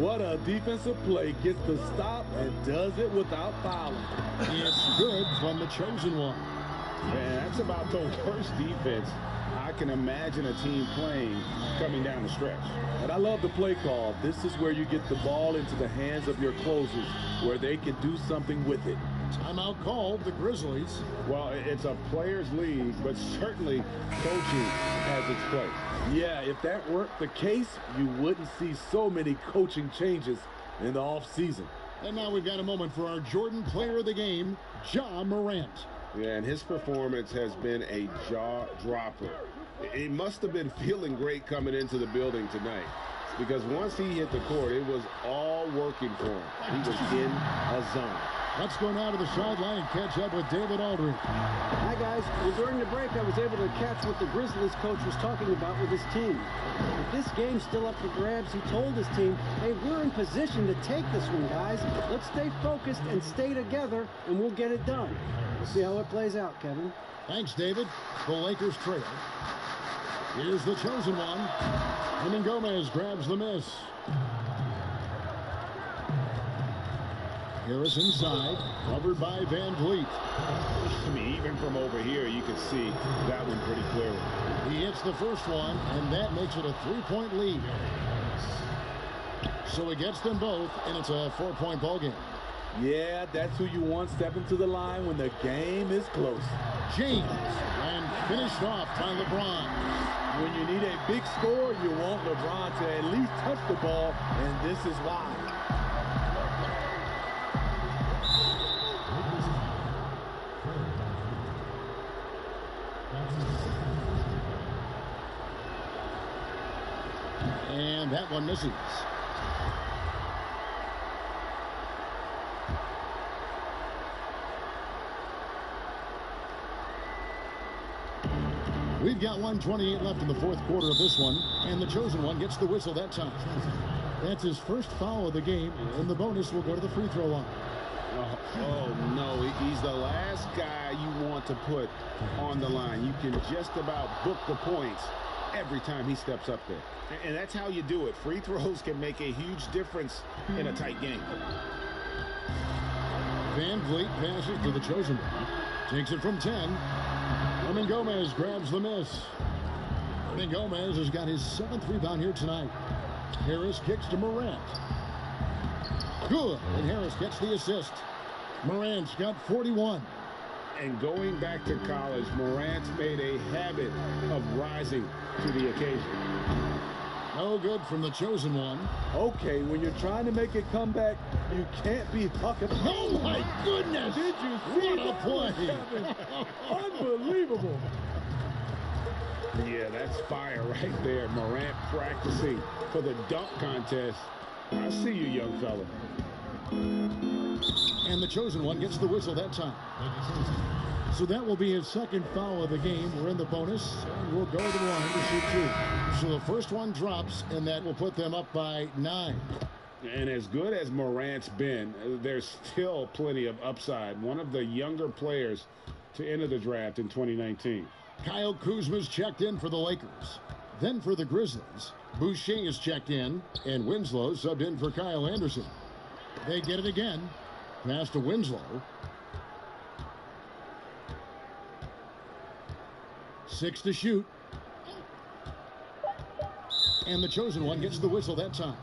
What a defensive play. Gets the stop and does it without fouling. It's good from the chosen one. Man, that's about the worst defense I can imagine a team playing coming down the stretch. And I love the play call. This is where you get the ball into the hands of your closers, where they can do something with it. Timeout called, the Grizzlies. Well, it's a players' league, but certainly coaching has its place. Yeah, if that weren't the case, you wouldn't see so many coaching changes in the offseason. And now we've got a moment for our Jordan player of the game, Ja Morant. Yeah, and his performance has been a jaw-dropper. He must have been feeling great coming into the building tonight, because once he hit the court, it was all working for him. He was in a zone. Let's go now to the sideline and catch up with David Aldridge. Hi, guys. Well, during the break, I was able to catch what the Grizzlies coach was talking about with his team. If this game's still up for grabs, he told his team, hey, we're in position to take this one, guys. Let's stay focused and stay together, and we'll get it done. We'll see how it plays out, Kevin. Thanks, David. The Lakers trail. Here's the chosen one. And Gomez grabs the miss. Harris inside, covered by Van Vliet. I mean, even from over here, you can see that one pretty clearly. He hits the first one, and that makes it a 3-point lead. So he gets them both, and it's a 4-point ball game. Yeah, that's who you want stepping to the line when the game is close. James, and finished off by LeBron. When you need a big score, you want LeBron to at least touch the ball, and this is why. And that one misses. We've got 1:28 left in the fourth quarter of this one, and the chosen one gets the whistle that time. That's his first foul of the game, and the bonus will go to the free throw line. Oh, no, he's the last guy you want to put on the line. You can just about book the points every time he steps up there. And that's how you do it. Free throws can make a huge difference in a tight game. Van Vliet passes to the chosen one. Takes it from 10. Hernan Gomez grabs the miss. Hernan Gomez has got his 7th rebound here tonight. Harris kicks to Morant. Good, and Harris gets the assist. Morant's got 41. And going back to college, Morant's made a habit of rising to the occasion. No good from the chosen one. Okay, when you're trying to make a comeback, you can't be hucking. Oh, my goodness! Did you see what a play? Unbelievable. Yeah, that's fire right there. Morant practicing for the dunk contest. I see you, young fella. And the chosen one gets the whistle that time. So that will be his second foul of the game. We're in the bonus, and we'll go to the line to shoot 2. So the first one drops, and that will put them up by 9. And as good as Morant's been, there's still plenty of upside. One of the younger players to enter the draft in 2019. Kyle Kuzma's checked in for the Lakers. Then for the Grizzlies, Boucher is checked in, and Winslow subbed in for Kyle Anderson. They get it again. Pass to Winslow. 6 to shoot. And the chosen one gets the whistle that time.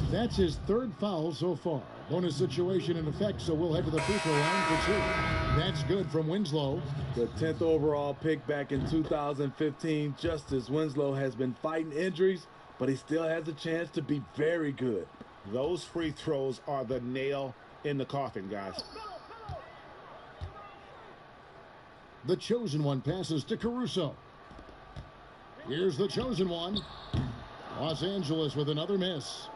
That's his 3rd foul so far. Bonus situation in effect, so we'll head to the free throw line for 2. That's good from Winslow. The 10th overall pick back in 2015. Justice Winslow has been fighting injuries, but he still has a chance to be very good. Those free throws are the nail in the coffin, guys. The chosen one passes to Caruso. Here's the chosen one. Los Angeles with another miss.